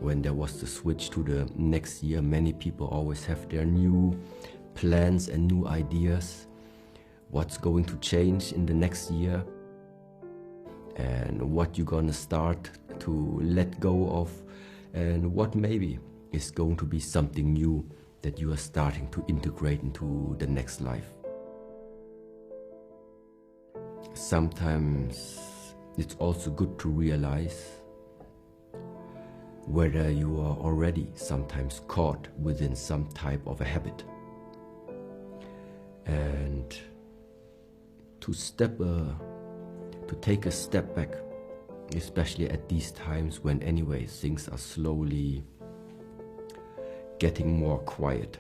when there was the switch to the next year, many people always have their new plans and new ideas. What's going to change in the next year and what you're gonna start to let go of, and what maybe is going to be something new that you are starting to integrate into the next life. Sometimes it's also good to realize whether you are already sometimes caught within some type of a habit, and to take a step back, especially at these times when anyway things are slowly getting more quiet.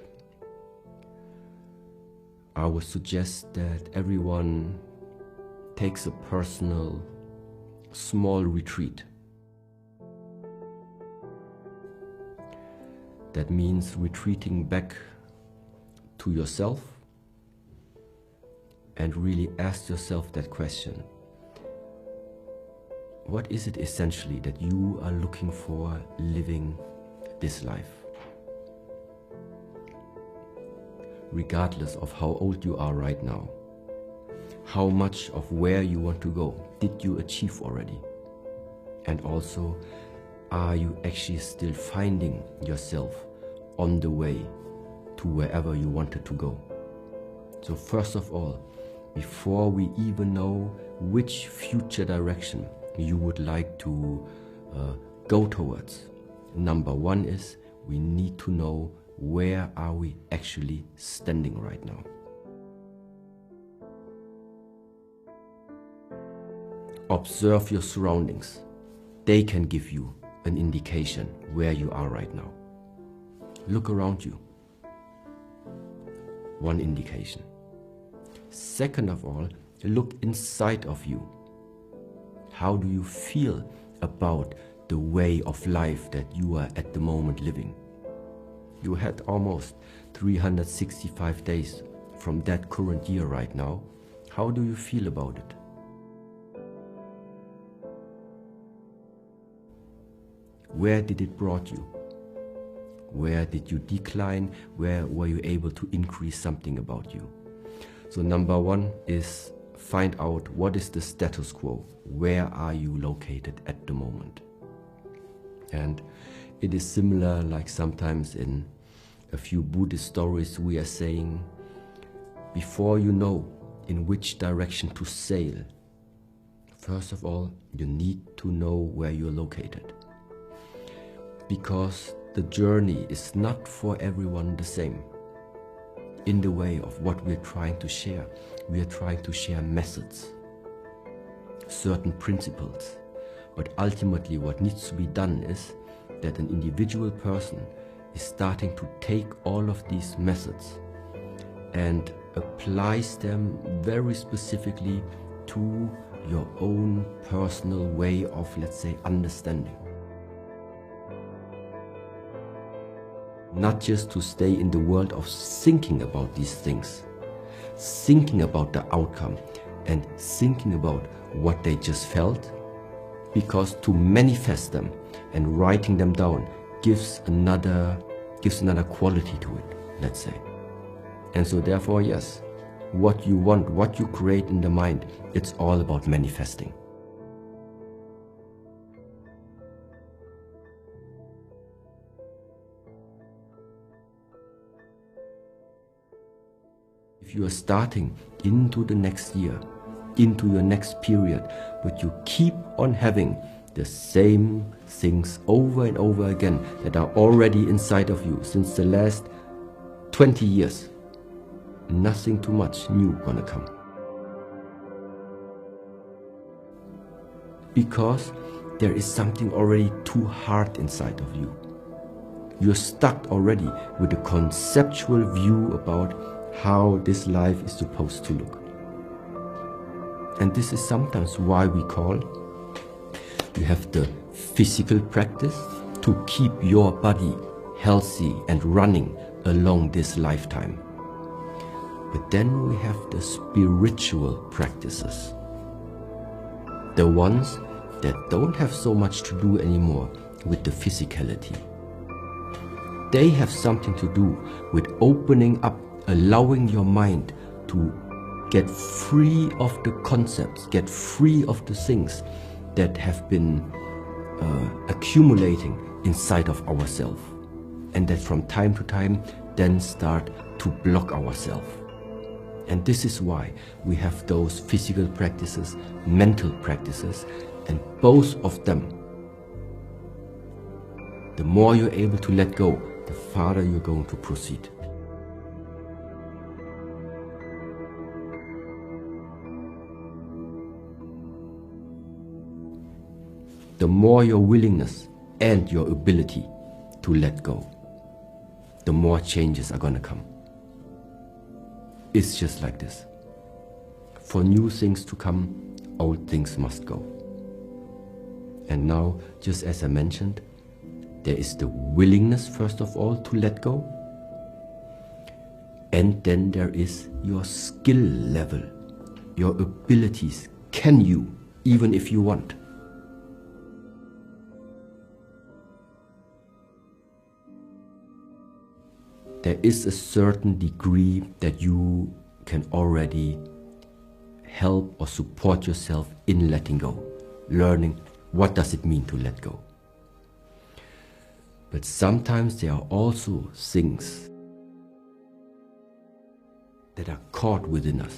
I would suggest that everyone takes a personal small retreat. That means retreating back to yourself and really ask yourself that question. What is it essentially that you are looking for living this life? Regardless of how old you are right now, how much of where you want to go did you achieve already? And also, are you actually still finding yourself on the way to wherever you wanted to go? So first of all, before we even know which future direction you would like to go towards, number one is we need to know where are we actually standing right now. Observe your surroundings. They can give you an indication where you are right now. Look around you. One indication. Second of all, look inside of you. How do you feel about the way of life that you are at the moment living? You had almost 365 days from that current year right now. How do you feel about it? Where did it brought you? Where did you decline? Where were you able to increase something about you? So number one is find out what is the status quo. Where are you located at the moment? And it is similar, like sometimes in a few Buddhist stories we are saying, before you know in which direction to sail, first of all, you need to know where you're located. Because the journey is not for everyone the same. In the way of what we're trying to share, we are trying to share methods, certain principles. But ultimately what needs to be done is that an individual person is starting to take all of these methods and applies them very specifically to your own personal way of, let's say, understanding. Not just to stay in the world of thinking about these things, thinking about the outcome and thinking about what they just felt, because to manifest them and writing them down gives another quality to it, let's say. And so therefore, yes, what you want, what you create in the mind, it's all about manifesting. If you are starting into the next year, into your next period, but you keep on having the same things over and over again that are already inside of you since the last 20 years, nothing too much new gonna come. Because there is something already too hard inside of you. You're stuck already with a conceptual view about how this life is supposed to look. And this is sometimes why we call, you have the physical practice to keep your body healthy and running along this lifetime. But then we have the spiritual practices. The ones that don't have so much to do anymore with the physicality. They have something to do with opening up, allowing your mind to get free of the concepts, get free of the things that have been accumulating inside of ourselves, and that from time to time then start to block ourselves. And this is why we have those physical practices, mental practices, and both of them, the more you're able to let go, the farther you're going to proceed. The more your willingness and your ability to let go, the more changes are going to come. It's just like this. For new things to come, old things must go. And now, just as I mentioned, there is the willingness, first of all, to let go. And then there is your skill level, your abilities. Can you, even if you want? There is a certain degree that you can already help or support yourself in letting go, learning what does it mean to let go. But sometimes there are also things that are caught within us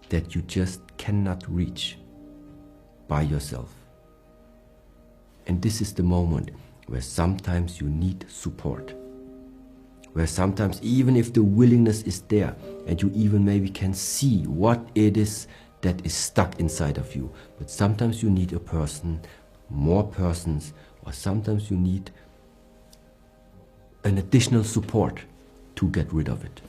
that you just cannot reach by yourself. And this is the moment where sometimes you need support. Where sometimes, even if the willingness is there and you even maybe can see what it is that is stuck inside of you, but sometimes you need a person, more persons, or sometimes you need an additional support to get rid of it.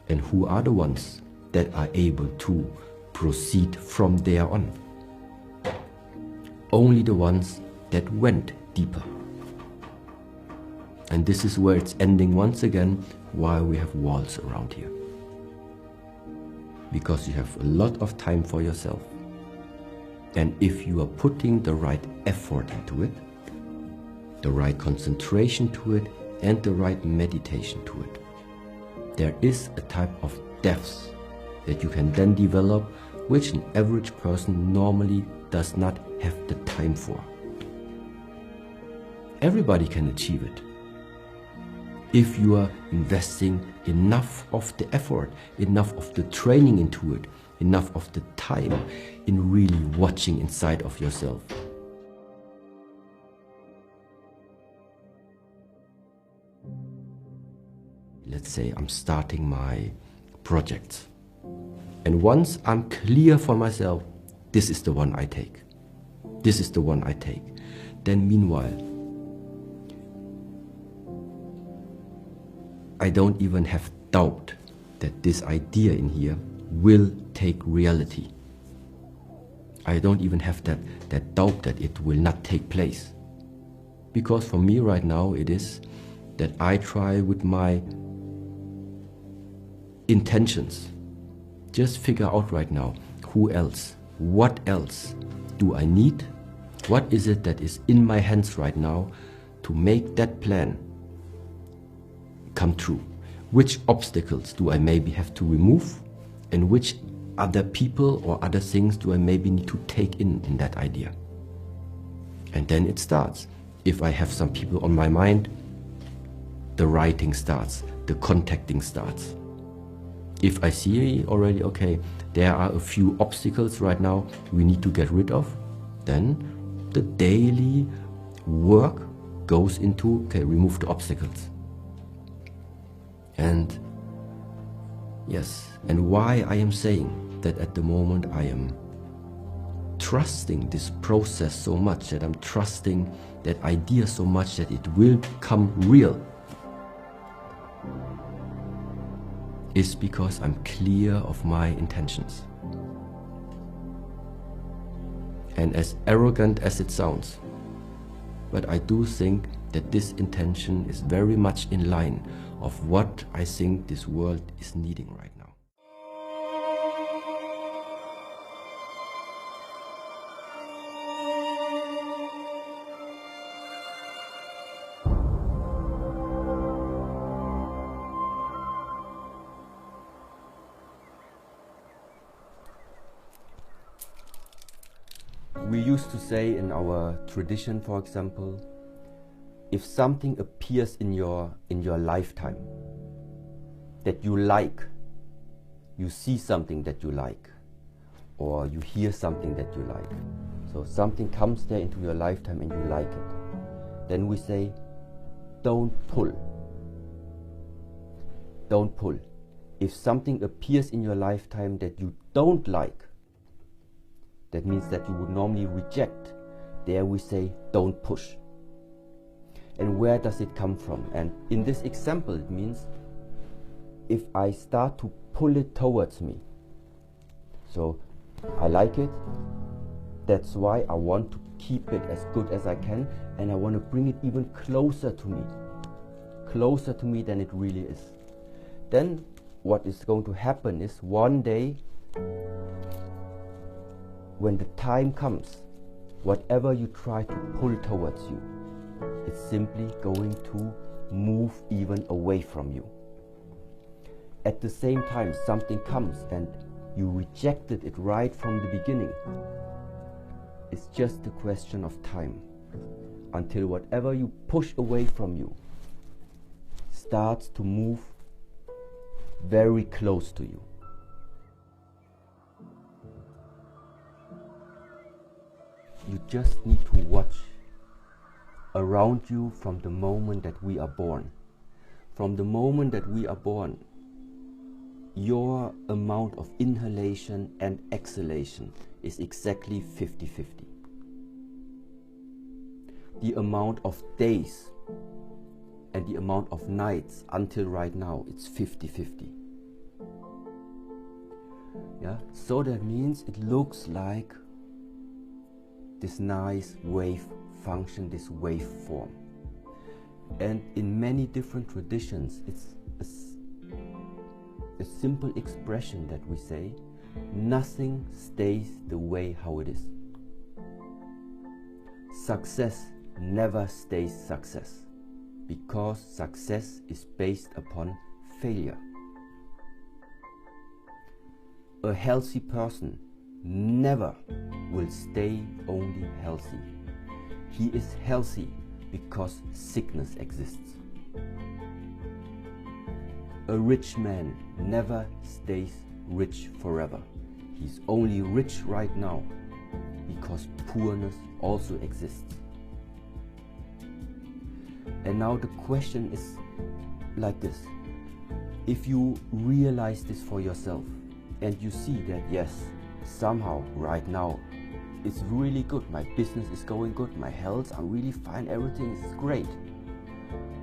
And who are the ones that are able to proceed from there on? Only the ones that went deeper. And this is where it's ending once again, why we have walls around here. Because you have a lot of time for yourself. And if you are putting the right effort into it, the right concentration to it, and the right meditation to it, there is a type of depth that you can then develop, which an average person normally does not have the time for. Everybody can achieve it if you are investing enough of the effort, enough of the training into it, enough of the time in really watching inside of yourself. Let's say I'm starting my project, and once I'm clear for myself, this is the one I take, this is the one I take, then meanwhile I don't even have doubt that this idea in here will take reality. I don't even have that doubt that it will not take place. Because for me right now it is that I try with my intentions, just figure out right now, who else, what else do I need, what is it that is in my hands right now to make that plan come true, which obstacles do I maybe have to remove, and which other people or other things do I maybe need to take in that idea. And then it starts. If I have some people on my mind, the writing starts, the contacting starts. If I see already, okay, there are a few obstacles right now we need to get rid of, then the daily work goes into, okay, remove the obstacles. And yes, and why I am saying that at the moment I am trusting this process so much, that I'm trusting that idea so much that it will become real, is because I'm clear of my intentions. And as arrogant as it sounds, but I do think that this intention is very much in line of what I think this world is needing right now. We used to say in our tradition, for example, if something appears in your lifetime that you like, you see something that you like, or you hear something that you like, so something comes there into your lifetime and you like it, then we say, don't pull. Don't pull. If something appears in your lifetime that you don't like, that means that you would normally reject, there we say, don't push. And where does it come from? And in this example, it means if I start to pull it towards me, so I like it, that's why I want to keep it as good as I can, and I want to bring it even closer to me than it really is. Then what is going to happen is one day, when the time comes, whatever you try to pull towards you, it's simply going to move even away from you. At the same time, something comes and you rejected it right from the beginning. It's just a question of time until whatever you push away from you starts to move very close to you. You just need to watch around you from the moment that we are born. From the moment that we are born, your amount of inhalation and exhalation is exactly 50-50. The amount of days and the amount of nights until right now, it's 50-50. Yeah, so that means it looks like this nice wave function, this wave form. And in many different traditions, it's a simple expression that we say, nothing stays the way how it is. Success never stays success, because success is based upon failure. A healthy person never will stay only healthy. He is healthy because sickness exists. A rich man never stays rich forever. He's only rich right now because poorness also exists. And now the question is like this. If you realize this for yourself and you see that yes, somehow right now it's really good, my business is going good, my health, I'm really fine, everything is great.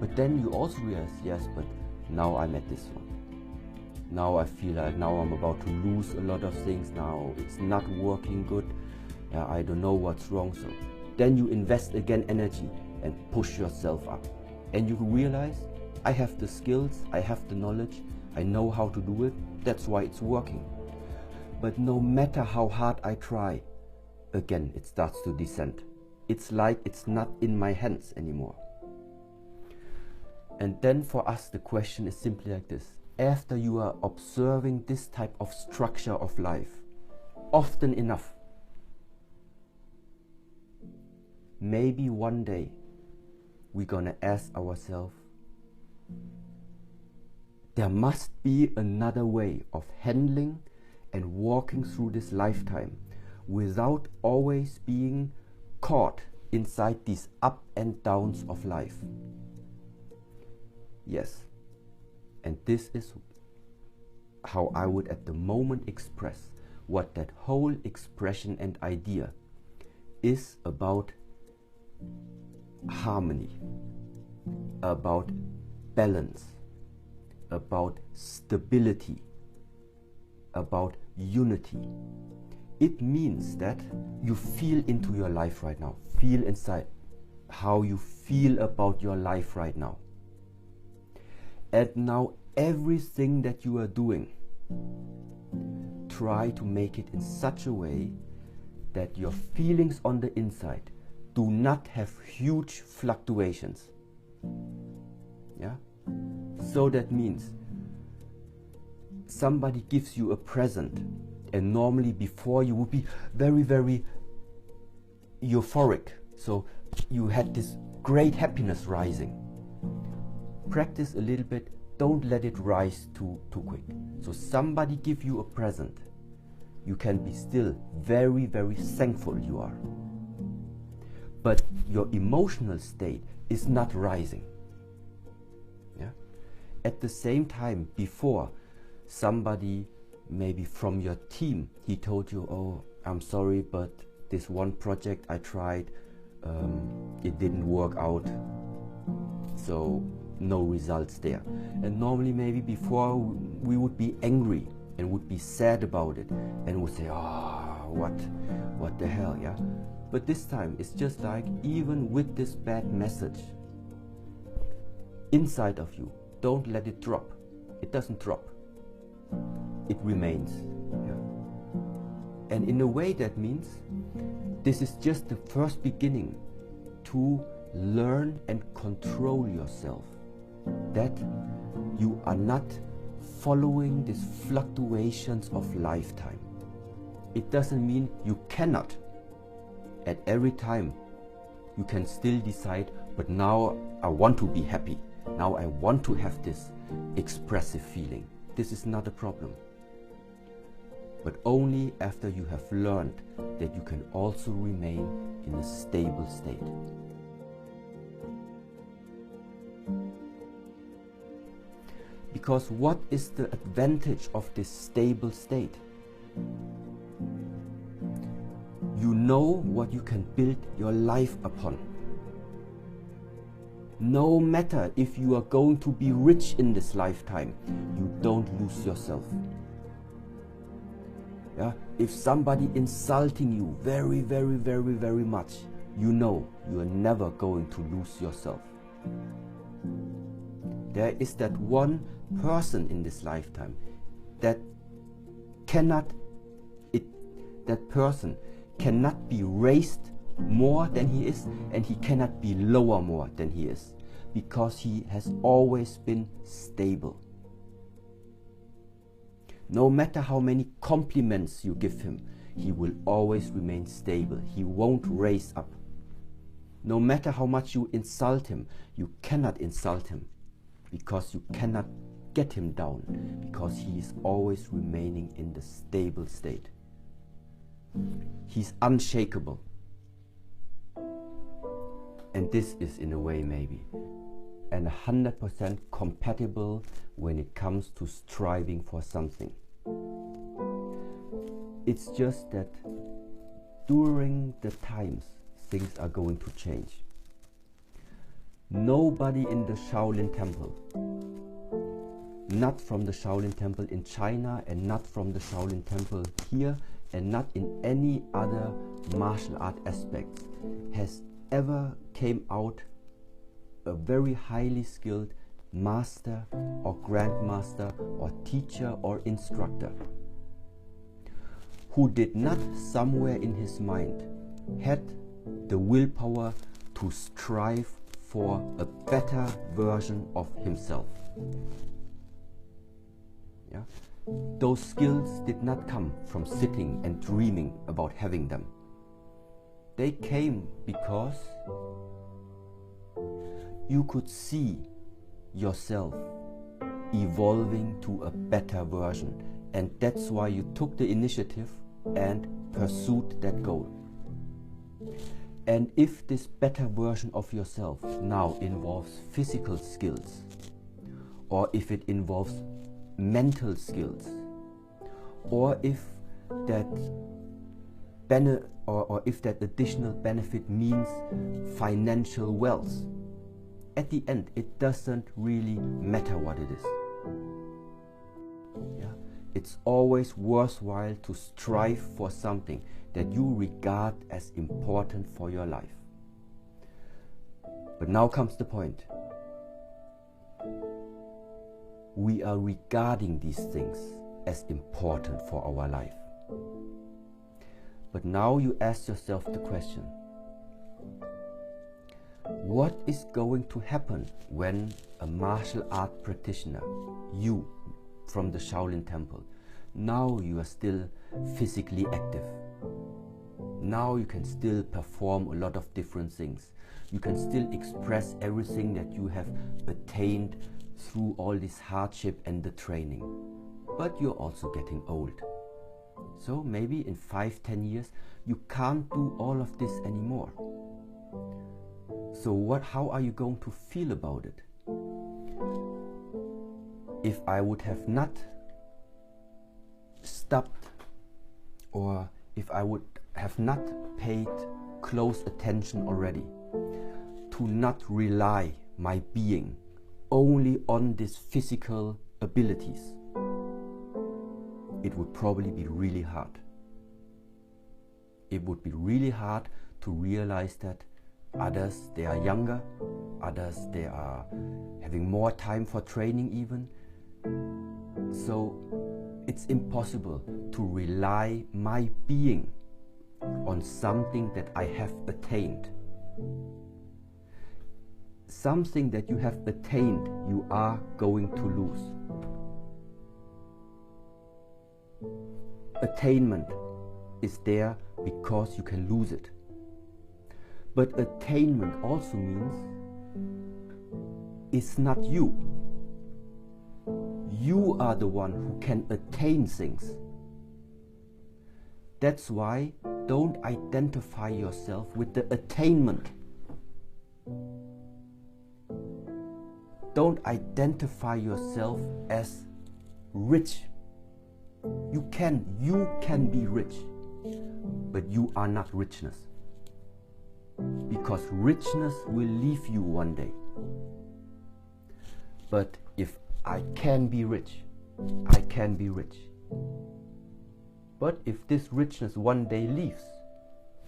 But then you also realize, yes, but now I'm at this one. Now I feel like now I'm about to lose a lot of things, now it's not working good, I don't know what's wrong. So then you invest again energy and push yourself up. And you realize, I have the skills, I have the knowledge, I know how to do it, that's why it's working. But no matter how hard I try, again it starts to descend. It's like it's not in my hands anymore. And then for us the question is simply like this. After you are observing this type of structure of life often enough, maybe one day we're gonna ask ourselves, there must be another way of handling and walking through this lifetime without always being caught inside these up and downs of life. Yes, and this is how I would at the moment express what that whole expression and idea is about: harmony, about balance, about stability, about unity. It means that you feel into your life right now, feel inside how you feel about your life right now. And now everything that you are doing, try to make it in such a way that your feelings on the inside do not have huge fluctuations. Yeah? So that means somebody gives you a present, and normally before you would be very, very euphoric. So you had this great happiness rising. Practice a little bit, don't let it rise too quick. So somebody give you a present, you can be still very, very thankful you are. But your emotional state is not rising. Yeah? At the same time, before, somebody maybe from your team, he told you, oh, I'm sorry, but this one project I tried, it didn't work out, so no results there. And normally maybe before we would be angry and would be sad about it and would say, oh, what the hell, yeah? But this time it's just like, even with this bad message inside of you, don't let it drop. It doesn't drop. It remains. Yeah? And in a way that means this is just the first beginning to learn and control yourself. That you are not following these fluctuations of lifetime. It doesn't mean you cannot. At every time you can still decide, but now I want to be happy. Now I want to have this expressive feeling. This is not a problem. But only after you have learned that you can also remain in a stable state. Because what is the advantage of this stable state? You know what you can build your life upon. No matter if you are going to be rich in this lifetime, you don't lose yourself. Yeah? If somebody insulting you very, very, very, very much, you know you are never going to lose yourself. There is that one person in this lifetime that that person cannot be raised more than he is, and he cannot be lower more than he is, because he has always been stable. No matter how many compliments you give him, he will always remain stable. He won't raise up. No matter how much you insult him, you cannot insult him, because you cannot get him down, because he is always remaining in the stable state. He's unshakable. And this is, in a way, maybe, and 100% compatible when it comes to striving for something. It's just that during the times things are going to change. Nobody in the Shaolin temple, not from the Shaolin temple in China, and not from the Shaolin temple here, and not in any other martial art aspect, has ever came out a very highly skilled master or grandmaster or teacher or instructor who did not somewhere in his mind had the willpower to strive for a better version of himself. Yeah? Those skills did not come from sitting and dreaming about having them. They came because you could see yourself evolving to a better version, and that's why you took the initiative and pursued that goal. And if this better version of yourself now involves physical skills, or if it involves mental skills, or if that if that additional benefit means financial wealth, at the end it doesn't really matter what it is. Yeah? It's always worthwhile to strive for something that you regard as important for your life. But now comes the point. we are regarding these things as important for our life. But now you ask yourself the question, what is going to happen when a martial art practitioner, you from the Shaolin temple, now you are still physically active. Now you can still perform a lot of different things. You can still express everything that you have attained through all this hardship and the training. But you're also getting old. So maybe in 5-10 years you can't do all of this anymore. So how are you going to feel about it? If I would have not stopped, or if I would have not paid close attention already, to not rely my being only on these physical abilities, it would probably be really hard. It would be really hard to realize that others, they are younger, others, they are having more time for training even. So it's impossible to rely my being on something that I have attained. Something that you have attained, you are going to lose. Attainment is there because you can lose it. But attainment also means it's not you. You are the one who can attain things. That's why don't identify yourself with the attainment. Don't identify yourself as rich. You can be rich, but you are not richness. Because richness will leave you one day. But if I can be rich, I can be rich. But if this richness one day leaves,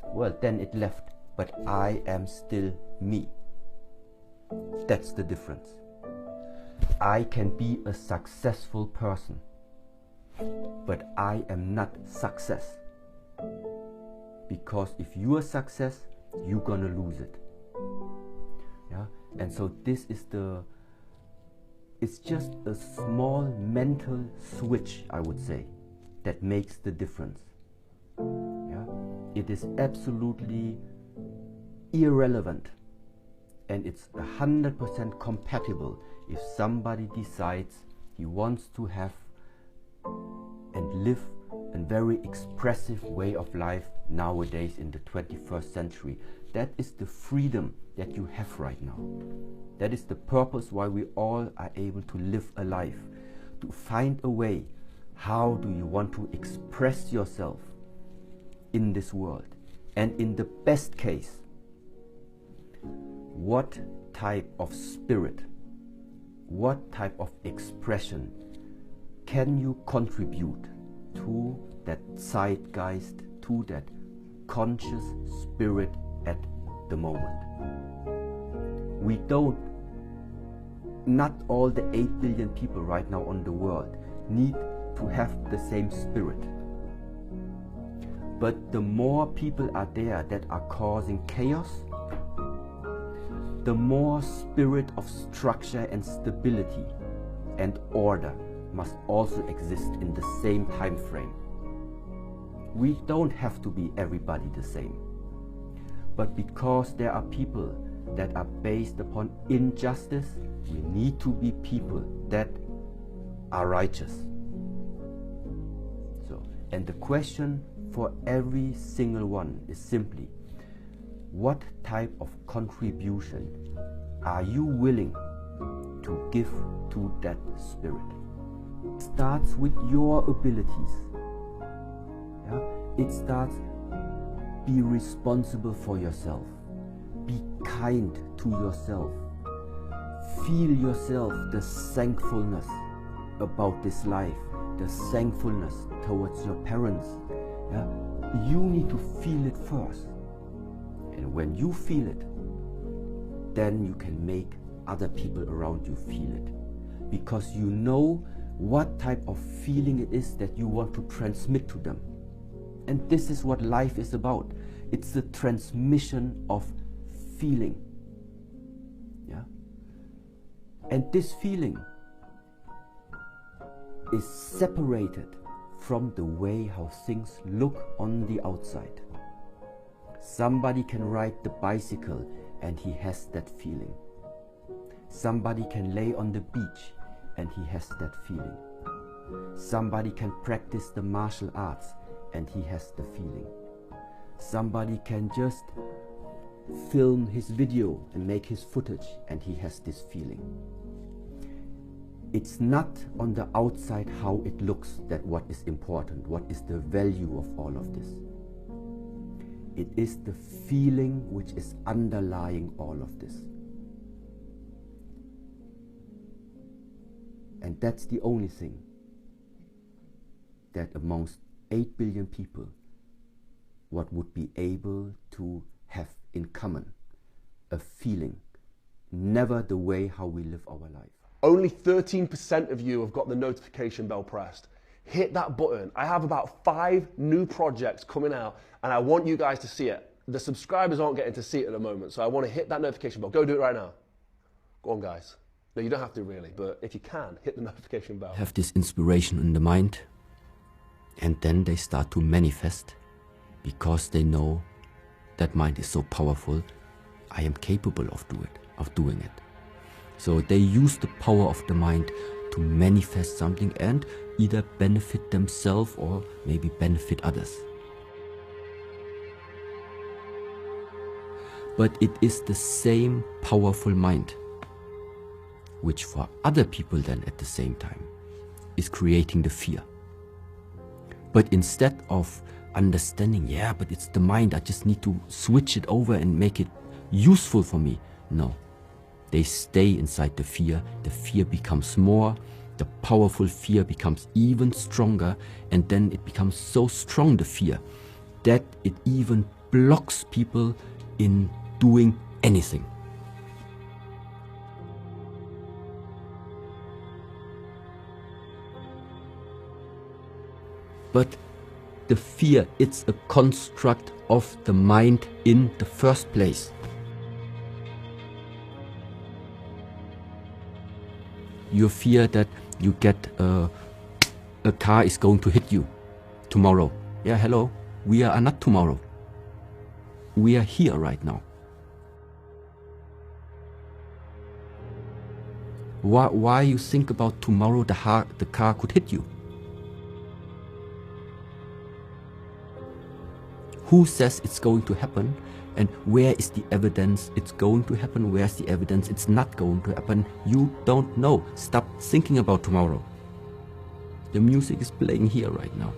well, then it left, but I am still me. That's the difference. I can be a successful person, but I am not success. Because if you are success, you're gonna lose it. Yeah? And so this is it's just a small mental switch, I would say, that makes the difference. Yeah? It is absolutely irrelevant, and it's 100% compatible if somebody decides he wants to have and live a very expressive way of life nowadays in the 21st century. That is the freedom that you have right now. That is the purpose why we all are able to live a life, to find a way. How do you want to express yourself in this world? And in the best case, what type of spirit, what type of expression can you contribute to that zeitgeist, to that conscious spirit at the moment? Not all the 8 billion people right now on the world need to have the same spirit. But the more people are there that are causing chaos, the more spirit of structure and stability and order must also exist in the same time frame. We don't have to be everybody the same. But because there are people that are based upon injustice, we need to be people that are righteous. So, and the question for every single one is simply, what type of contribution are you willing to give to that spirit? It starts with your abilities. Yeah? It starts, be responsible for yourself. Be kind to yourself. Feel yourself the thankfulness about this life, the thankfulness towards your parents. Yeah? You need to feel it first. And when you feel it, then you can make other people around you feel it. because you know what type of feeling it is that you want to transmit to them. And this is what life is about. It's the transmission of feeling. Yeah? And this feeling is separated from the way how things look on the outside. Somebody can ride the bicycle and he has that feeling. Somebody can lay on the beach and he has that feeling. Somebody can practice the martial arts and he has the feeling. Somebody can just film his video and make his footage and he has this feeling. It's not on the outside how it looks that what is important, what is the value of all of this. It is the feeling which is underlying all of this. And that's the only thing that amongst 8 billion people, what would be able to have in common, a feeling, never the way how we live our life. Only 13% of you have got the notification bell pressed. Hit that button. I have about 5 new projects coming out and I want you guys to see it. The subscribers aren't getting to see it at the moment, so I want to hit that notification bell. Go do it right now. Go on, guys. No, you don't have to really, but if you can, hit the notification bell. Have this inspiration in the mind, and then they start to manifest because they know that mind is so powerful. I am capable of doing it. So they use the power of the mind to manifest something and either benefit themselves or maybe benefit others. But it is the same powerful mind which for other people then at the same time is creating the fear. But instead of understanding, yeah, but it's the mind, I just need to switch it over and make it useful for me. No, they stay inside the fear becomes more, the powerful fear becomes even stronger, and then it becomes so strong, the fear, that it even blocks people in doing anything. But the fear, it's a construct of the mind in the first place. You fear that you get a car is going to hit you tomorrow. Yeah, hello, we are not tomorrow. We are here right now. Why you think about tomorrow the car could hit you? Who says it's going to happen? And where is the evidence it's going to happen? Where's the evidence it's not going to happen? You don't know. Stop thinking about tomorrow. The music is playing here right now.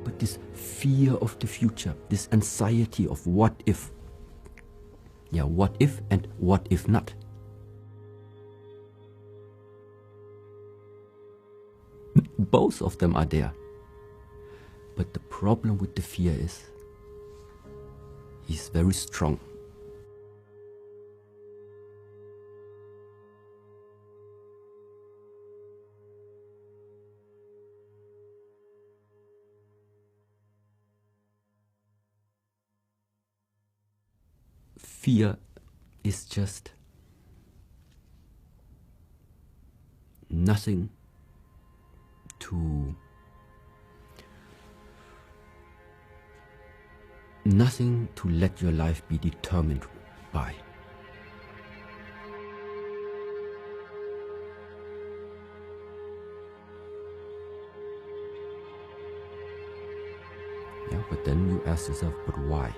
But this fear of the future, this anxiety of what if. Yeah, what if and what if not. Both of them are there. But the problem with the fear is, he's very strong. Fear is just nothing to let your life be determined by. Yeah, but then you ask yourself, but why?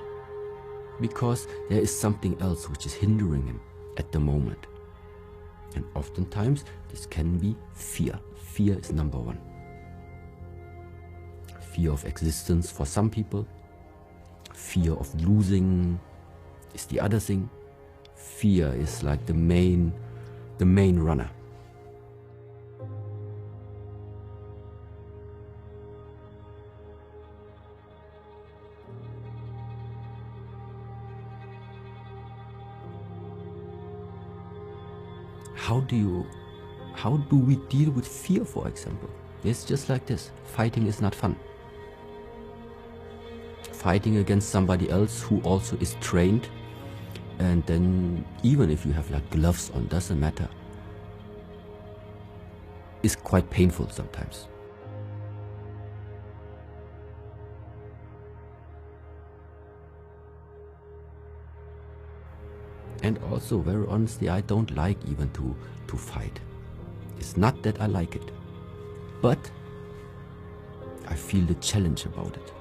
Because there is something else which is hindering him at the moment. And oftentimes this can be fear. Fear is number one. Fear of existence for some people, fear of losing is the other thing. Fear is like the main runner. How do we deal with fear, for example? It's just like this. Fighting is not fun. Fighting against somebody else who also is trained, and then even if you have like gloves on, doesn't matter. It's quite painful sometimes. And also, very honestly, I don't like even to fight. It's not that I like it, but I feel the challenge about it.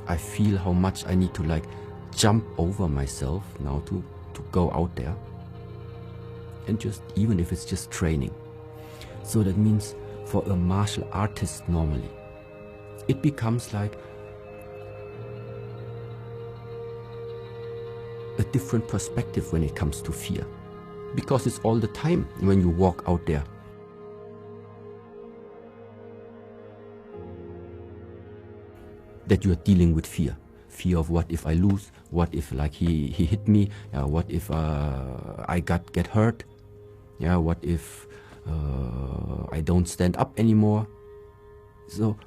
I feel how much I need to like jump over myself now to go out there, and just even if it's just training. So that means for a martial artist normally, it becomes like a different perspective when it comes to fear, because it's all the time when you walk out there. That you are dealing with fear. Fear of what if I lose, what if like he hit me, what if I get hurt, what if I don't stand up anymore. So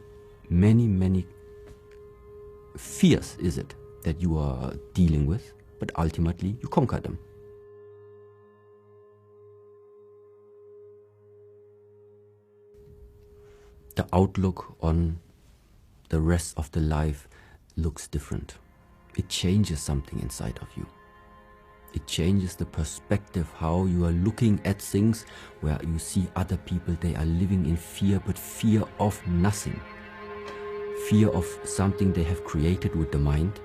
many fears is it that you are dealing with, but ultimately you conquer them. The outlook on the rest of the life looks different. It changes something inside of you. It changes the perspective, how you are looking at things, where you see other people, they are living in fear, but fear of nothing. Fear of something they have created with the mind.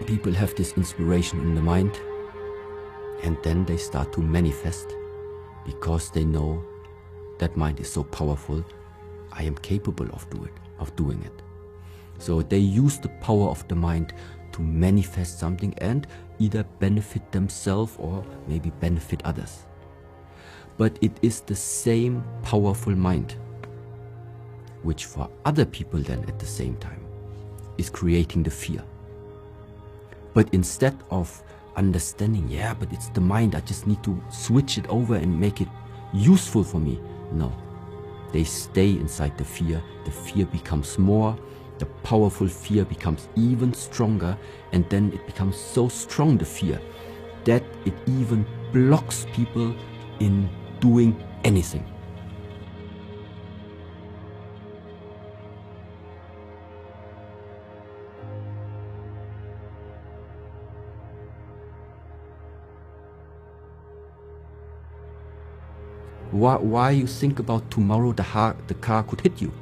People have this inspiration in the mind, and then they start to manifest, because they know that mind is so powerful. I am capable of doing it. So they use the power of the mind to manifest something and either benefit themselves or maybe benefit others. But it is the same powerful mind, which for other people then at the same time is creating the fear. But instead of understanding, but it's the mind, I just need to switch it over and make it useful for me. No, they stay inside the fear becomes more, the powerful fear becomes even stronger, and then it becomes so strong, the fear, that it even blocks people in doing anything. Why you think about tomorrow the car could hit you?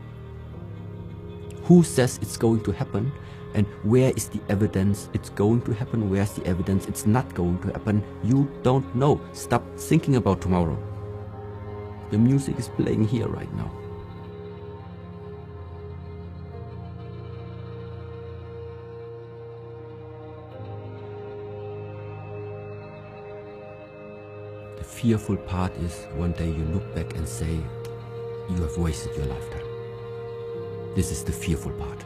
Who says it's going to happen? And where is the evidence it's going to happen? Where's the evidence it's not going to happen? You don't know. Stop thinking about tomorrow. The music is playing here right now. The fearful part is one day you look back and say, you have wasted your lifetime. This is the fearful part.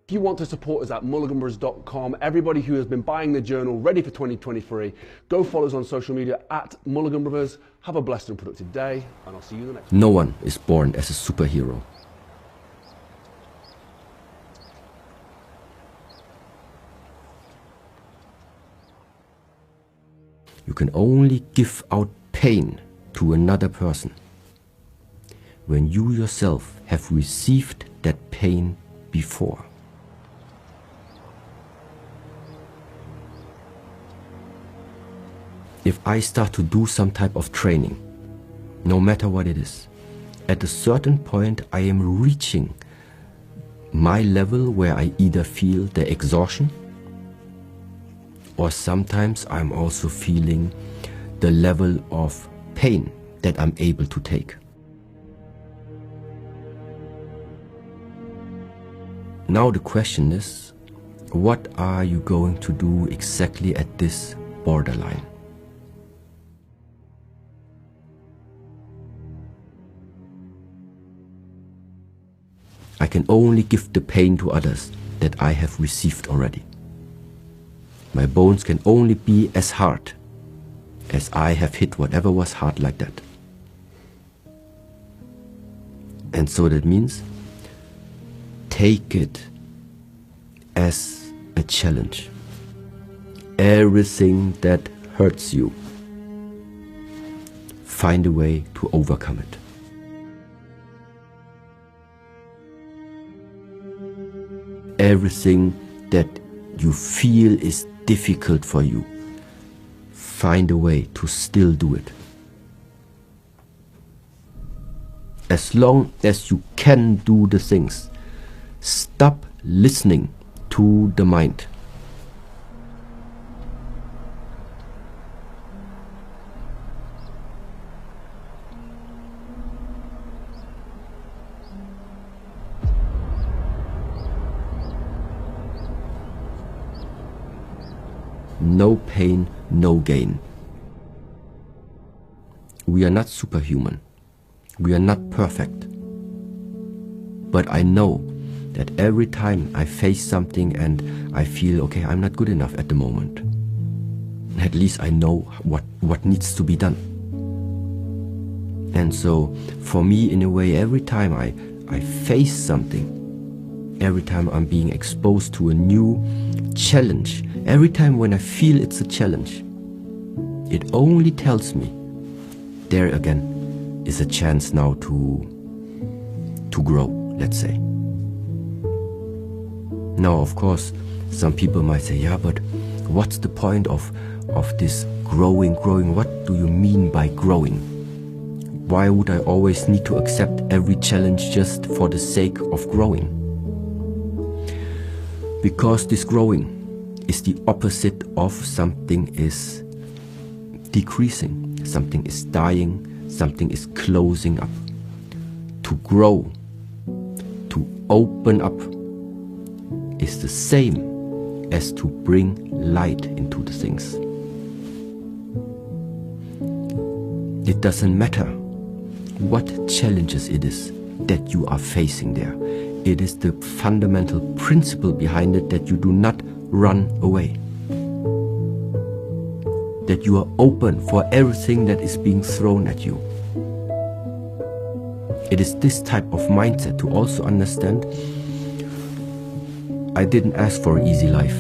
If you want to support us at Mulliganbrothers.com, everybody who has been buying the journal ready for 2023, go follow us on social media at Mulliganbrothers. Have a blessed and productive day, and I'll see you in the next one. No one is born as a superhero. You can only give out pain to another person when you yourself have received that pain before. If I start to do some type of training, no matter what it is, at a certain point I am reaching my level where I either feel the exhaustion Or sometimes I'm also feeling the level of pain that I'm able to take. Now the question is, what are you going to do exactly at this borderline? I can only give the pain to others that I have received already. My bones can only be as hard as I have hit whatever was hard like that. And so that means take it as a challenge. Everything that hurts you, find a way to overcome it. Everything that you feel is difficult for you, find a way to still do it. As long as you can do the things, stop listening to the mind. No pain, no gain. We are not superhuman. We are not perfect. But I know that every time I face something and I feel, okay, I'm not good enough at the moment, at least I know what needs to be done. And so for me, in a way, every time I face something, every time I'm being exposed to a new challenge, every time when I feel it's a challenge, it only tells me there again is a chance now to grow, let's say. Now, of course, some people might say, yeah, but what's the point of this growing? What do you mean by growing? Why would I always need to accept every challenge just for the sake of growing? Because this growing is the opposite of something is decreasing, something is dying, something is closing up. To grow, to open up, is the same as to bring light into the things. It doesn't matter what challenges it is that you are facing there. It is the fundamental principle behind it that you do not run away. That you are open for everything that is being thrown at you. It is this type of mindset to also understand, I didn't ask for an easy life.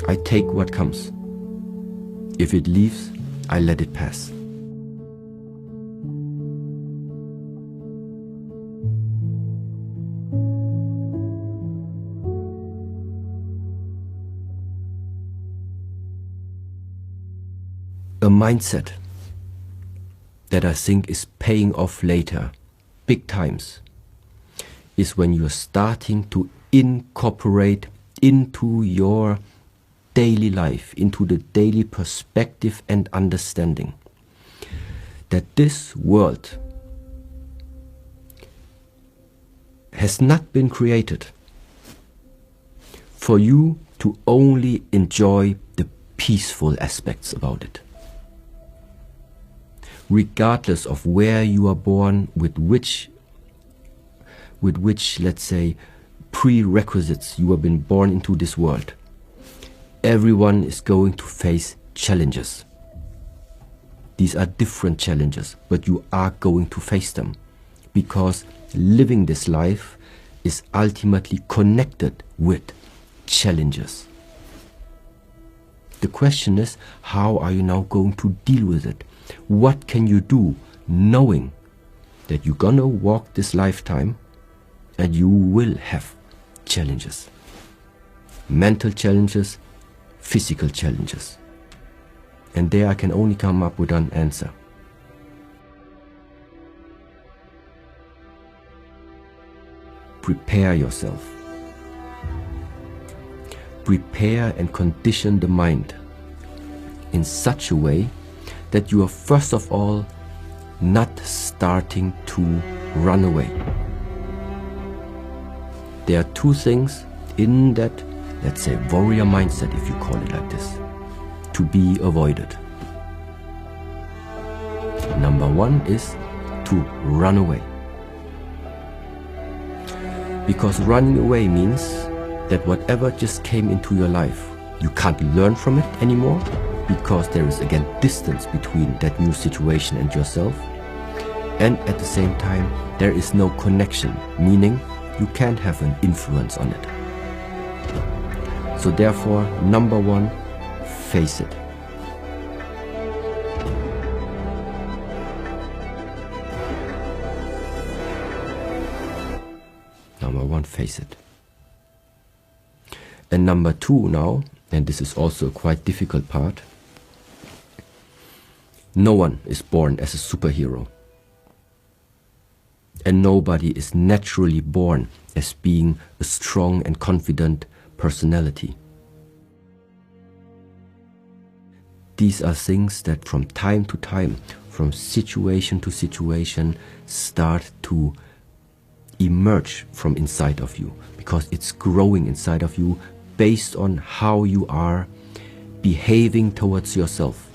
I take what comes. If it leaves, I let it pass. A mindset that I think is paying off later, big times, is when you're starting to incorporate into your daily life, into the daily perspective and understanding that this world has not been created for you to only enjoy the peaceful aspects about it. Regardless of where you are born, with which, let's say, prerequisites you have been born into this world, everyone is going to face challenges. These are different challenges, but you are going to face them, because living this life is ultimately connected with challenges. The question is, how are you now going to deal with it? What can you do knowing that you're gonna walk this lifetime and you will have challenges? Mental challenges, physical challenges. And there I can only come up with an answer. Prepare yourself. prepare and condition the mind in such a way that you are first of all not starting to run away. There are two things in that, let's say, warrior mindset, if you call it like this, to be avoided. Number one is to run away. Because running away means that whatever just came into your life, you can't learn from it anymore, because there is again distance between that new situation and yourself. And at the same time, there is no connection, meaning you can't have an influence on it. So therefore, number one, face it. Number one, face it. And number two now, and this is also a quite difficult part, no one is born as a superhero. And nobody is naturally born as being a strong and confident personality. These are things that from time to time, from situation to situation, start to emerge from inside of you, because it's growing inside of you based on how you are behaving towards yourself.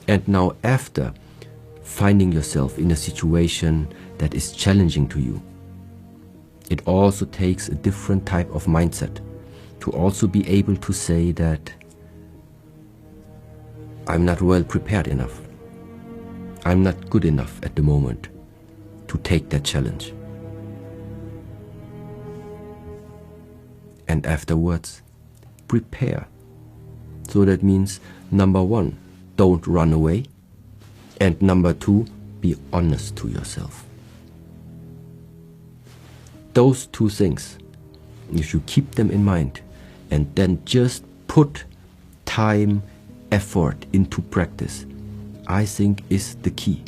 And now after finding yourself in a situation that is challenging to you, it also takes a different type of mindset to also be able to say that I'm not well prepared enough. I'm not good enough at the moment to take that challenge. And afterwards, prepare. So that means, number one, don't run away. And number two, be honest to yourself. Those two things, if you keep them in mind and then just put time, effort into practice, I think is the key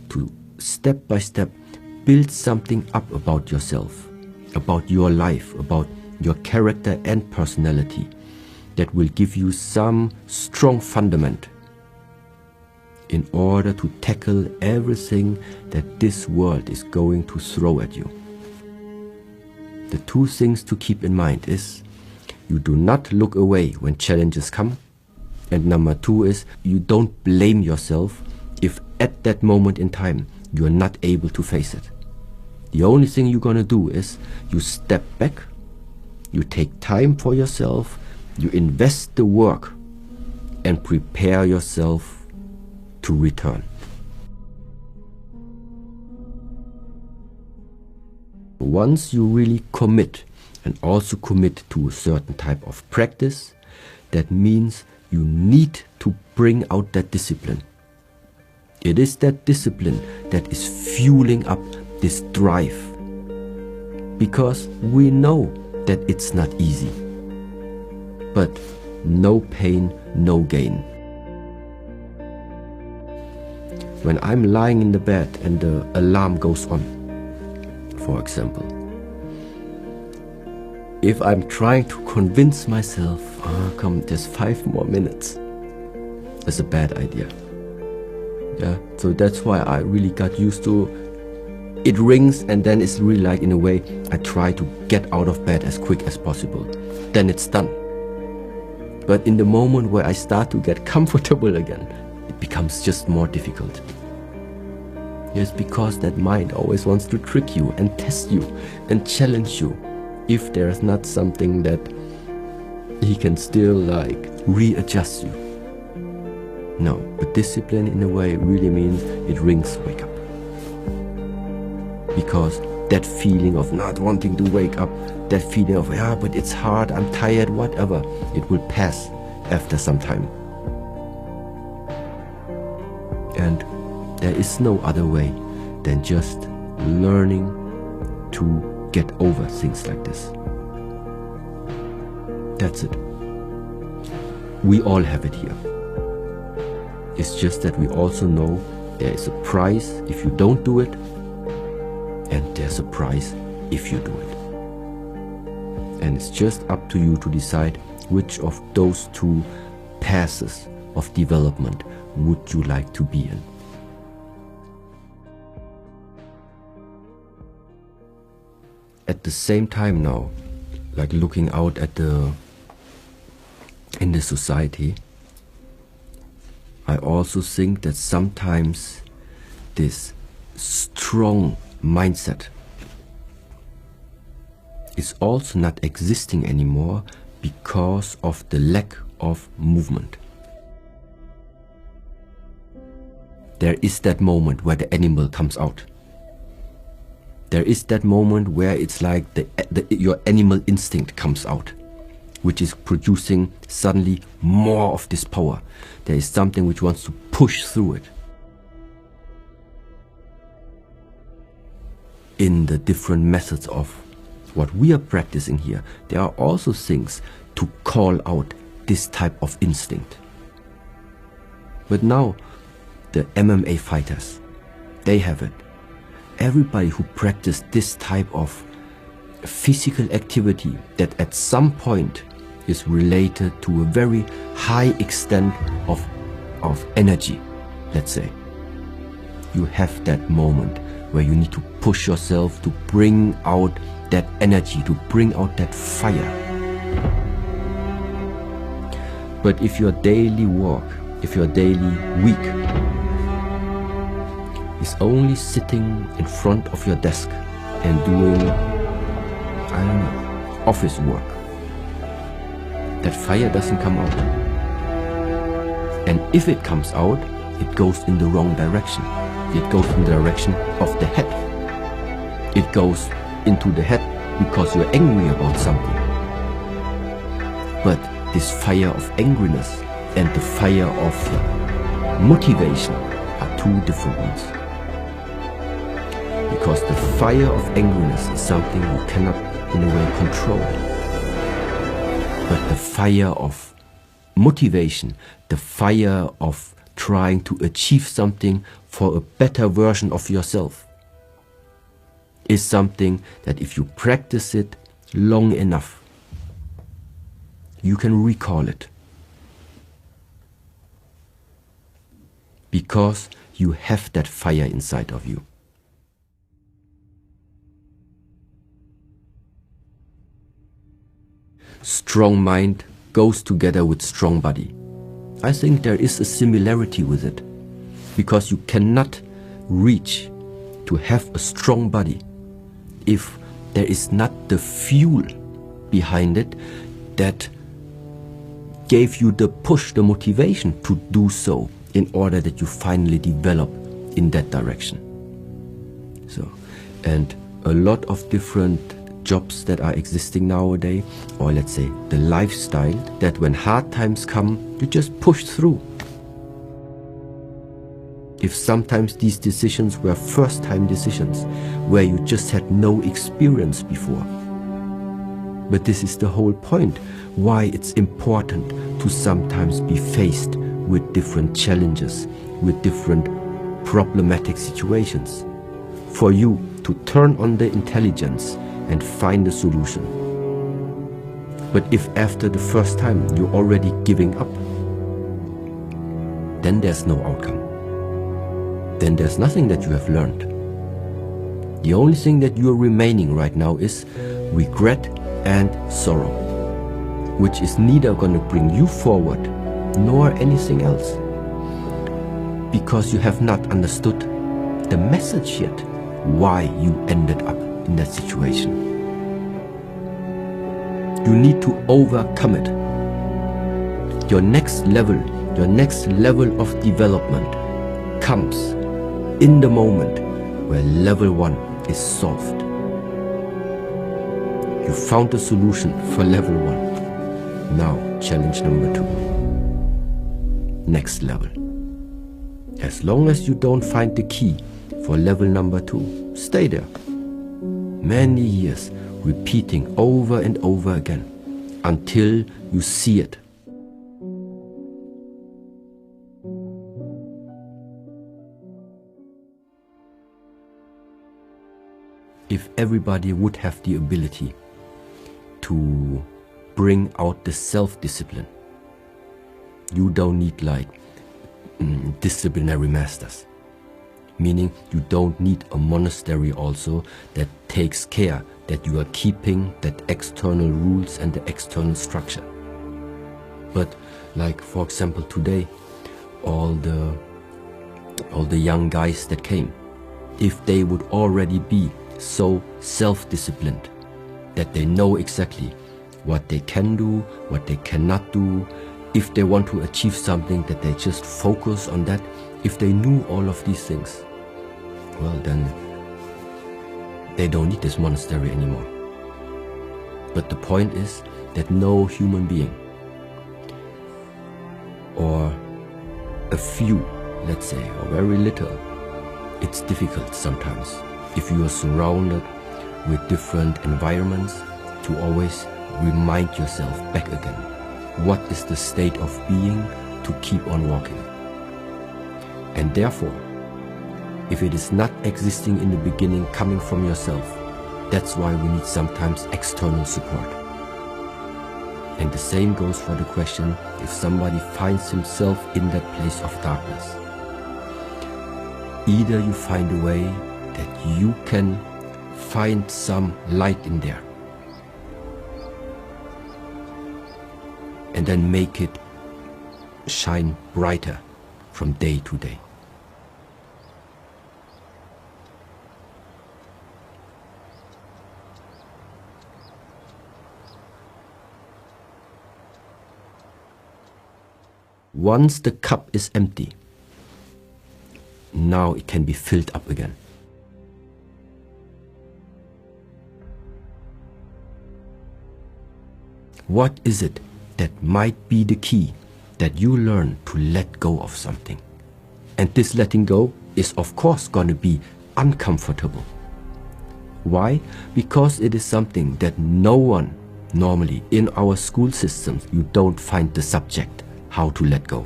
to step by step build something up about yourself, about your life, about your character and personality that will give you some strong fundament in order to tackle everything that this world is going to throw at you. The two things to keep in mind is you do not look away when challenges come, and number two is you don't blame yourself if at that moment in time you are not able to face it. The only thing you're gonna do is you step back, you take time for yourself, you invest the work and prepare yourself to return. Once you really commit, and also commit to a certain type of practice, that means you need to bring out that discipline. It is that discipline that is fueling up this drive, because we know that it's not easy, but no pain, no gain. When I'm lying in the bed and the alarm goes on, for example, if I'm trying to convince myself, come, just 5 more minutes, it's a bad idea. Yeah, so that's why I really got used to it rings, and then it's really like, in a way, I try to get out of bed as quick as possible. Then it's done. But in the moment where I start to get comfortable again, it becomes just more difficult. Yes, because that mind always wants to trick you and test you and challenge you. If there's not something that he can still like readjust you. No, but discipline in a way really means it rings, wake up. Because that feeling of not wanting to wake up, that feeling of, yeah, but it's hard, I'm tired, whatever, it will pass after some time. And there is no other way than just learning to get over things like this. That's it. We all have it here. It's just that we also know there is a price if you don't do it, and there's a price if you do it. And it's just up to you to decide which of those two paths of development would you like to be in. At the same time now, like looking out at in the society, I also think that sometimes this strong mindset is also not existing anymore because of the lack of movement. There is that moment where the animal comes out. There is that moment where it's like your animal instinct comes out, which is producing suddenly more of this power. There is something which wants to push through it. In the different methods of what we are practicing here, there are also things to call out this type of instinct. But now, the MMA fighters, they have it. Everybody who practices this type of physical activity that at some point is related to a very high extent of energy, let's say. You have that moment where you need to push yourself to bring out that energy, to bring out that fire. But if your daily work, if your daily week is only sitting in front of your desk and doing, I don't know, office work, that fire doesn't come out. And if it comes out, it goes in the wrong direction. It goes in the direction of the head. It goes into the head because you're angry about something. But this fire of angriness and the fire of motivation are two different ones. Because the fire of angriness is something you cannot in a way control. But the fire of motivation, the fire of trying to achieve something for a better version of yourself, is something that if you practice it long enough, you can recall it. Because you have that fire inside of you. Strong mind goes together with strong body. I think there is a similarity with it, because you cannot reach to have a strong body if there is not the fuel behind it that gave you the push, the motivation to do so in order that you finally develop in that direction. So, and a lot of different jobs that are existing nowadays, or let's say the lifestyle, that when hard times come, you just push through. If sometimes these decisions were first-time decisions, where you just had no experience before. But this is the whole point, why it's important to sometimes be faced with different challenges, with different problematic situations, for you to turn on the intelligence and find a solution. But if after the first time you're already giving up, then there's no outcome. Then there's nothing that you have learned. The only thing that you're remaining right now is regret and sorrow, which is neither going to bring you forward nor anything else, because you have not understood the message yet, why you ended up in that situation. You need to overcome it. Your next level of development comes in the moment where level 1 is solved. You found the solution for level 1. Now, challenge number 2. Next level. As long as you don't find the key for level number 2, stay there. Many years, repeating over and over again, until you see it. If everybody would have the ability to bring out the self-discipline. You don't need like disciplinary masters. Meaning you don't need a monastery also that takes care that you are keeping that external rules and the external structure. But like for example today, all the young guys that came, if they would already be so self-disciplined that they know exactly what they can do, what they cannot do, if they want to achieve something that they just focus on that, if they knew all of these things, well then they don't need this monastery anymore. But the point is that no human being, or a few, let's say, or very little, it's difficult sometimes if you are surrounded with different environments to always remind yourself back again what is the state of being to keep on walking. And therefore, if it is not existing in the beginning coming from yourself, that's why we need sometimes external support. And the same goes for the question if somebody finds himself in that place of darkness. Either you find a way that you can find some light in there and then make it shine brighter from day to day. Once the cup is empty, now it can be filled up again. What is it that might be the key that you learn to let go of something? And this letting go is of course going to be uncomfortable. Why? Because it is something that no one normally in our school systems, you don't find the subject how to let go.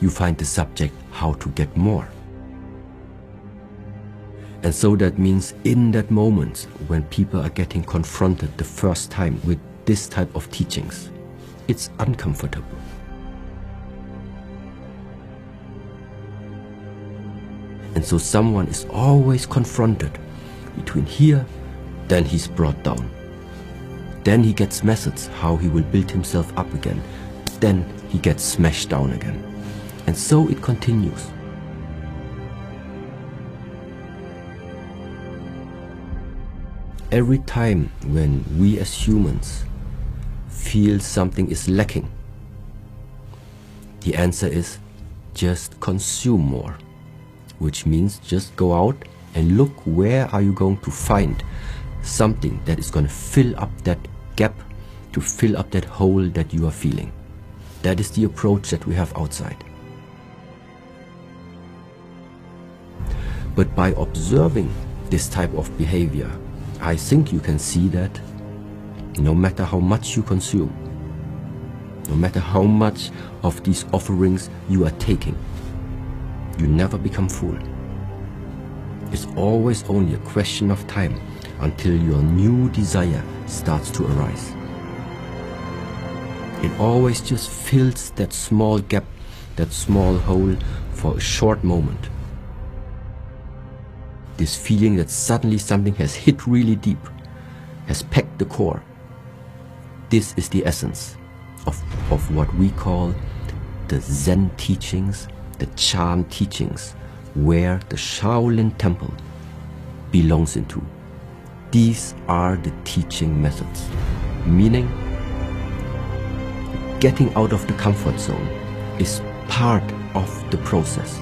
You find the subject how to get more. And so that means in that moment when people are getting confronted the first time with this type of teachings, it's uncomfortable. And so someone is always confronted between here, then he's brought down. Then he gets messaged how he will build himself up again. Then he gets smashed down again. And so it continues. Every time when we as humans feel something is lacking, the answer is just consume more, which means just go out and look where are you going to find something that is going to fill up that gap, to fill up that hole that you are feeling. That is the approach that we have outside. But by observing this type of behavior, I think you can see that no matter how much you consume, no matter how much of these offerings you are taking, you never become full. It's always only a question of time until your new desire starts to arise. It always just fills that small gap, that small hole for a short moment. This feeling that suddenly something has hit really deep, has pecked the core. This is the essence of what we call the Zen teachings, the Chan teachings, where the Shaolin temple belongs into. These are the teaching methods, meaning getting out of the comfort zone is part of the process.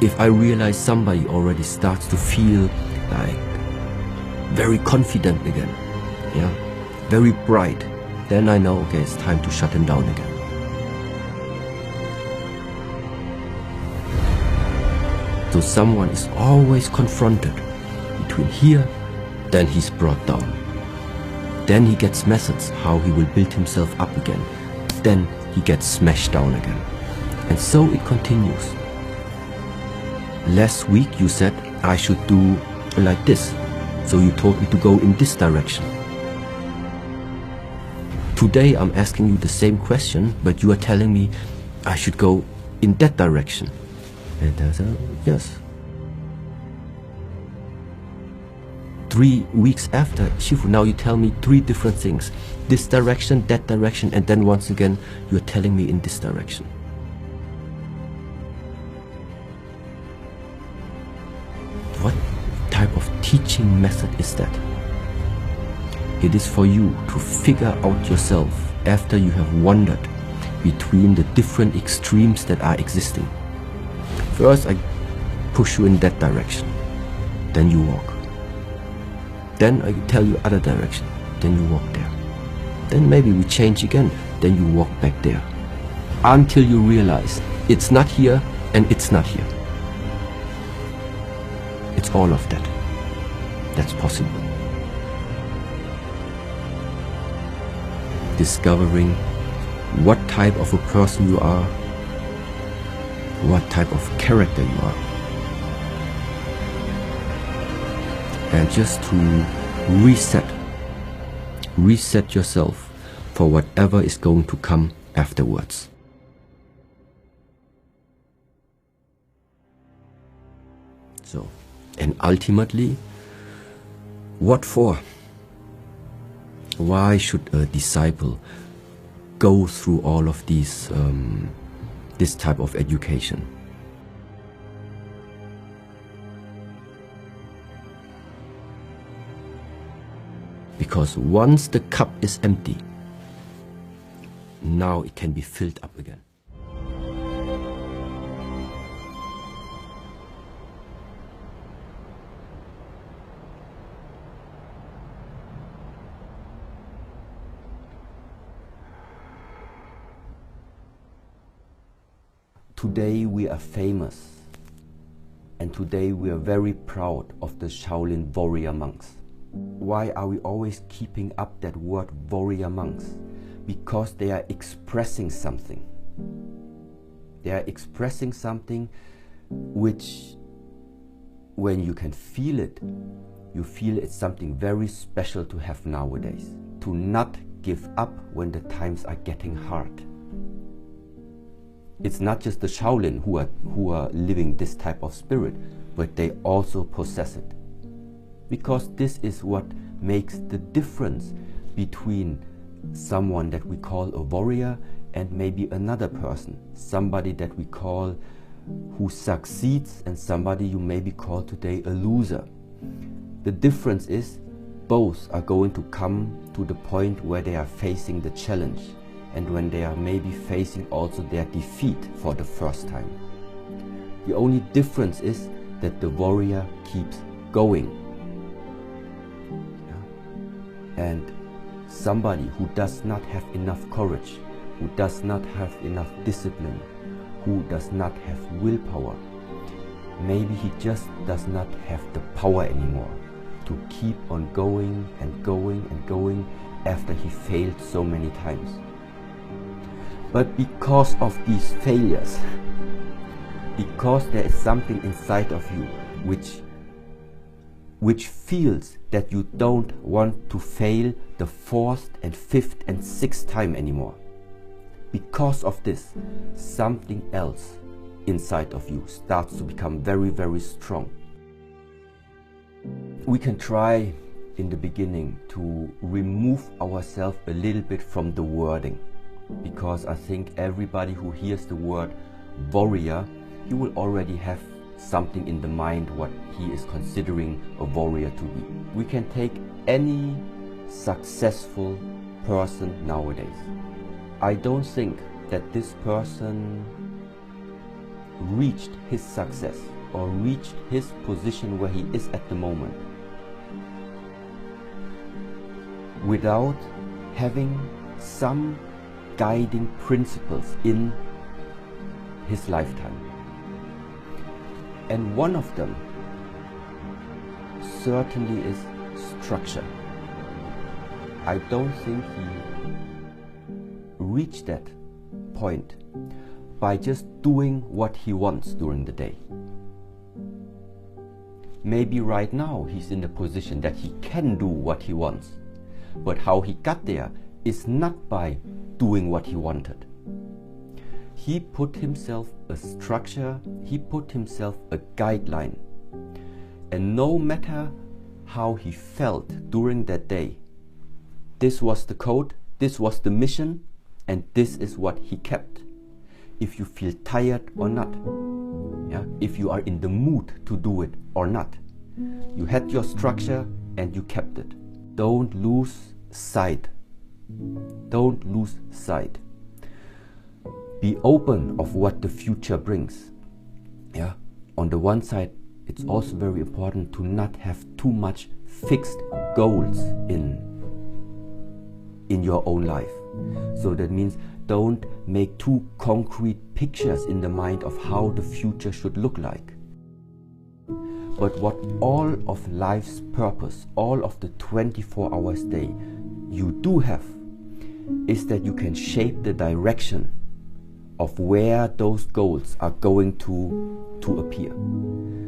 If I realize somebody already starts to feel like very confident again, yeah, very bright, then I know, okay, it's time to shut him down again. So someone is always confronted between here, then he's brought down. Then he gets messaged how he will build himself up again. Then he gets smashed down again. And so it continues. Last week you said I should do like this. So you told me to go in this direction. Today I'm asking you the same question, but you are telling me I should go in that direction. And I said, yes. 3 weeks after, Shifu, now you tell me 3 different things. This direction, that direction, and then once again, you're telling me in this direction. What type of teaching method is that? It is for you to figure out yourself after you have wandered between the different extremes that are existing. First, I push you in that direction, then you walk. Then I tell you other direction, then you walk there. Then maybe we change again, then you walk back there. Until you realize it's not here and it's not here. It's all of that. That's possible. Discovering what type of a person you are, what type of character you are. And just to reset yourself for whatever is going to come afterwards. So, and ultimately, what for? Why should a disciple go through all of these, this type of education? Because once the cup is empty, now it can be filled up again. Today we are famous, and today we are very proud of the Shaolin warrior monks. Why are we always keeping up that word warrior monks? Because they are expressing something. They are expressing something which, when you can feel it, you feel it's something very special to have nowadays. To not give up when the times are getting hard. It's not just the Shaolin who are living this type of spirit, but they also possess it. Because this is what makes the difference between someone that we call a warrior and maybe another person, somebody that we call who succeeds and somebody you maybe call today a loser. The difference is both are going to come to the point where they are facing the challenge and when they are maybe facing also their defeat for the first time. The only difference is that the warrior keeps going. And somebody who does not have enough courage, who does not have enough discipline, who does not have willpower, maybe he just does not have the power anymore to keep on going and going and going after he failed so many times. But because of these failures, because there is something inside of you which feels that you don't want to fail the 4th and 5th and 6th time anymore. Because of this, something else inside of you starts to become very, very strong. We can try in the beginning to remove ourselves a little bit from the wording, because I think everybody who hears the word warrior, you will already have something in the mind what he is considering a warrior to be. We can take any successful person nowadays. I don't think that this person reached his success or reached his position where he is at the moment without having some guiding principles in his lifetime. And one of them certainly is structure. I don't think he reached that point by just doing what he wants during the day. Maybe right now he's in the position that he can do what he wants. But how he got there is not by doing what he wanted. He put himself a structure, he put himself a guideline. And no matter how he felt during that day, this was the code, this was the mission, and this is what he kept. If you feel tired or not, yeah? If you are in the mood to do it or not, you had your structure and you kept it. Don't lose sight. Don't lose sight. Be open of what the future brings. Yeah? On the one side, it's also very important to not have too much fixed goals in your own life. So that means don't make too concrete pictures in the mind of how the future should look like. But what all of life's purpose, all of the 24 hours day you do have, is that you can shape the direction of where those goals are going to appear.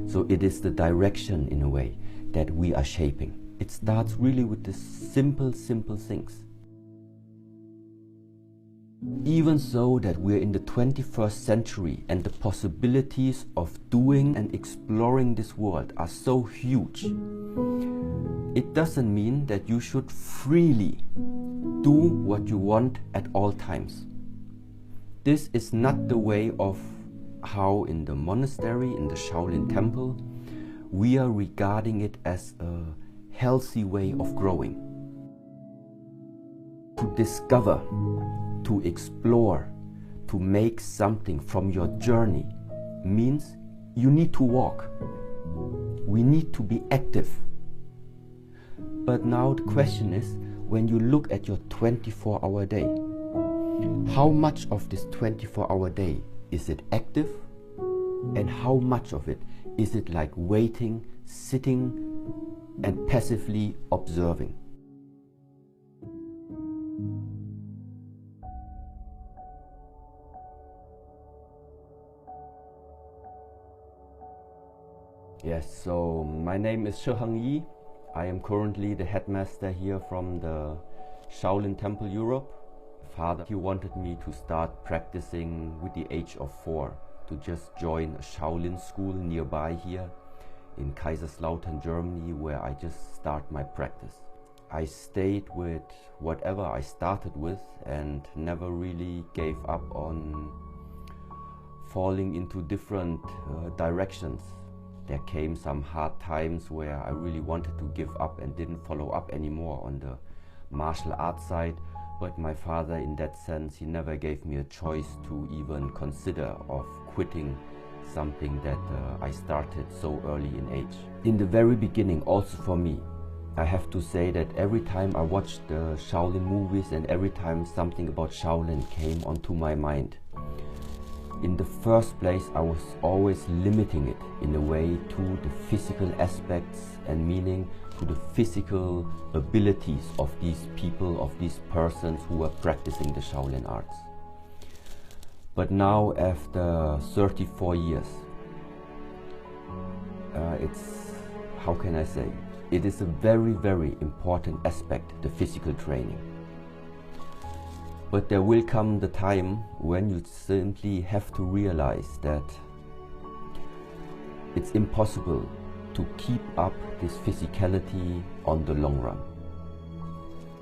So it is the direction, in a way, that we are shaping. It starts really with the simple things. Even so that we're in the 21st century and the possibilities of doing and exploring this world are so huge, it doesn't mean that you should freely do what you want at all times. This is not the way of how in the monastery, in the Shaolin temple, we are regarding it as a healthy way of growing. To discover, to explore, to make something from your journey means you need to walk. We need to be active. But now the question is, when you look at your 24-hour day, how much of this 24-hour day is it active, and how much of it is it like waiting, sitting, and passively observing? Yes, so my name is Heng. I am currently the headmaster here from the Shaolin Temple Europe. Father, he wanted me to start practicing with the age of 4, to just join a Shaolin school nearby here in Kaiserslautern, Germany, where I just start my practice. I stayed with whatever I started with and never really gave up on falling into different directions. There came some hard times where I really wanted to give up and didn't follow up anymore on the martial arts side, but my father, in that sense, he never gave me a choice to even consider of quitting something that I started so early in age. In the very beginning, also for me, I have to say that every time I watched the Shaolin movies and every time something about Shaolin came onto my mind, in the first place, I was always limiting it in a way to the physical aspects and meaning to the physical abilities of these people, of these persons who were practicing the Shaolin arts. But now, after 34 years, it's, how can I say, it is a very, very important aspect, the physical training. But there will come the time when you simply have to realize that it's impossible to keep up this physicality on the long run.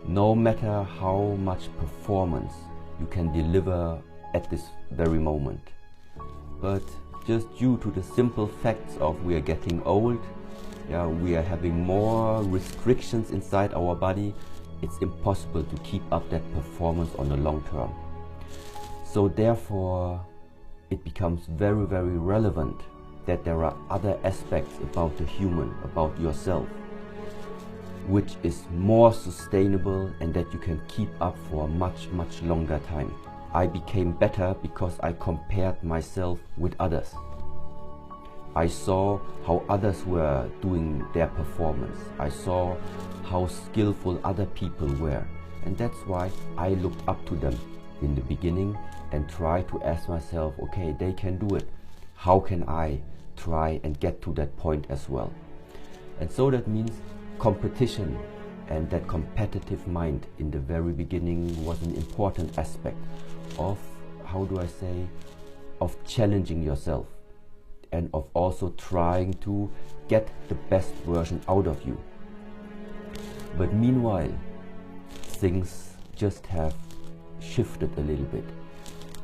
No matter how much performance you can deliver at this very moment. But just due to the simple facts of we are getting old, we are having more restrictions inside our body, it's impossible to keep up that performance on the long term. So therefore, it becomes very, very relevant that there are other aspects about the human, about yourself, which is more sustainable and that you can keep up for a much, much longer time. I became better because I compared myself with others. I saw how others were doing their performance. I saw how skillful other people were. And that's why I looked up to them in the beginning and tried to ask myself, okay, they can do it. How can I try and get to that point as well? And so that means competition and that competitive mind in the very beginning was an important aspect of, how do I say, of challenging yourself and of also trying to get the best version out of you. But meanwhile, things just have shifted a little bit.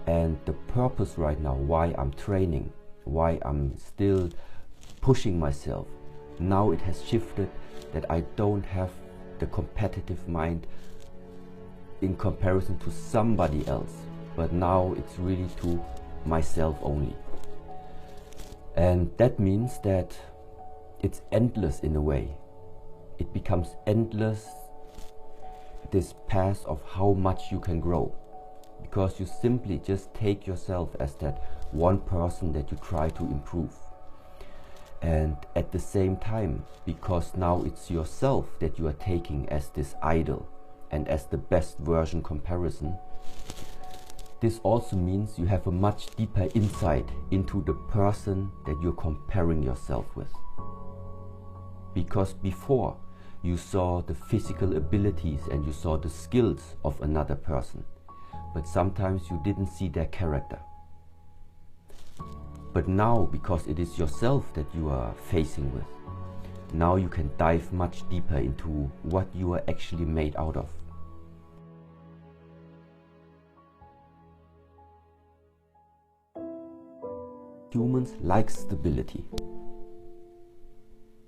And the purpose right now, why I'm training, why I'm still pushing myself, now it has shifted that I don't have the competitive mind in comparison to somebody else, but now it's really to myself only. And that means that it's endless in a way. It becomes endless, this path of how much you can grow, because you simply just take yourself as that one person that you try to improve. And at the same time, because now it's yourself that you are taking as this idol and as the best version comparison, this also means you have a much deeper insight into the person that you're comparing yourself with. Because before, you saw the physical abilities and you saw the skills of another person, but sometimes you didn't see their character. But now, because it is yourself that you are facing with, now you can dive much deeper into what you are actually made out of. Humans like stability.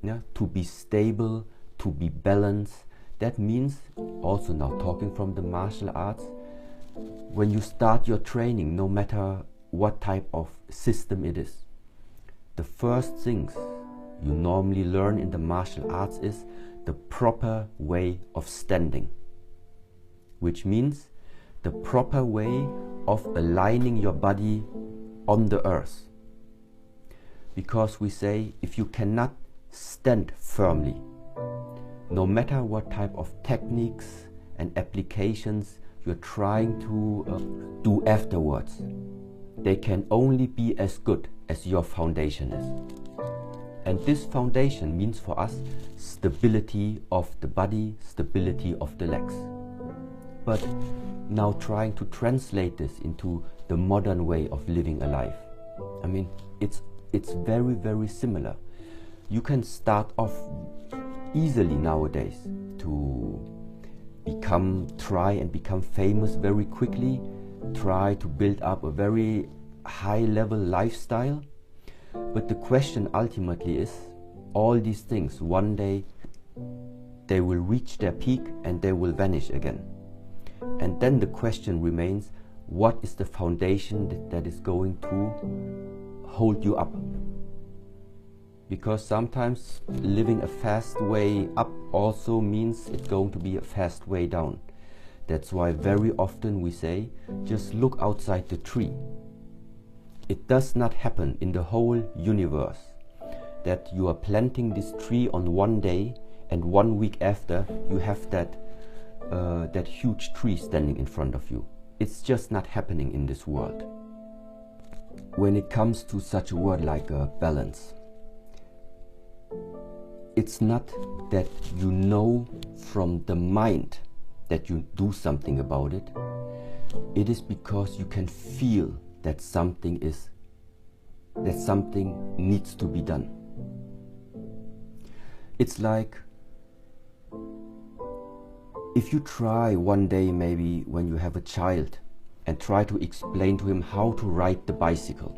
Yeah, to be stable, to be balanced. That means, also now talking from the martial arts, when you start your training, no matter what type of system it is, the first things you normally learn in the martial arts is the proper way of standing, which means the proper way of aligning your body on the earth. Because we say, if you cannot stand firmly, no matter what type of techniques and applications you're trying to do afterwards, they can only be as good as your foundation is. And this foundation means for us stability of the body, stability of the legs. But now trying to translate this into the modern way of living a life, I mean, it's very, very similar. You can start off easily nowadays to try and become famous very quickly, try to build up a very high level lifestyle. But the question ultimately is, all these things, one day they will reach their peak and they will vanish again. And then the question remains, what is the foundation that is going to hold you up? Because sometimes living a fast way up also means it's going to be a fast way down. That's why very often we say, just look outside the tree. It does not happen in the whole universe that you are planting this tree on one day and 1 week after you have that huge tree standing in front of you. It's just not happening in this world. When it comes to such a word like balance, it's not that you know from the mind that you do something about it. It is because you can feel that something needs to be done. It's like if you try one day, maybe when you have a child, and try to explain to him how to ride the bicycle.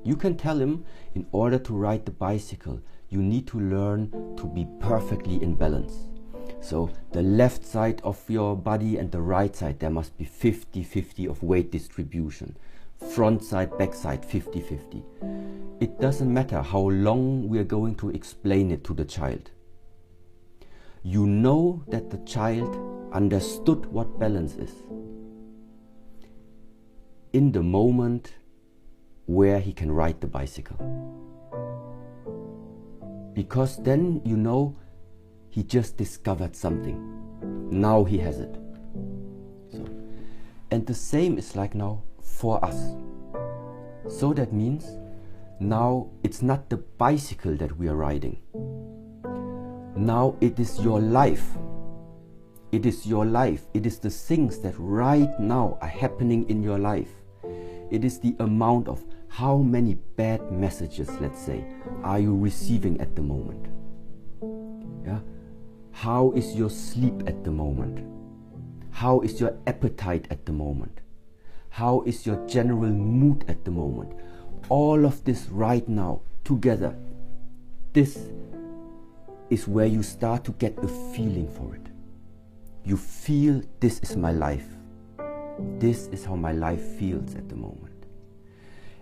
You can tell him, in order to ride the bicycle, you need to learn to be perfectly in balance. So the left side of your body and the right side, there must be 50-50 of weight distribution. Front side, back side, 50-50. It doesn't matter how long we are going to explain it to the child. You know that the child understood what balance is in the moment where he can ride the bicycle. Because then you know he just discovered something. Now he has it. So, and the same is like now for us. So that means Now it's not the bicycle that we are riding. Now it is your life. It is your life. It is the things that right now are happening in your life. It is the amount of how many bad messages, let's say, are you receiving at the moment. Yeah? How is your sleep at the moment? How is your appetite at the moment? How is your general mood at the moment? All of this right now together, this is where you start to get a feeling for it. You feel, this is my life. This is how my life feels at the moment.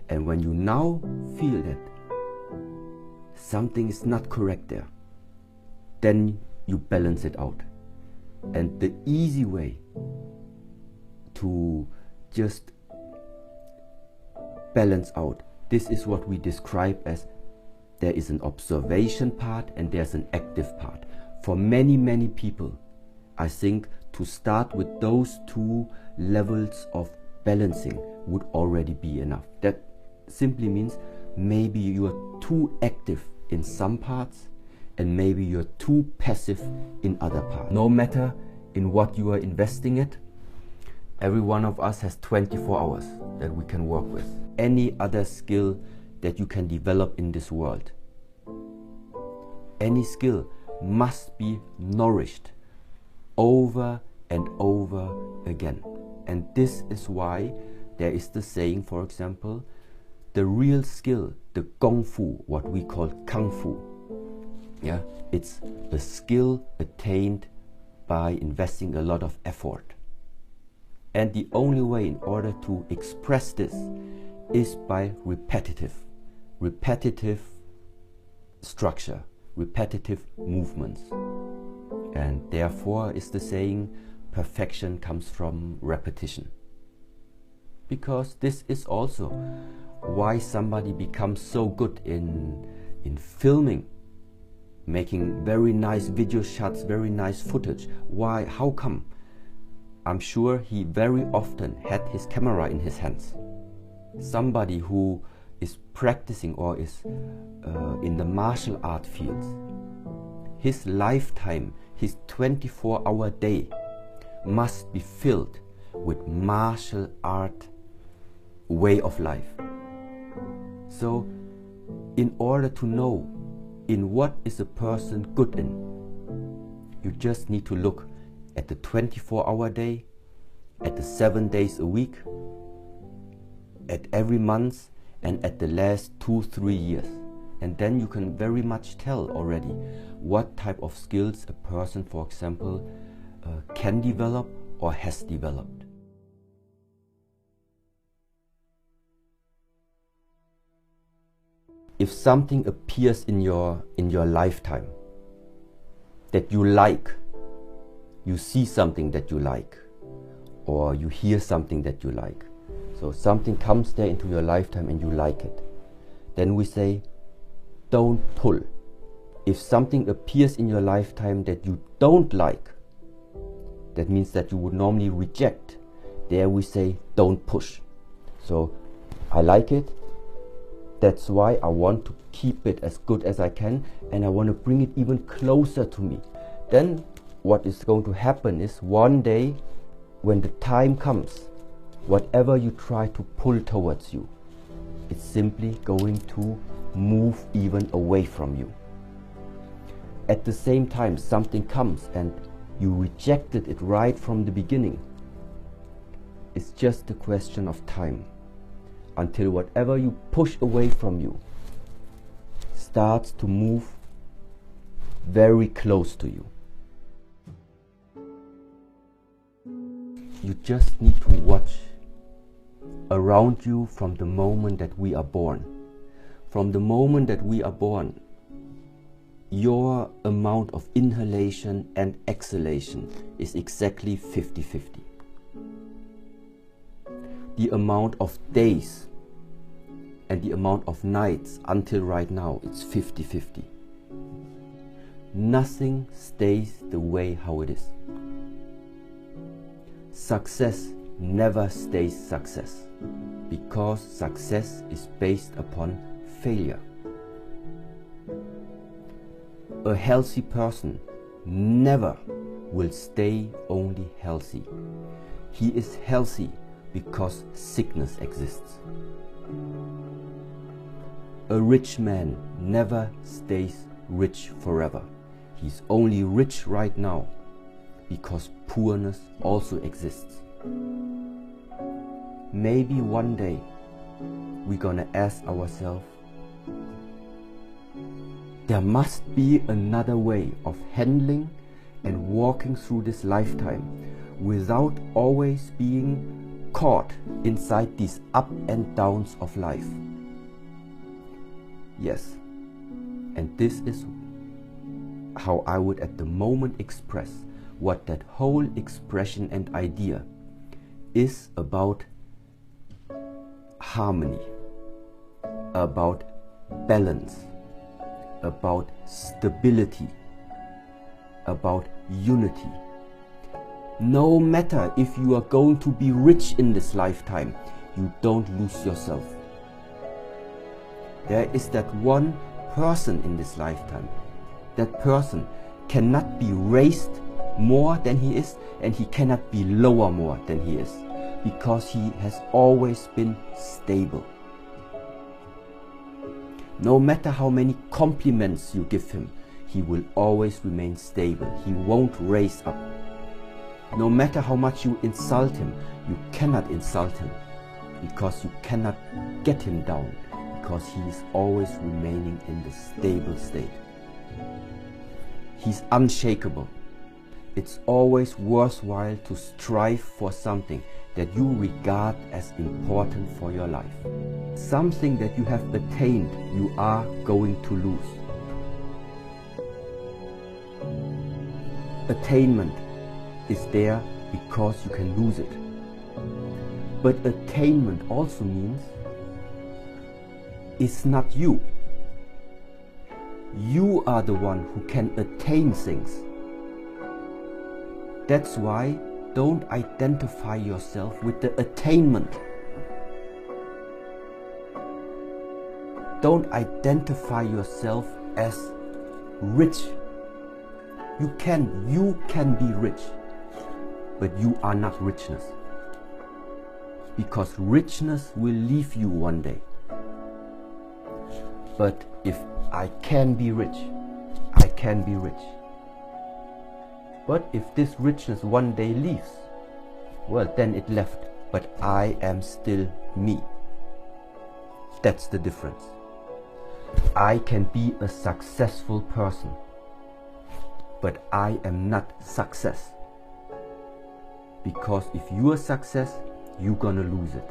And when you now feel that something is not correct there, then you balance it out. And the easy way to just balance out, this is what we describe as there is an observation part and there's an active part. For many, many people, I think to start with those two levels of balancing would already be enough. That simply means maybe you are too active in some parts and maybe you're too passive in other parts. No matter in what you are investing it, every one of us has 24 hours that we can work with. Any other skill that you can develop in this world, any skill must be nourished over and over again. And this is why there is the saying, for example, the real skill, the Kung Fu, what we call Kung Fu, yeah, it's a skill attained by investing a lot of effort. And the only way in order to express this is by repetitive structure, repetitive movements. And therefore is the saying, perfection comes from repetition. Because this is also why somebody becomes so good in filming, making very nice video shots, very nice footage. Why? How come? I'm sure he very often had his camera in his hands. Somebody who is practicing or is in the martial art fields, his lifetime, his 24-hour day must be filled with martial art way of life. So in order to know in what is a person good in, you just need to look at the 24-hour day, at the 7 days a week, at every month, and at the last 2-3 years. And then you can very much tell already what type of skills a person, for example, can develop or has developed. If something appears in your lifetime that you like, you see something that you like, or you hear something that you like, so something comes there into your lifetime and you like it, then we say, don't pull. If something appears in your lifetime that you don't like, that means that you would normally reject. There we say, don't push. So I like it. That's why I want to keep it as good as I can, and I want to bring it even closer to me. Then what is going to happen is one day when the time comes, whatever you try to pull towards you, it's simply going to move even away from you. At the same time, something comes and you rejected it right from the beginning. It's just a question of time until whatever you push away from you starts to move very close to you. You just need to watch around you from the moment that we are born. From the moment that we are born, your amount of inhalation and exhalation is exactly 50-50. The amount of days and the amount of nights until right now, it's 50-50. Nothing stays the way how it is. Success never stays success, because success is based upon failure. A healthy person never will stay only healthy. He is healthy because sickness exists. A rich man never stays rich forever. He's only rich right now because poorness also exists. Maybe one day we're gonna ask ourselves, there must be another way of handling and walking through this lifetime without always being caught inside these up and downs of life. Yes, and this is how I would at the moment express what that whole expression and idea is about: harmony, about balance, about stability, about unity. No matter if you are going to be rich in this lifetime, you don't lose yourself. There is that one person in this lifetime. That person cannot be raised more than he is, and he cannot be lower more than he is, because he has always been stable. No matter how many compliments you give him, he will always remain stable. He won't raise up. No matter how much you insult him, you cannot insult him, because you cannot get him down, because he is always remaining in the stable state. He's unshakable. It's always worthwhile to strive for something that you regard as important for your life. Something that you have attained, you are going to lose. Attainment is there because you can lose it. But attainment also means it's not you. You are the one who can attain things. That's why don't identify yourself with the attainment. Don't identify yourself as rich. You can be rich, but you are not richness. Because richness will leave you one day. But if I can be rich, I can be rich. But if this richness one day leaves, well, then it left, but I am still me. That's the difference. I can be a successful person, but I am not success. Because if you are success, you're gonna lose it.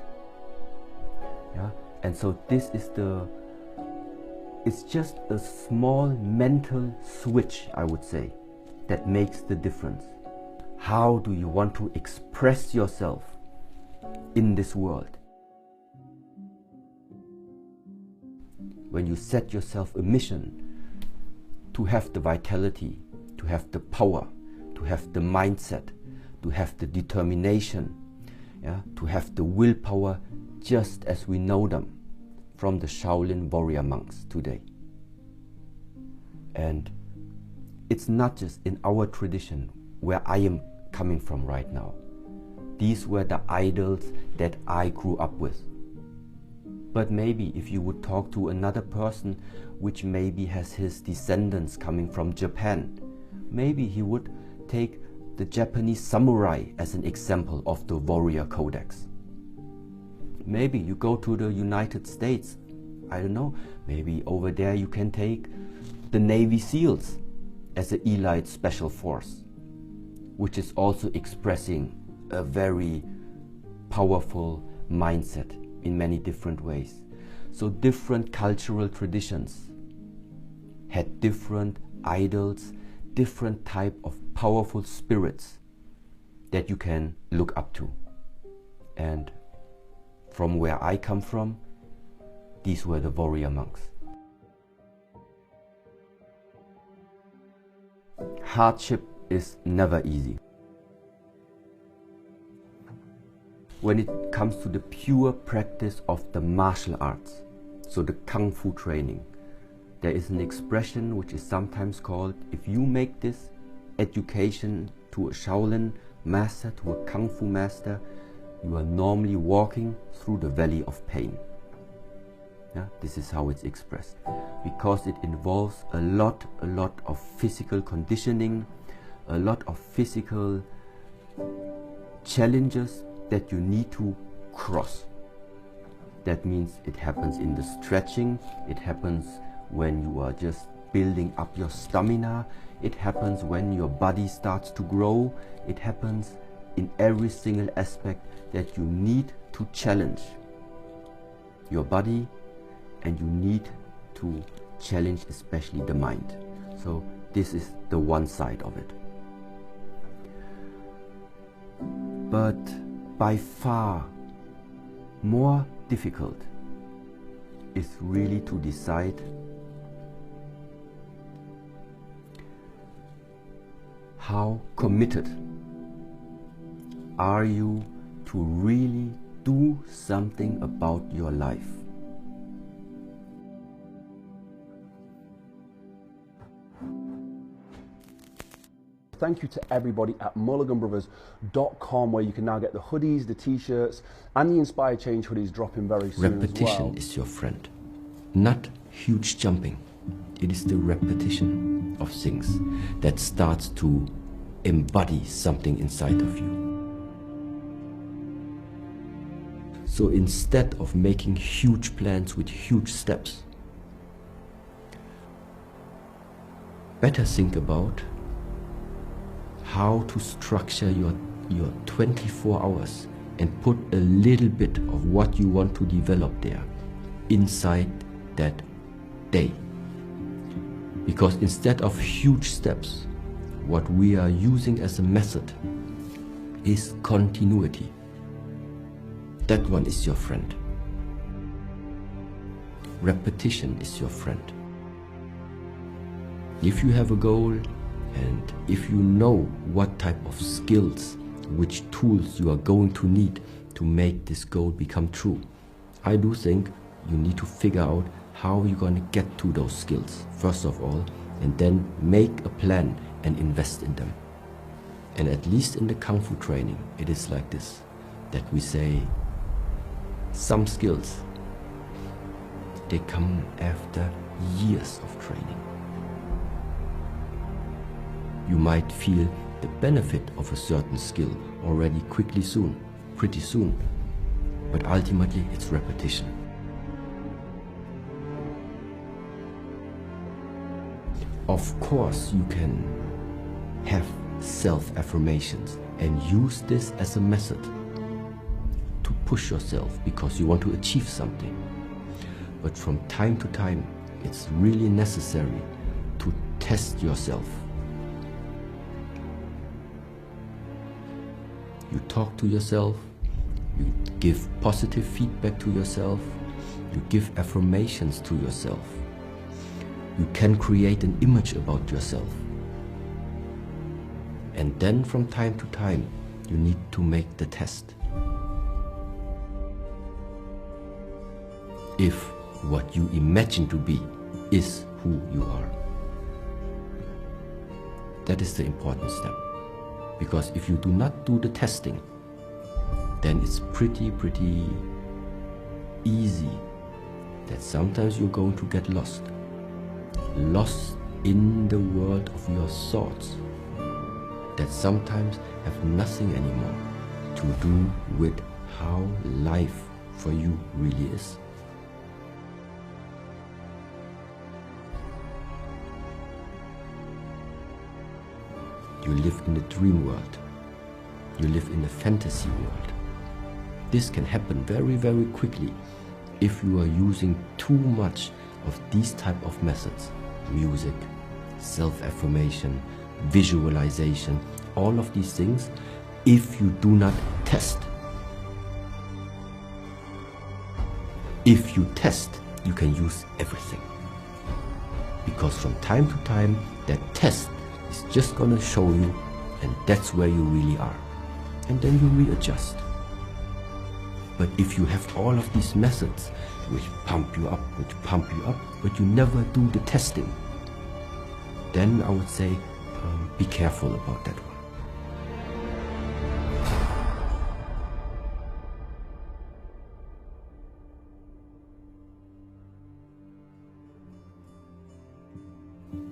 Yeah? And so this is it's just a small mental switch, I would say, that makes the difference. How do you want to express yourself in this world? When you set yourself a mission to have the vitality, to have the power, to have the mindset, to have the determination, yeah, to have the willpower, just as we know them from the Shaolin warrior monks today. And it's not just in our tradition where I am coming from right now. These were the idols that I grew up with. But maybe if you would talk to another person which maybe has his descendants coming from Japan, maybe he would take the Japanese samurai as an example of the warrior codex. Maybe you go to the United States, I don't know, maybe over there you can take the Navy SEALs as an elite special force, which is also expressing a very powerful mindset in many different ways. So different cultural traditions had different idols, different type of powerful spirits that you can look up to. And from where I come from, these were the warrior monks. Hardship is never easy. When it comes to the pure practice of the martial arts, So the Kung Fu training, there is an expression which is sometimes called, if you make this education to a Shaolin master, to a Kung Fu master, you are normally walking through the valley of pain. Yeah, this is how it's expressed, because it involves a lot of physical conditioning, a lot of physical challenges that you need to cross. That means it happens in the stretching, it happens when you are just building up your stamina, it happens when your body starts to grow, it happens in every single aspect that you need to challenge your body, and you need to challenge especially the mind. So this is the one side of it. But by far more difficult is really to decide how committed are you to really do something about your life. Thank you to everybody at Mulliganbrothers.com, where you can now get the hoodies, the t-shirts, and the Inspire Change hoodies dropping very soon as well. Repetition is your friend, not huge jumping. It is the repetition of things that starts to embody something inside of you. So instead of making huge plans with huge steps, better think about how to structure your 24 hours and put a little bit of what you want to develop there inside that day. Because instead of huge steps, what we are using as a method is continuity. That one is your friend. Repetition is your friend. If you have a goal, and if you know what type of skills, which tools you are going to need to make this goal become true, I do think you need to figure out how you're going to get to those skills, first of all, and then make a plan and invest in them. And at least in the Kung Fu training, it is like this, that we say some skills, they come after years of training. You might feel the benefit of a certain skill already pretty soon, but ultimately it's repetition. Of course, you can have self-affirmations and use this as a method to push yourself because you want to achieve something. But from time to time, it's really necessary to test yourself. You talk to yourself, you give positive feedback to yourself, you give affirmations to yourself. You can create an image about yourself. And then from time to time, you need to make the test. If what you imagine to be is who you are. That is the important step. Because if you do not do the testing, then it's pretty easy that sometimes you're going to get lost in the world of your thoughts that sometimes have nothing anymore to do with how life for you really is. You live in a dream world. You live in a fantasy world. This can happen very quickly if you are using too much of these type of methods. Music, self-affirmation, visualization, all of these things, if you do not test. If you test, you can use everything. Because from time to time, that test is just gonna show you, and that's where you really are. And then you readjust. But if you have all of these methods which pump you up, but you never do the testing, then I would say be careful about that one.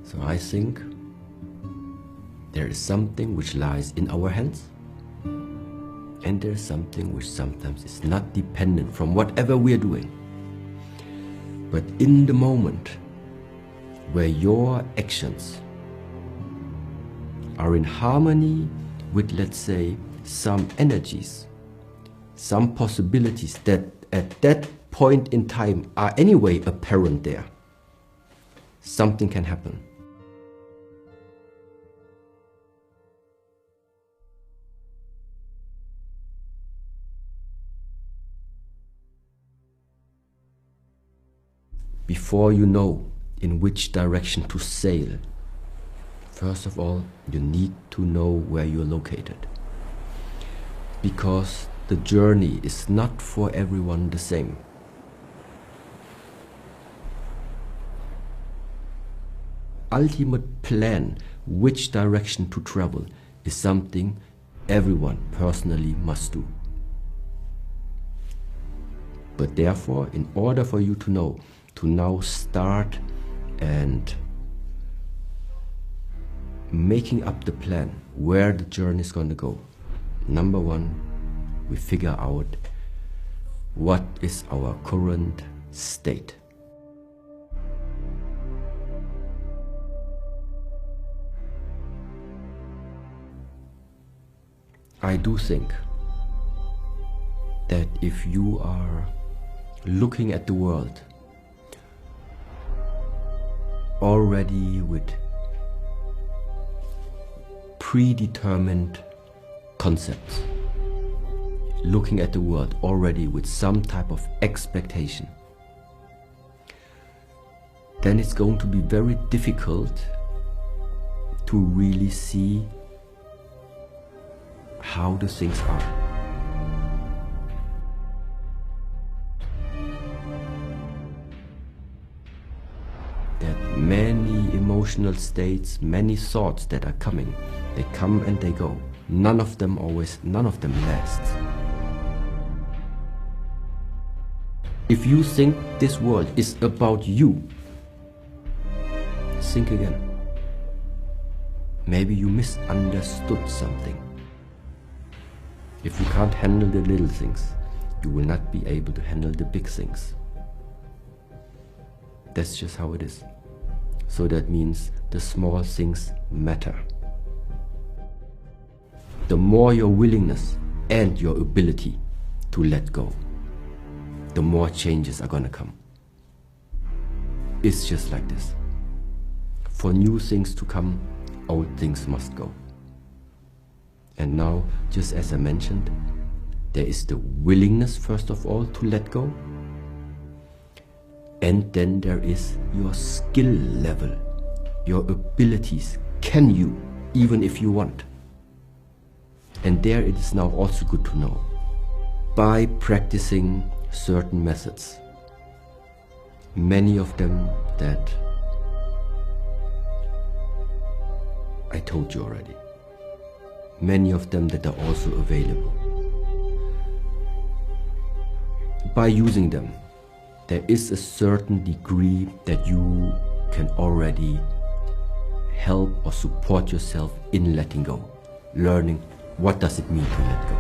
So I think there is something which lies in our hands, and there is something which sometimes is not dependent from whatever we are doing. But in the moment where your actions are in harmony with, let's say, some energies, some possibilities that at that point in time are anyway apparent there, something can happen. Before you know in which direction to sail, first of all, you need to know where you're located. Because the journey is not for everyone the same. Ultimate plan which direction to travel is something everyone personally must do. But therefore, in order for you to know, to now start and making up the plan where the journey is going to go, number one, we figure out what is our current state. I do think that if you are looking at the world already with predetermined concepts, looking at the world already with some type of expectation, then it's going to be very difficult to really see how the things are. There are many emotional states, many thoughts that are coming. They come and they go. None of them lasts. If you think this world is about you, think again. Maybe you misunderstood something. If you can't handle the little things, you will not be able to handle the big things. That's just how it is. So that means the small things matter. The more your willingness and your ability to let go, the more changes are gonna come. It's just like this. For new things to come, old things must go. And now, just as I mentioned, there is the willingness first of all to let go. And then there is your skill level, your abilities. Can you, even if you want? And there it is now also good to know. By practicing certain methods, many of them that I told you already, many of them that are also available. By using them, there is a certain degree that you can already help or support yourself in letting go, learning what does it mean to let go.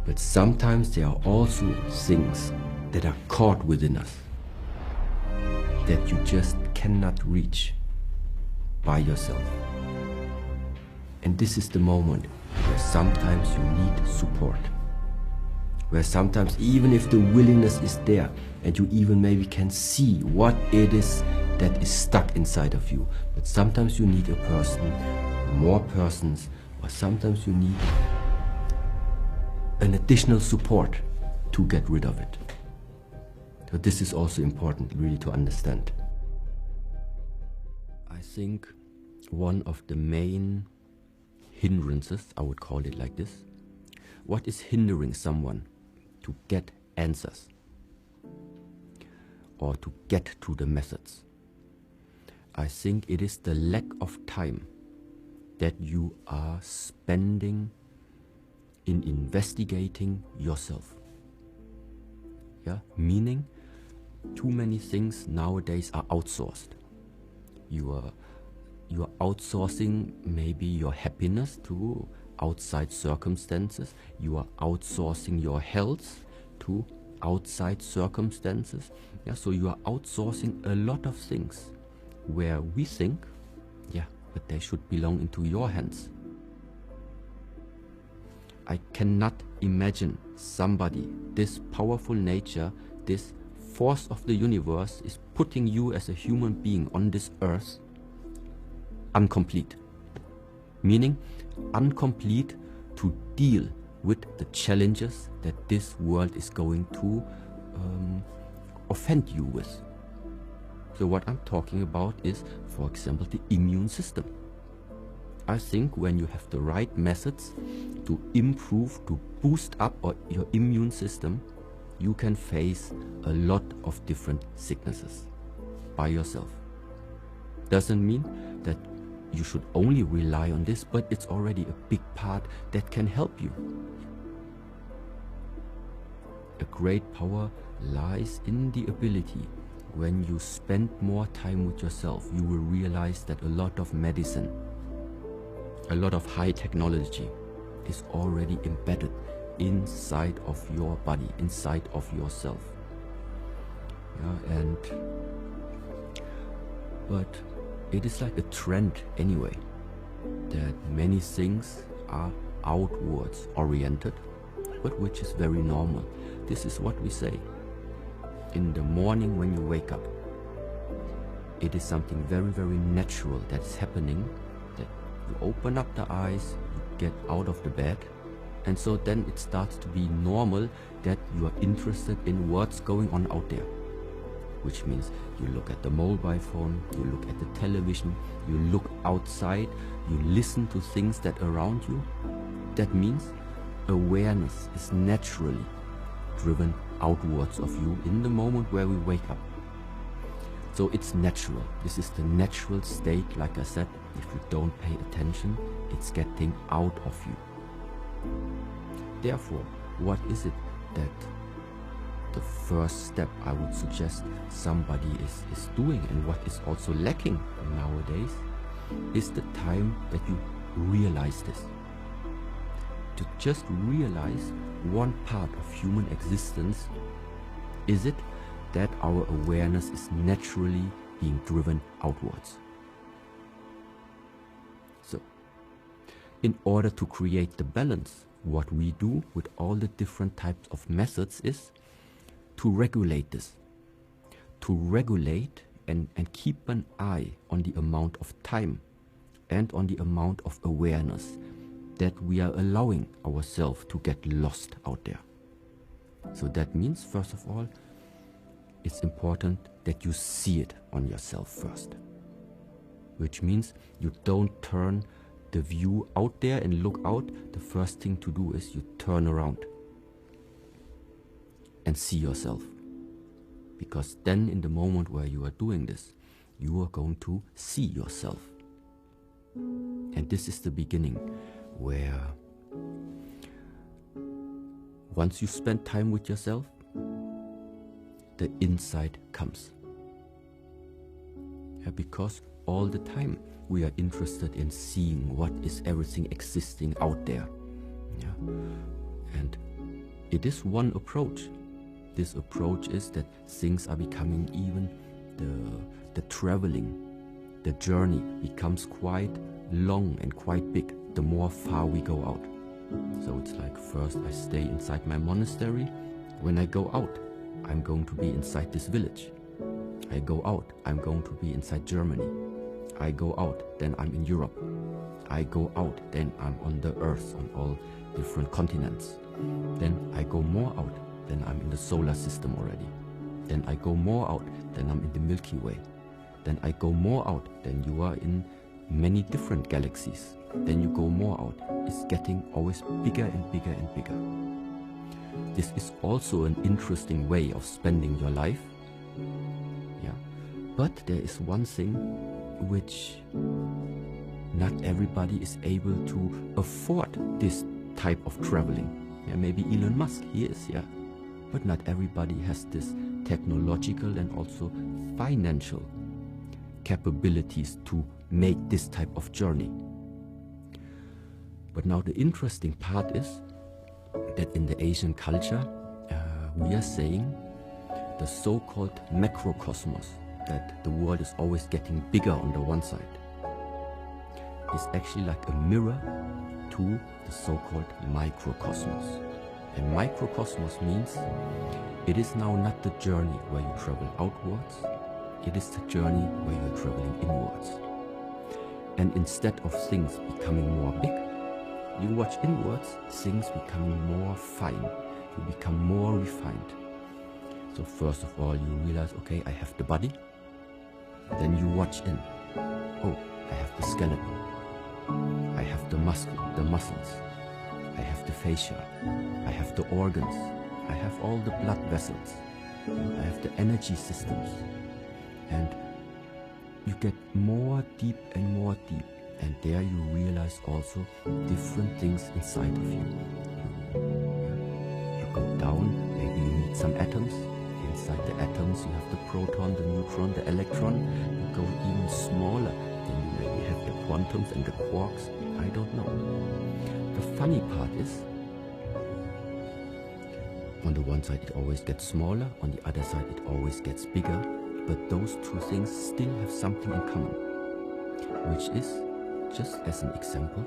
But sometimes there are also things that are caught within us that you just cannot reach by yourself. And this is the moment where sometimes you need support. Where sometimes even if the willingness is there and you even maybe can see what it is that is stuck inside of you, but sometimes you need a person, more persons, or sometimes you need an additional support to get rid of it. So this is also important really to understand. I think one of the main hindrances, I would call it like this, What is hindering someone to get answers or to get to the methods? I think it is the lack of time that you are spending in investigating yourself. Yeah, meaning too many things nowadays are outsourced. You are outsourcing maybe your happiness to outside circumstances. You are outsourcing your health to outside circumstances. Yeah, so you are outsourcing a lot of things where we think, yeah, but they should belong into your hands. I cannot imagine somebody, this powerful nature, this force of the universe is putting you as a human being on this earth incomplete. Meaning incomplete to deal with the challenges that this world is going to offend you with. So what I'm talking about is, for example, the immune system. I think when you have the right methods to improve, to boost up your immune system, you can face a lot of different sicknesses by yourself. Doesn't mean that you should only rely on this, but it's already a big part that can help you. A great power lies in the ability. When you spend more time with yourself, you will realize that a lot of medicine, a lot of high technology is already embedded inside of your body, inside of yourself. Yeah, but it is like a trend anyway, that many things are outwards oriented, but which is very normal. This is what we say. In the morning when you wake up, it is something very, very natural that is happening, that you open up the eyes, you get out of the bed, and so then it starts to be normal that you are interested in what's going on out there. Which means you look at the mobile phone, you look at the television, you look outside, you listen to things that are around you. That means awareness is naturally driven outwards of you in the moment where we wake up. So it's natural. This is the natural state. Like I said, if you don't pay attention, it's getting out of you. Therefore, what is it that the first step I would suggest somebody is doing, and what is also lacking nowadays, is the time that you realize this. To just realize one part of human existence, is it that our awareness is naturally being driven outwards. So, in order to create the balance, what we do with all the different types of methods is to regulate this. To regulate and keep an eye on the amount of time and on the amount of awareness that we are allowing ourselves to get lost out there. So that means, first of all, it's important that you see it on yourself first. Which means you don't turn the view out there and look out. The first thing to do is you turn around and see yourself. Because then in the moment where you are doing this, you are going to see yourself. And this is the beginning, where once you spend time with yourself, the insight comes. Yeah, because all the time we are interested in seeing what is everything existing out there. Yeah. And it is one approach. This approach is that things are becoming, even the traveling, the journey becomes quite long and quite big the more far we go out. So it's like, first I stay inside my monastery. When I go out, I'm going to be inside this village. I go out, I'm going to be inside Germany. I go out, then I'm in Europe. I go out, then I'm on the earth, on all different continents. Then I go more out, then I'm in the solar system already. Then I go more out, then I'm in the Milky Way. Then I go more out, then you are in many different galaxies. then you go more out. It's getting always bigger and bigger and bigger. This is also an interesting way of spending your life. Yeah. But there is one thing which not everybody is able to afford this type of traveling. Yeah, maybe Elon Musk, he is, yeah. But not everybody has this technological and also financial capabilities to make this type of journey. But now the interesting part is that in the Asian culture, we are saying the so-called macrocosmos, that the world is always getting bigger on the one side, is actually like a mirror to the so-called microcosmos. And microcosmos means it is now not the journey where you travel outwards, it is the journey where you're traveling inwards. And instead of things becoming more big, you watch inwards, things becoming more fine, you become more refined. So first of all, you realize, okay, I have the body. Then you watch in, oh, I have the skeleton, I have the muscles, I have the fascia, I have the organs, I have all the blood vessels, I have the energy systems. And you get more deep and more deep. And there you realize also different things inside of you. You go down, maybe you meet some atoms. Inside the atoms you have the proton, the neutron, the electron. You go even smaller, then you maybe have the quantums and the quarks. I don't know. The funny part is, on the one side it always gets smaller, on the other side it always gets bigger. But those two things still have something in common, which is, just as an example,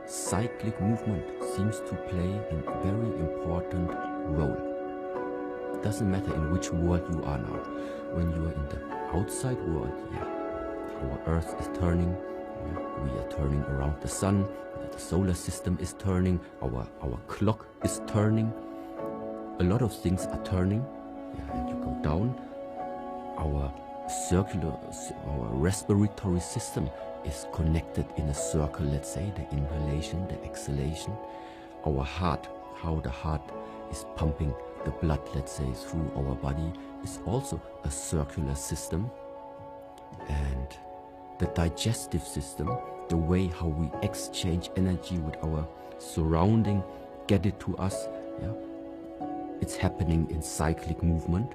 cyclic movement seems to play a very important role. It doesn't matter in which world you are now. When you are in the outside world, yeah, our Earth is turning, yeah, we are turning around the sun, the solar system is turning, our clock is turning, a lot of things are turning, yeah, and you go down, our respiratory system is connected in a circle, let's say, the inhalation, the exhalation. Our heart, how the heart is pumping the blood, let's say, through our body, is also a circular system. And the digestive system, the way how we exchange energy with our surrounding, get it to us, yeah, it's happening in cyclic movement.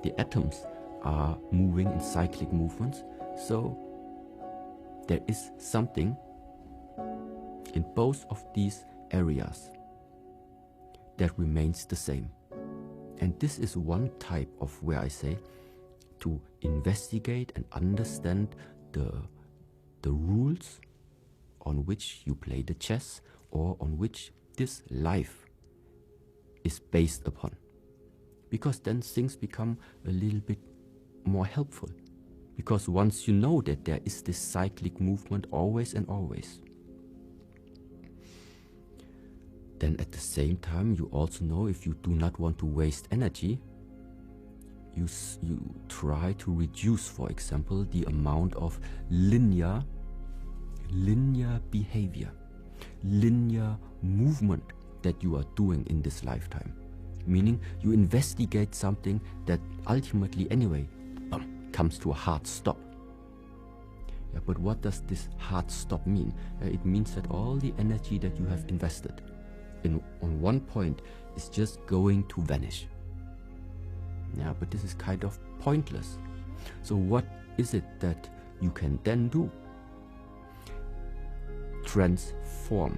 The atoms are moving in cyclic movements. So there is something in both of these areas that remains the same. And this is one type of where I say to investigate and understand the rules on which you play the chess, or on which this life is based upon. Because then things become a little bit more helpful. Because once you know that there is this cyclic movement always and always, then at the same time you also know, if you do not want to waste energy, you try to reduce, for example, the amount of linear behavior, linear movement that you are doing in this lifetime. Meaning you investigate something that ultimately anyway comes to a hard stop. Yeah, but what does this hard stop mean? It means that all the energy that you have invested on one point is just going to vanish. Yeah, but this is kind of pointless. So what is it that you can then do? Transform.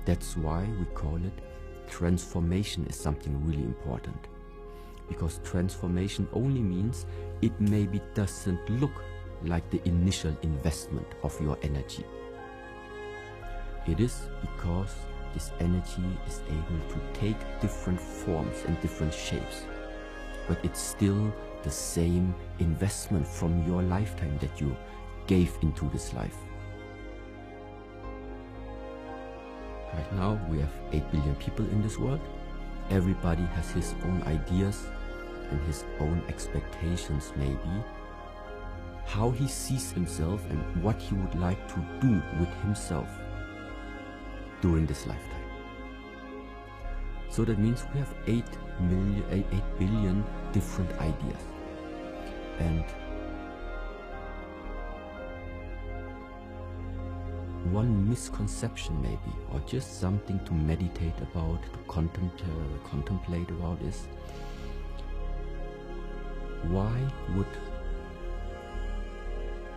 That's why we call it transformation, is something really important. Because transformation only means it maybe doesn't look like the initial investment of your energy. It is because this energy is able to take different forms and different shapes, but it's still the same investment from your lifetime that you gave into this life. Right now we have 8 billion people in this world. Everybody has his own ideas and his own expectations maybe. how he sees himself and what he would like to do with himself during this lifetime. So that means we have 8 billion different ideas. And one misconception maybe, or just something to meditate about, to contemplate about, is why would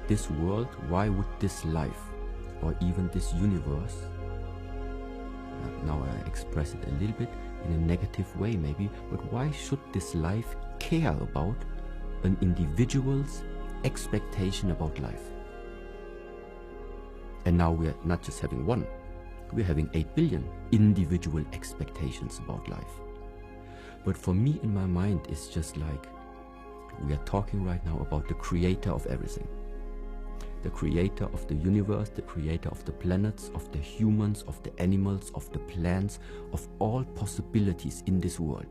this world, why would this life, or even this universe, now I express it a little bit in a negative way maybe, but why should this life care about an individual's expectation about life? And now we are not just having one, we're having 8 billion individual expectations about life. But for me, in my mind, it's just like, we are talking right now about the creator of everything. The creator of the universe, the creator of the planets, of the humans, of the animals, of the plants, of all possibilities in this world.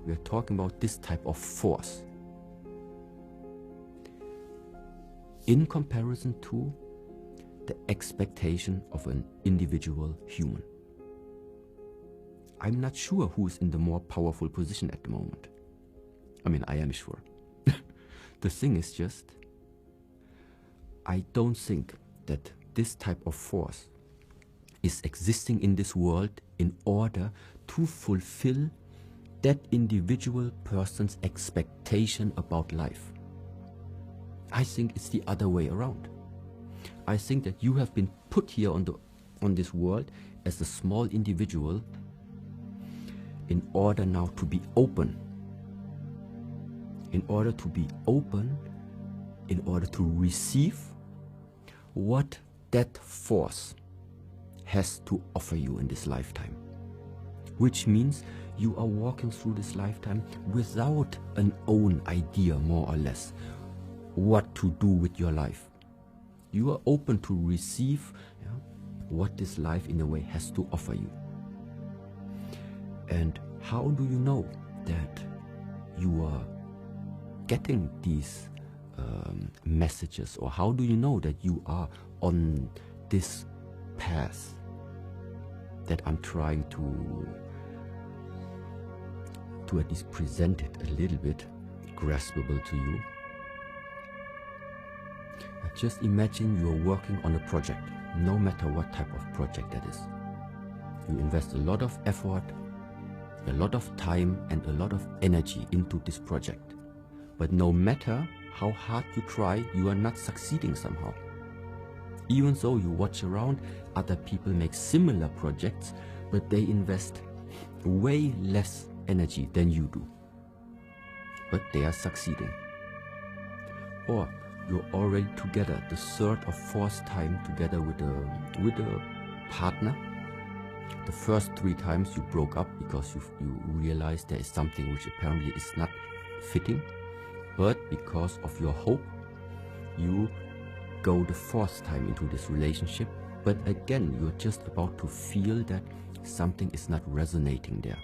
We are talking about this type of force. In comparison to the expectation of an individual human. I'm not sure who's in the more powerful position at the moment. I mean, I am sure. The thing is just, I don't think that this type of force is existing in this world in order to fulfill that individual person's expectation about life. I think it's the other way around. I think that you have been put here on this world as a small individual in order now to be open. In order to be open, in order to receive what that force has to offer you in this lifetime. Which means you are walking through this lifetime without an own idea, more or less, what to do with your life. You are open to receive what this life in a way has to offer you. And how do you know that you are getting these messages, or how do you know that you are on this path that I'm trying to at least present it a little bit graspable to you? Just imagine you are working on a project, no matter what type of project that is. You invest a lot of effort, a lot of time, and a lot of energy into this project. But no matter how hard you try, you are not succeeding somehow. Even though you watch around, other people make similar projects, but they invest way less energy than you do. But they are succeeding. Or you're already together, the third or fourth time together with a partner. The first 3 times you broke up because you realized there is something which apparently is not fitting. But because of your hope, you go the 4th time into this relationship. But again, you're just about to feel that something is not resonating there.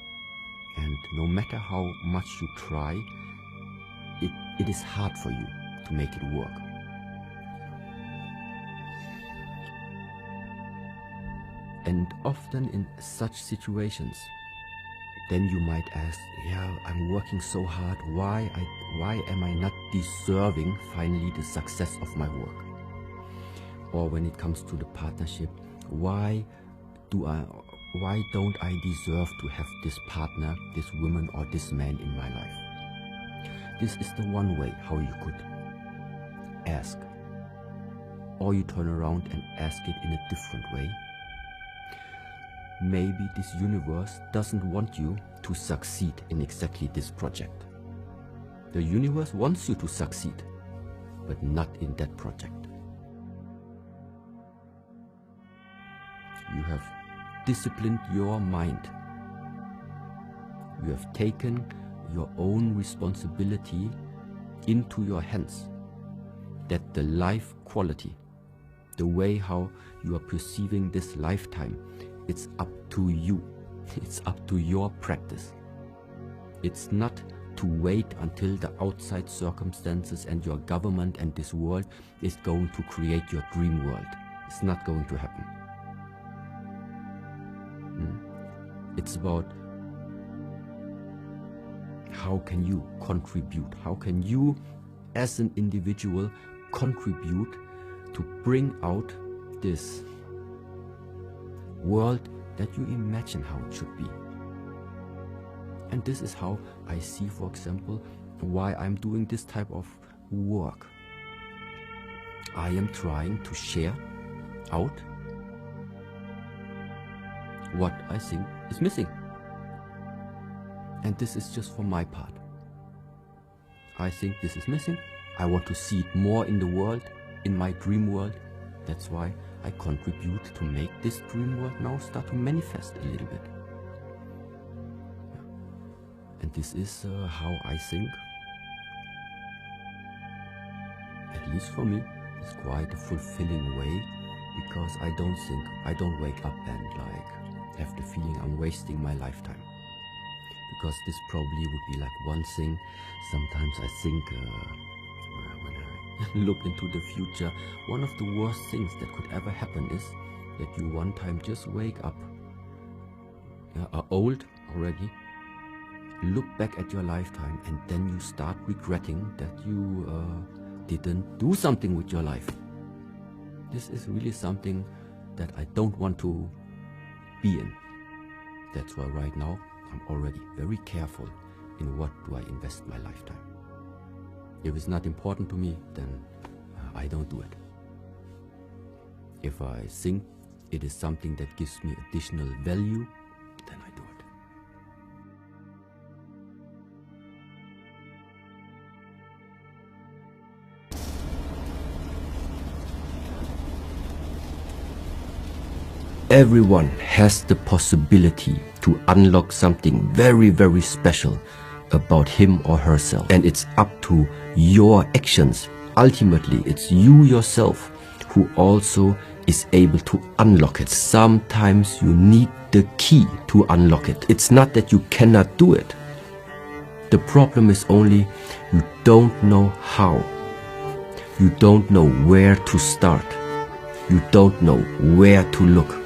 And no matter how much you try, it is hard for you to make it work. And often in such situations, then you might ask, yeah, I'm working so hard, why am I not deserving finally the success of my work? Or when it comes to the partnership, why don't I deserve to have this partner, this woman, or this man in my life? This is the one way how you could ask. Or you turn around and ask it in a different way. Maybe this universe doesn't want you to succeed in exactly this project. The universe wants you to succeed, but not in that project. You have disciplined your mind. You have taken your own responsibility into your hands, that the life quality, the way how you are perceiving this lifetime, it's up to you. It's up to your practice. It's not to wait until the outside circumstances and your government and this world is going to create your dream world. It's not going to happen. It's about how can you contribute? How can you as an individual contribute to bring out this world that you imagine how it should be? And this is how I see, for example, why I'm doing this type of work. I am trying to share out what I think is missing. And this is just for my part. I think this is missing. I want to see it more in the world, in my dream world. That's why I contribute to make this dream world now start to manifest a little bit. And this is how I think, at least for me, it's quite a fulfilling way, because I don't wake up and like have the feeling I'm wasting my lifetime. Because this probably would be like one thing. Sometimes I think when I look into the future, one of the worst things that could ever happen is that you one time just wake up, are old already, look back at your lifetime, and then you start regretting that you didn't do something with your life. This is really something that I don't want to be in. That's why right now I'm already very careful in what do I invest my lifetime. If it's not important to me, then I don't do it. If I think it is something that gives me additional value, then I do it. Everyone has the possibility to unlock something very, very special about him or herself. And it's up to your actions. Ultimately, it's you yourself who also is able to unlock it. Sometimes you need the key to unlock it. It's not that you cannot do it. The problem is only you don't know how. You don't know where to start. You don't know where to look.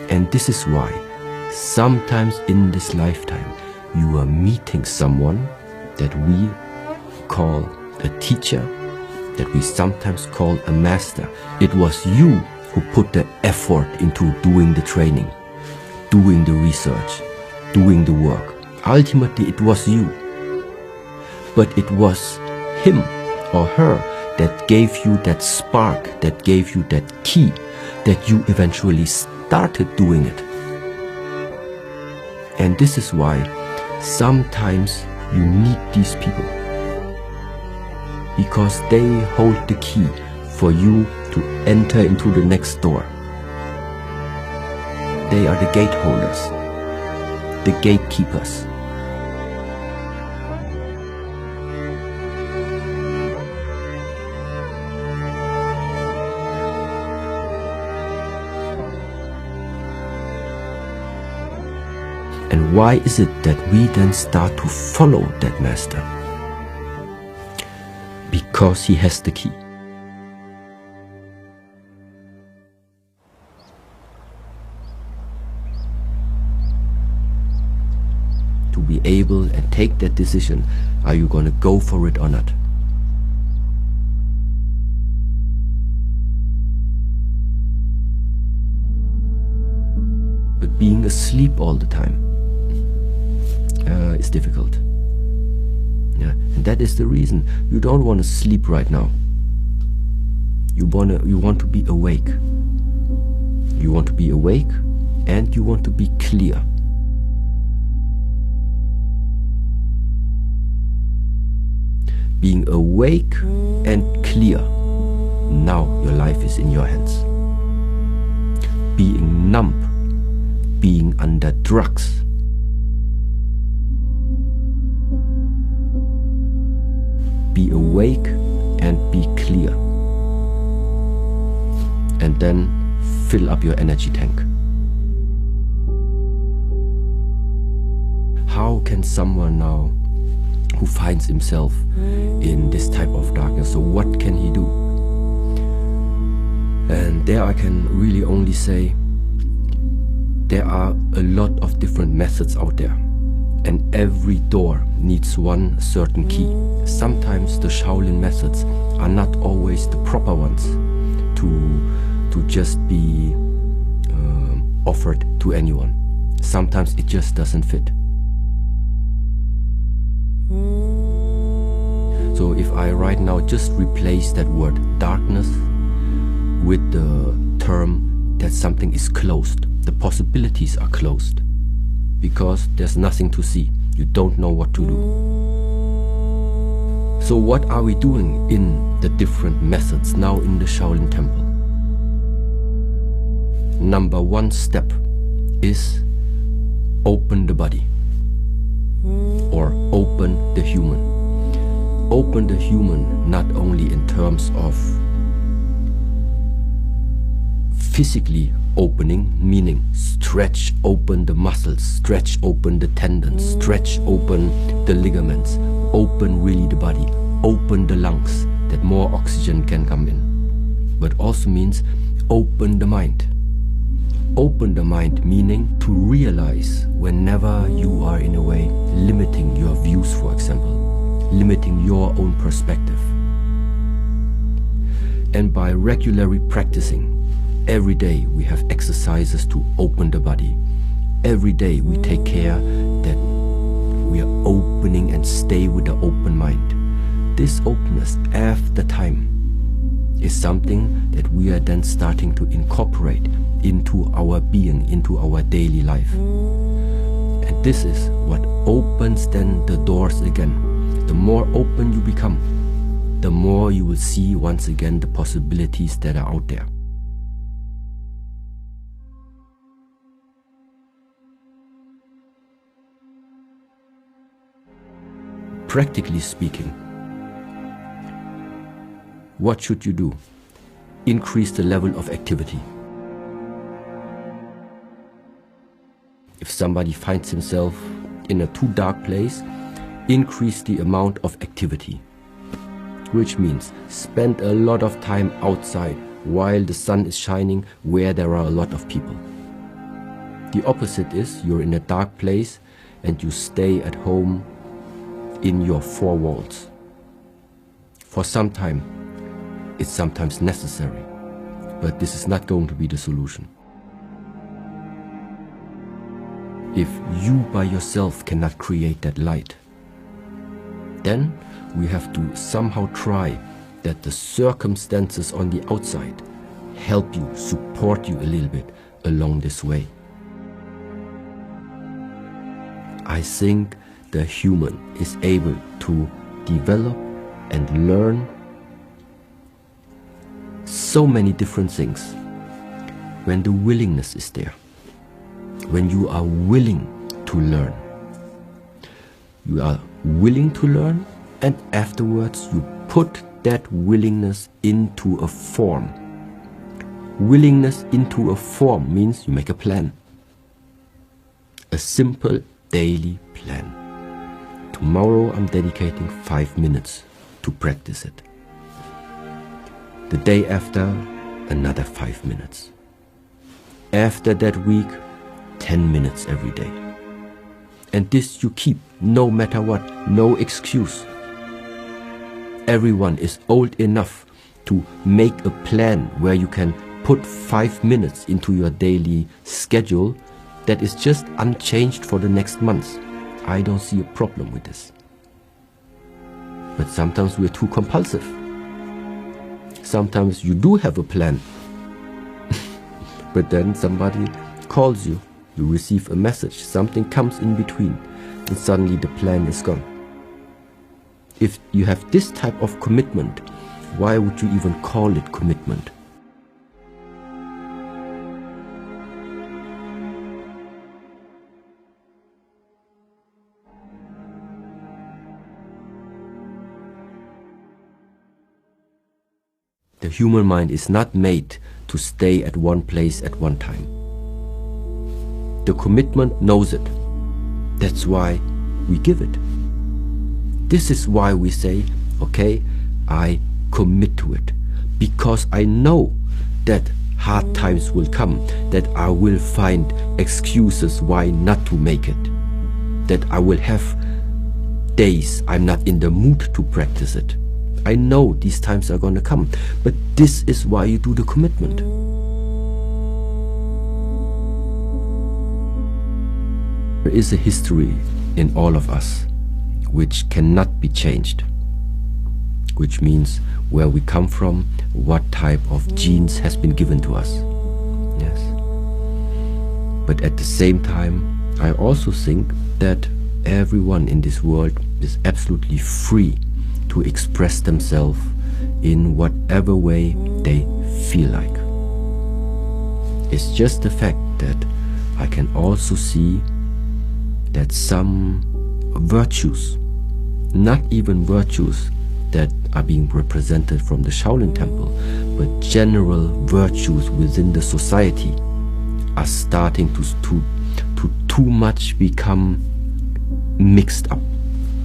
And this is why sometimes in this lifetime you are meeting someone that we call a teacher, that we sometimes call a master. It was you who put the effort into doing the training, doing the research, doing the work. Ultimately it was you. But it was him or her that gave you that spark, that gave you that key, that you eventually started doing it. And this is why sometimes you need these people, because they hold the key for you to enter into the next door. They are the gate holders, the gatekeepers. And why is it that we then start to follow that master? Because he has the key. To be able and take that decision, are you going to go for it or not? But being asleep all the time is difficult. Yeah, and that is the reason you don't want to sleep right now. You want to be awake. You want to be awake, and you want to be clear. Being awake and clear. Now your life is in your hands. Being numb, being under drugs, be awake and be clear, and then fill up your energy tank. How can someone now who finds himself in this type of darkness, so what can he do? And there I can really only say there are a lot of different methods out there, and every door needs one certain key. Sometimes the Shaolin methods are not always the proper ones to just be offered to anyone. Sometimes it just doesn't fit. So if I right now just replace that word darkness with the term that something is closed, the possibilities are closed, because there's nothing to see. You don't know what to do. So what are we doing in the different methods now in the Shaolin Temple? Number one step is open the body, or open the human. Open the human not only in terms of physically opening, meaning stretch open the muscles, stretch open the tendons, stretch open the ligaments, open really the body, open the lungs that more oxygen can come in. But also means open the mind. Open the mind meaning to realize whenever you are in a way limiting your views, for example, limiting your own perspective. And by regularly practicing, every day we have exercises to open the body. Every day we take care that we are opening and stay with the open mind. This openness after time is something that we are then starting to incorporate into our being, into our daily life. And this is what opens then the doors again. The more open you become, the more you will see once again the possibilities that are out there. Practically speaking, what should you do? Increase the level of activity. If somebody finds himself in a too dark place, increase the amount of activity. Which means spend a lot of time outside while the sun is shining where there are a lot of people. The opposite is you're in a dark place and you stay at home in your four walls. For some time, it's sometimes necessary, but this is not going to be the solution. If you by yourself cannot create that light, then we have to somehow try that the circumstances on the outside help you, support you a little bit along this way. I think the human is able to develop and learn so many different things when the willingness is there, when you are willing to learn. You are willing to learn, and afterwards you put that willingness into a form. Willingness into a form means you make a plan. A simple daily plan. Tomorrow I'm dedicating 5 minutes to practice it. The day after, another 5 minutes. After that week, 10 minutes every day. And this you keep, no matter what, no excuse. Everyone is old enough to make a plan where you can put 5 minutes into your daily schedule that is just unchanged for the next month. I don't see a problem with this. But sometimes we're too compulsive. Sometimes you do have a plan, but then somebody calls you, you receive a message, something comes in between, and suddenly the plan is gone. If you have this type of commitment, why would you even call it commitment? The human mind is not made to stay at one place at one time. The commitment knows it. That's why we give it. This is why we say, okay, I commit to it, because I know that hard times will come, that I will find excuses why not to make it, that I will have days I'm not in the mood to practice it. I know these times are gonna come, but this is why you do the commitment. There is a history in all of us which cannot be changed, which means where we come from, what type of genes has been given to us. Yes. But at the same time, I also think that everyone in this world is absolutely free to express themselves in whatever way they feel like. It's just the fact that I can also see that some virtues, not even virtues that are being represented from the Shaolin temple, but general virtues within the society are starting to too much become mixed up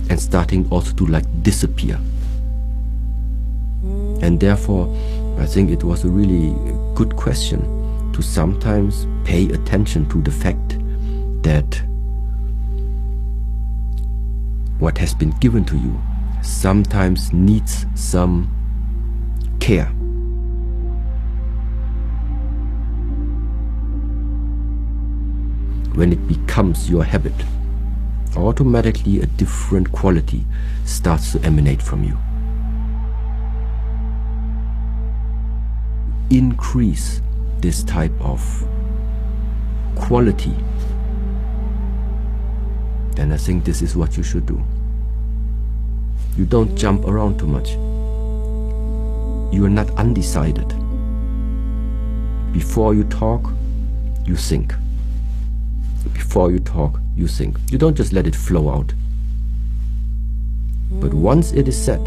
and starting also to like disappear. And therefore, I think it was a really good question to sometimes pay attention to the fact that what has been given to you sometimes needs some care. When it becomes your habit, automatically a different quality starts to emanate from you. Increase this type of quality, then I think this is what you should do. You don't jump around too much. You are not undecided. Before you talk, you think. Before you talk, you think. You don't just let it flow out. But once it is said,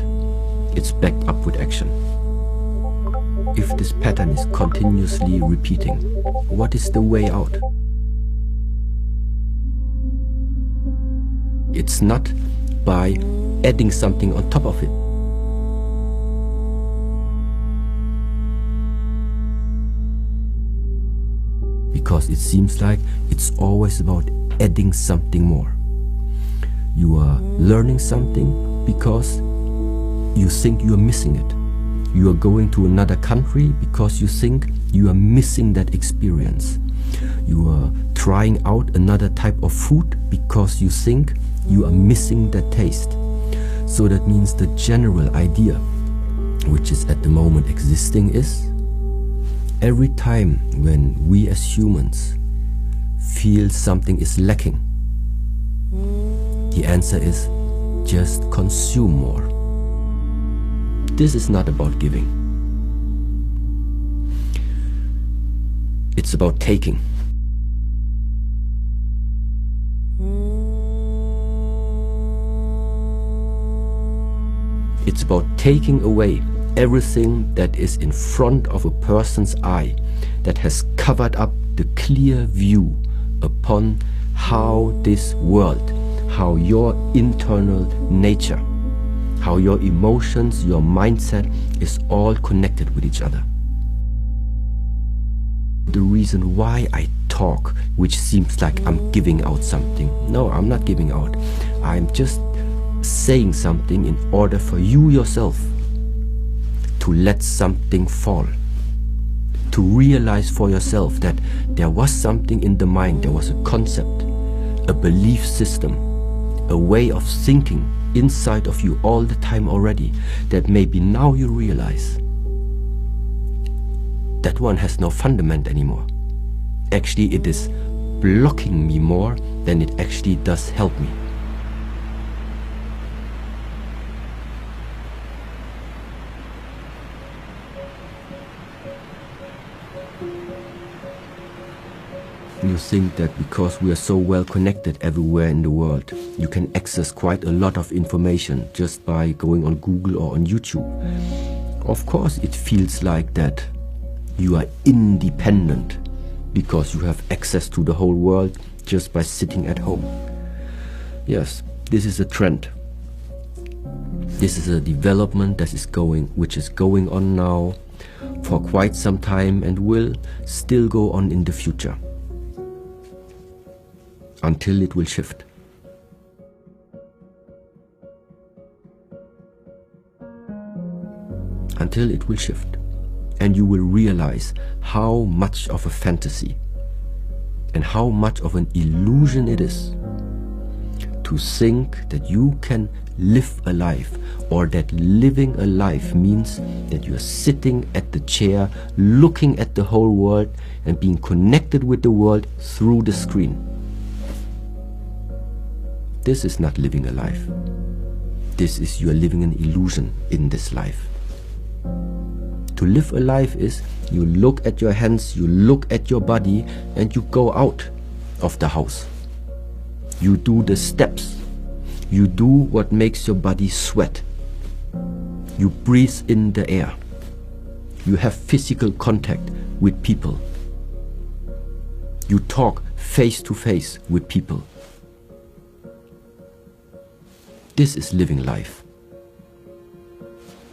it's backed up with action. If this pattern is continuously repeating, what is the way out? It's not by adding something on top of it. Because it seems like it's always about adding something more. You are learning something because you think you are missing it. You are going to another country because you think you are missing that experience. You are trying out another type of food because you think you are missing that taste. So that means the general idea, which is at the moment existing, is every time when we as humans feel something is lacking, the answer is just consume more. This is not about giving. It's about taking. It's about taking away everything that is in front of a person's eye that has covered up the clear view upon how this world, how your internal nature, how your emotions, your mindset is all connected with each other. The reason why I talk, which seems like I'm giving out something. No, I'm not giving out. I'm just saying something in order for you yourself to let something fall, to realize for yourself that there was something in the mind, there was a concept, a belief system, a way of thinking inside of you all the time already, that maybe now you realize that one has no fundament anymore. Actually, it is blocking me more than it actually does help me. You think that because we are so well connected everywhere in the world, you can access quite a lot of information just by going on Google or on YouTube. Of course, it feels like that you are independent because you have access to the whole world just by sitting at home. Yes, This is a trend. This is a development which is going on now for quite some time and will still go on in the future until it will shift. Until it will shift, and you will realize how much of a fantasy and how much of an illusion it is to think that you can live a life, or that living a life means that you are sitting at the chair looking at the whole world and being connected with the world through the screen. This is not living a life. This is you are living an illusion in this life. To live a life is you look at your hands, you look at your body, and you go out of the house. You do the steps. You do what makes your body sweat. You breathe in the air. You have physical contact with people. You talk face to face with people. This is living life.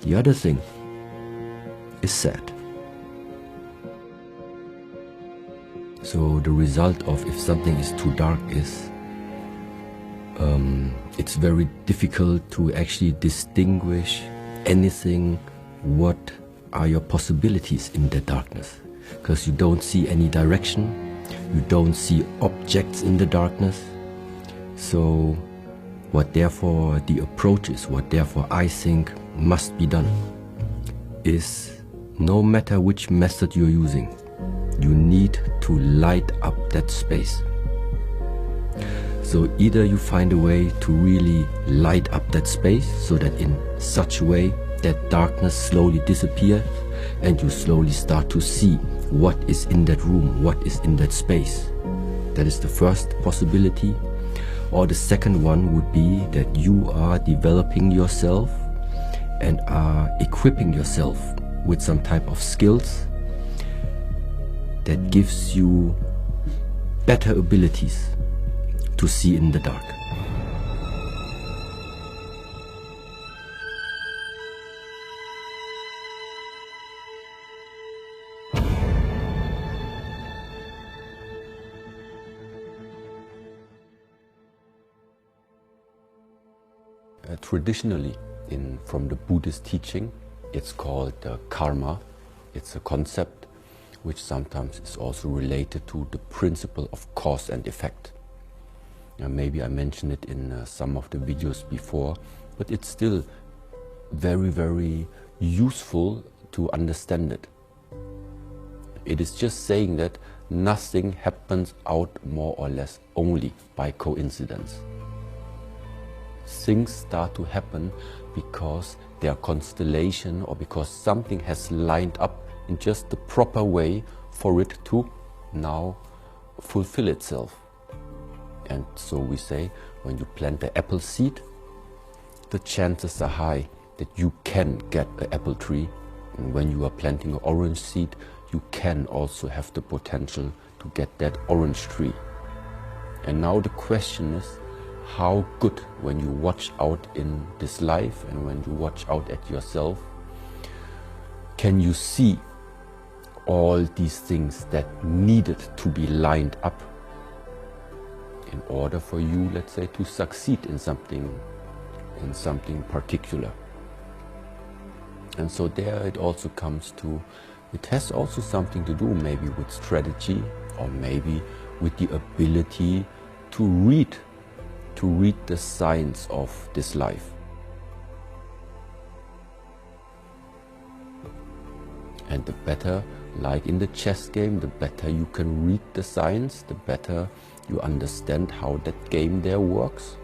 The other thing is sad. So the result of if something is too dark is it's very difficult to actually distinguish anything. What are your possibilities in the darkness? Because you don't see any direction, you don't see objects in the darkness. So what therefore the approach is, what therefore I think must be done is, no matter which method you're using, you need to light up that space. So either you find a way to really light up that space so that in such a way that darkness slowly disappears and you slowly start to see what is in that room, what is in that space. That is the first possibility. Or the second one would be that you are developing yourself and are equipping yourself with some type of skills that gives you better abilities to see in the dark. Traditionally, from the Buddhist teaching, it's called karma. It's a concept which sometimes is also related to the principle of cause and effect. Maybe I mentioned it in some of the videos before, but it's still very, very useful to understand it. It is just saying that nothing happens out more or less only by coincidence. Things start to happen because they are constellation, or because something has lined up in just the proper way for it to now fulfill itself. And so we say, when you plant an apple seed, the chances are high that you can get an apple tree. And when you are planting an orange seed, you can also have the potential to get that orange tree. And now the question is, how good, when you watch out in this life and when you watch out at yourself, can you see all these things that needed to be lined up in order for you, let's say, to succeed in something particular. And so there it also comes to, it has also something to do maybe with strategy, or maybe with the ability to read the signs of this life. And the better, like in the chess game, the better you can read the signs, the better you understand how that game there works,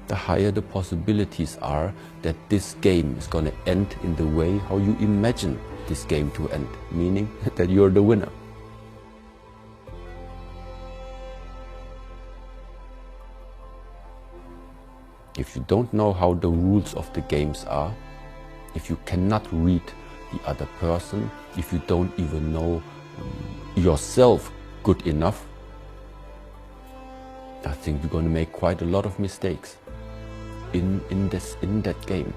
the higher the possibilities are that this game is going to end in the way how you imagine this game to end, meaning that you're the winner. If you don't know how the rules of the games are, if you cannot read the other person, if you don't even know yourself good enough, I think you're going to make quite a lot of mistakes in that game.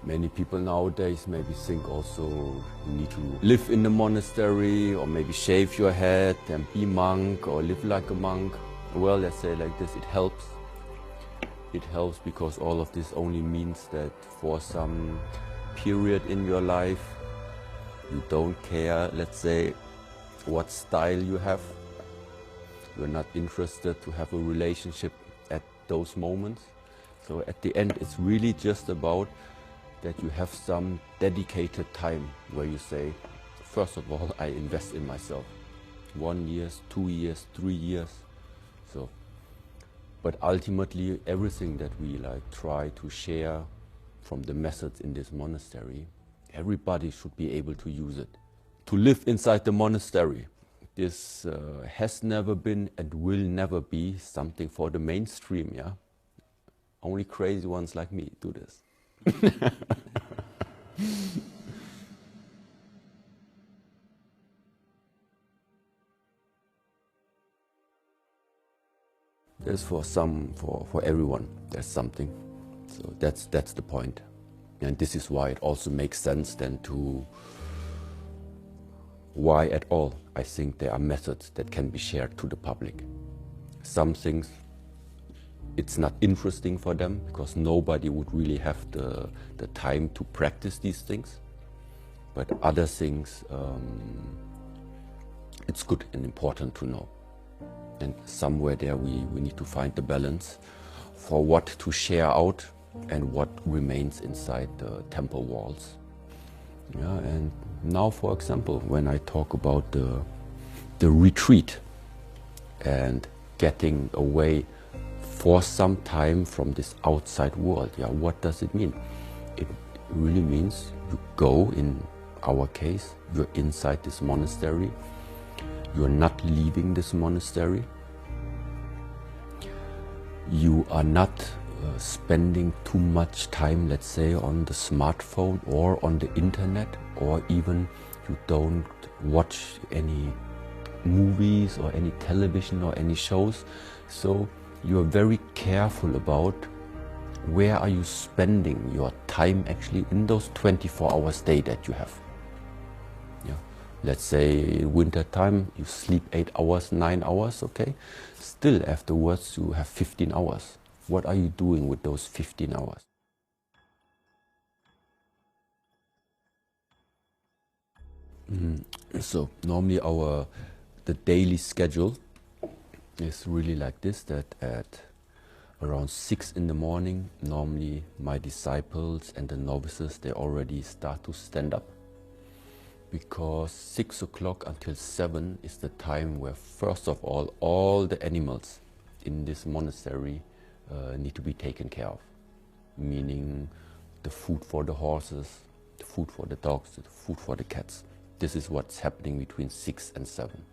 Many people nowadays maybe think also you need to live in the monastery, or maybe shave your head and be monk, or live like a monk. Well, let's say like this, it helps. It helps because all of this only means that for some period in your life, you don't care, let's say, what style you have. You're not interested to have a relationship at those moments. So at the end, it's really just about that you have some dedicated time where you say, first of all, I invest in myself. 1 year, 2 years, 3 years. So, but ultimately, everything that we try to share from the methods in this monastery, everybody should be able to use it. To live inside the monastery, this has never been and will never be something for the mainstream, yeah? Only crazy ones like me do this. There's for everyone, there's something. So that's the point. And this is why it also makes sense then to why at all I think there are methods that can be shared to the public. Some things it's not interesting for them because nobody would really have the time to practice these things. But other things, it's good and important to know. And somewhere there we need to find the balance for what to share out and what remains inside the temple walls. Yeah, and now, for example, when I talk about the retreat and getting away for some time from this outside world, yeah, what does it mean? It really means you go, in our case, you're inside this monastery, you're not leaving this monastery, you are not spending too much time, let's say, on the smartphone or on the internet, or even you don't watch any movies or any television or any shows. So you're very careful about where are you spending your time actually in those 24 hours day that you have. Yeah. Let's say winter time you sleep 8 hours, 9 hours, okay? Still afterwards you have 15 hours. What are you doing with those 15 hours? So normally the daily schedule is really like this, that at around 6 in the morning, normally my disciples and the novices, they already start to stand up. Because 6 o'clock until 7 is the time where, first of all the animals in this monastery need to be taken care of. Meaning the food for the horses, the food for the dogs, the food for the cats. This is what's happening between 6 and 7.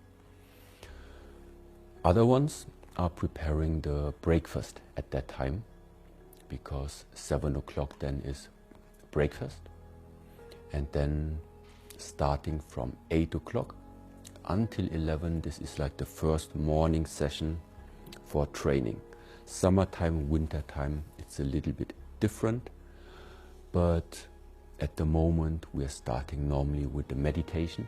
Other ones are preparing the breakfast at that time, because 7 o'clock then is breakfast, and then starting from 8 o'clock until 11, this is like the first morning session for training. Summertime, wintertime, it's a little bit different, but at the moment we are starting normally with the meditation.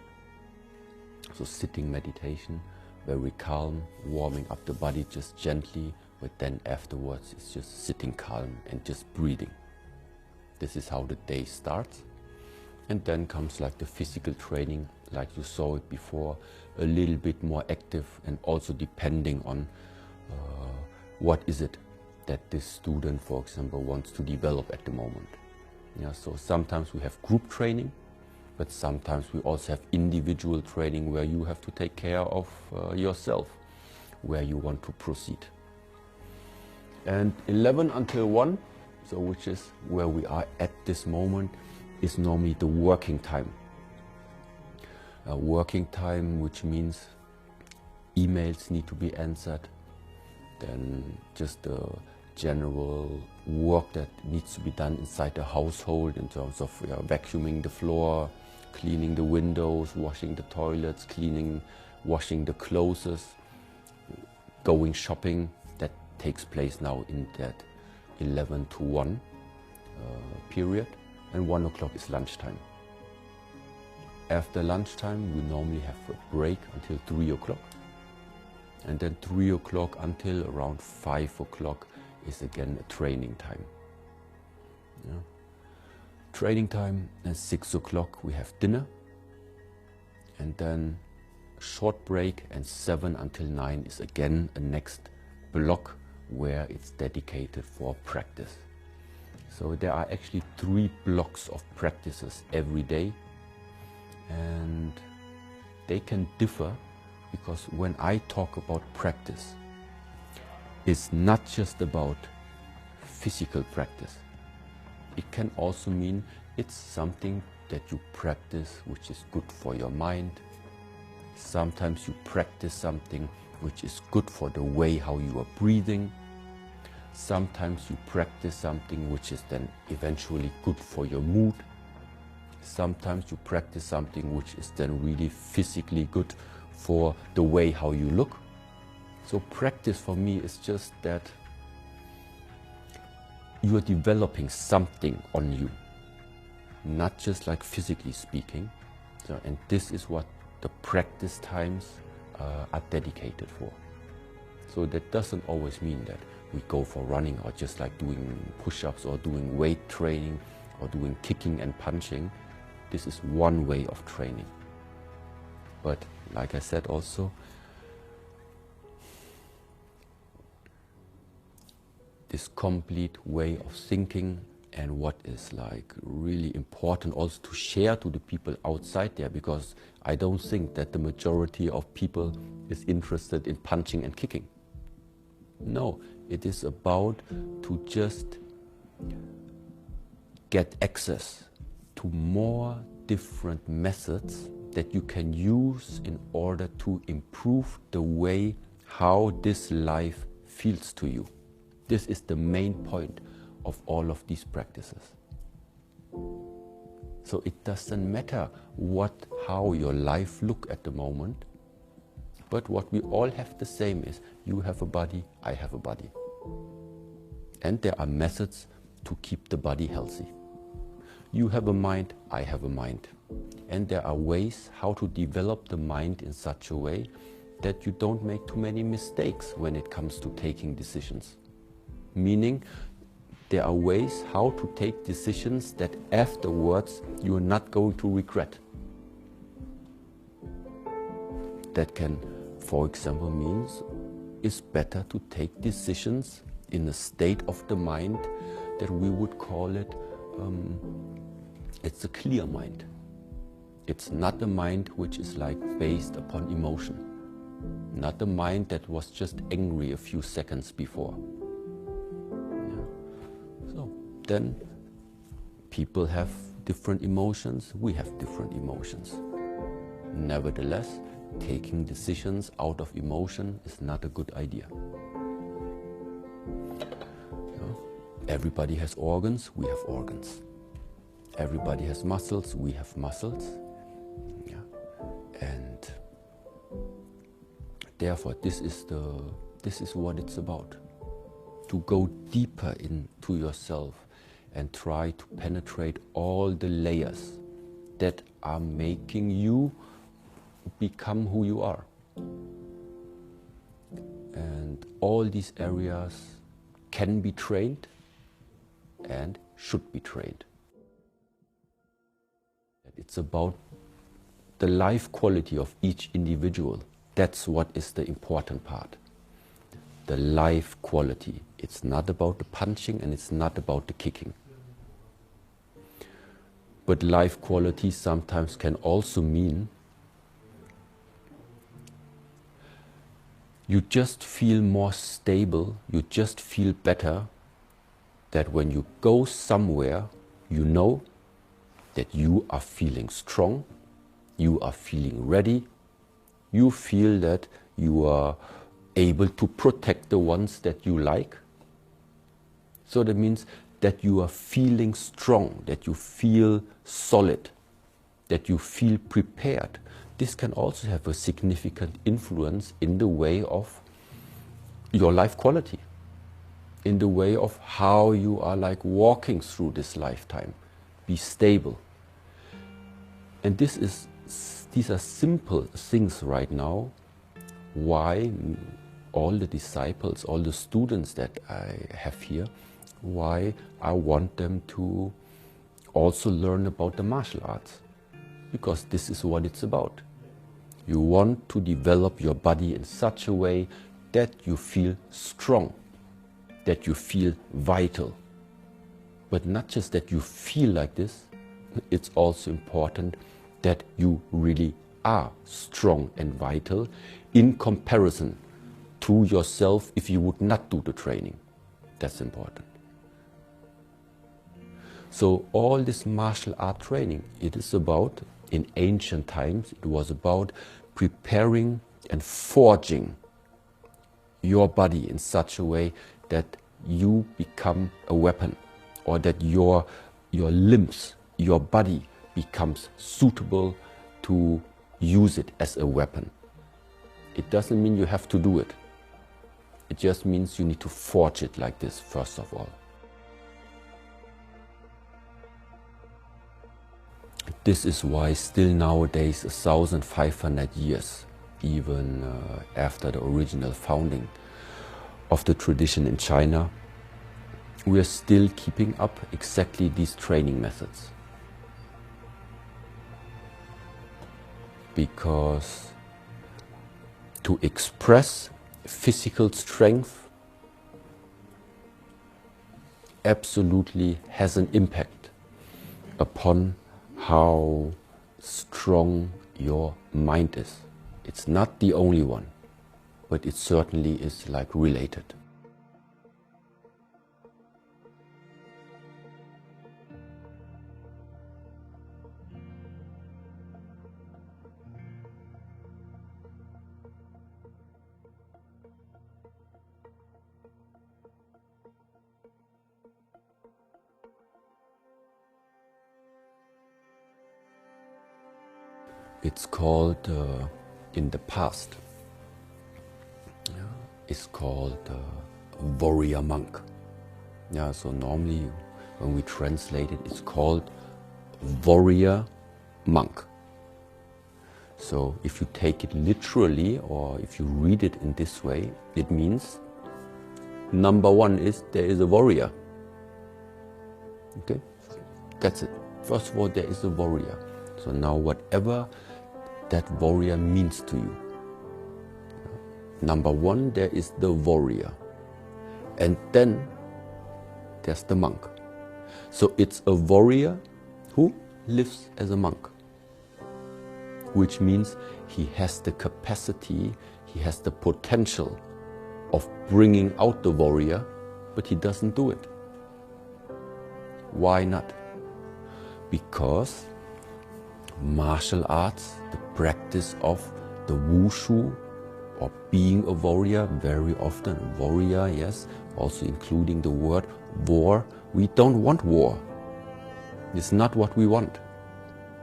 So sitting meditation, very calm, warming up the body just gently, but then afterwards it's just sitting calm and just breathing. This is how the day starts. And then comes like the physical training, like you saw it before, a little bit more active, and also depending on what is it that this student, for example, wants to develop at the moment. Yeah, so sometimes we have group training, but sometimes we also have individual training where you have to take care of yourself, where you want to proceed. And 11 until 1, so which is where we are at this moment, is normally the working time. Working time, which means emails need to be answered, then just the general work that needs to be done inside the household in terms of vacuuming the floor, cleaning the windows, washing the toilets, washing the clothes, going shopping. That takes place now in that 11 to 1 period, and 1 o'clock is lunchtime. After lunchtime we normally have a break until 3 o'clock, and then 3 o'clock until around 5 o'clock is again a training time. Yeah. Training time, and 6 o'clock we have dinner, and then a short break, and 7 until 9 is again a next block where it's dedicated for practice. So there are actually 3 blocks of practices every day, and they can differ because when I talk about practice, it's not just about physical practice. It can also mean it's something that you practice which is good for your mind. Sometimes you practice something which is good for the way how you are breathing. Sometimes you practice something which is then eventually good for your mood. Sometimes you practice something which is then really physically good for the way how you look. So practice for me is just that you are developing something on you, not just like physically speaking. So, and this is what the practice times are dedicated for. So that doesn't always mean that we go for running or just like doing push-ups or doing weight training or doing kicking and punching. This is one way of training. But like I said also, this complete way of thinking, and what is like really important also to share to the people outside there, because I don't think that the majority of people is interested in punching and kicking. No, it is about to just get access to more different methods that you can use in order to improve the way how this life feels to you. This is the main point of all of these practices. So it doesn't matter how your life look at the moment, but what we all have the same is you have a body, I have a body. And there are methods to keep the body healthy. You have a mind, I have a mind. And there are ways how to develop the mind in such a way that you don't make too many mistakes when it comes to taking decisions. Meaning, there are ways how to take decisions that afterwards you are not going to regret. That can, for example, means it's better to take decisions in a state of the mind that we would call it, it's a clear mind. It's not a mind which is like based upon emotion. Not a mind that was just angry a few seconds before. Then people have different emotions, we have different emotions. Nevertheless, taking decisions out of emotion is not a good idea. Everybody has organs, we have organs. Everybody has muscles, we have muscles. Yeah. And therefore this is what it's about. To go deeper into yourself and try to penetrate all the layers that are making you become who you are. And all these areas can be trained and should be trained. It's about the life quality of each individual. That's what is the important part. The life quality. It's not about the punching and it's not about the kicking. But life quality sometimes can also mean you just feel more stable, you just feel better, that when you go somewhere, you know that you are feeling strong, you are feeling ready, you feel that you are able to protect the ones that you like. So that means that you are feeling strong, that you feel solid, that you feel prepared. This can also have a significant influence in the way of your life quality, in the way of how you are like walking through this lifetime. Be stable. And these are simple things right now, why all the disciples, all the students that I have here, why I want them to also learn about the martial arts. Because this is what it's about. You want to develop your body in such a way that you feel strong, that you feel vital. But not just that you feel like this, it's also important that you really are strong and vital in comparison to yourself if you would not do the training. That's important. So all this martial art training, it is about, in ancient times, it was about preparing and forging your body in such a way that you become a weapon, or that your limbs, your body becomes suitable to use it as a weapon. It doesn't mean you have to do it. It just means you need to forge it like this, first of all. This is why still nowadays, 1,500 years, even after the original founding of the tradition in China, we are still keeping up exactly these training methods. Because to express physical strength absolutely has an impact upon how strong your mind is. It's not the only one, but it certainly is like related. It's called, in the past, it's called warrior monk. Yeah, so normally when we translate it, it's called warrior monk. So if you take it literally, or if you read it in this way, it means number one is there is a warrior. Okay, that's it. First of all, there is a warrior. So now whatever that warrior means to you. Number one, there is the warrior. And then there's the monk. So it's a warrior who lives as a monk. Which means he has the capacity, he has the potential of bringing out the warrior, but he doesn't do it. Why not? Because martial arts, the practice of the wushu, or being a warrior, very often warrior, yes, also including the word war. We don't want war. It's not what we want.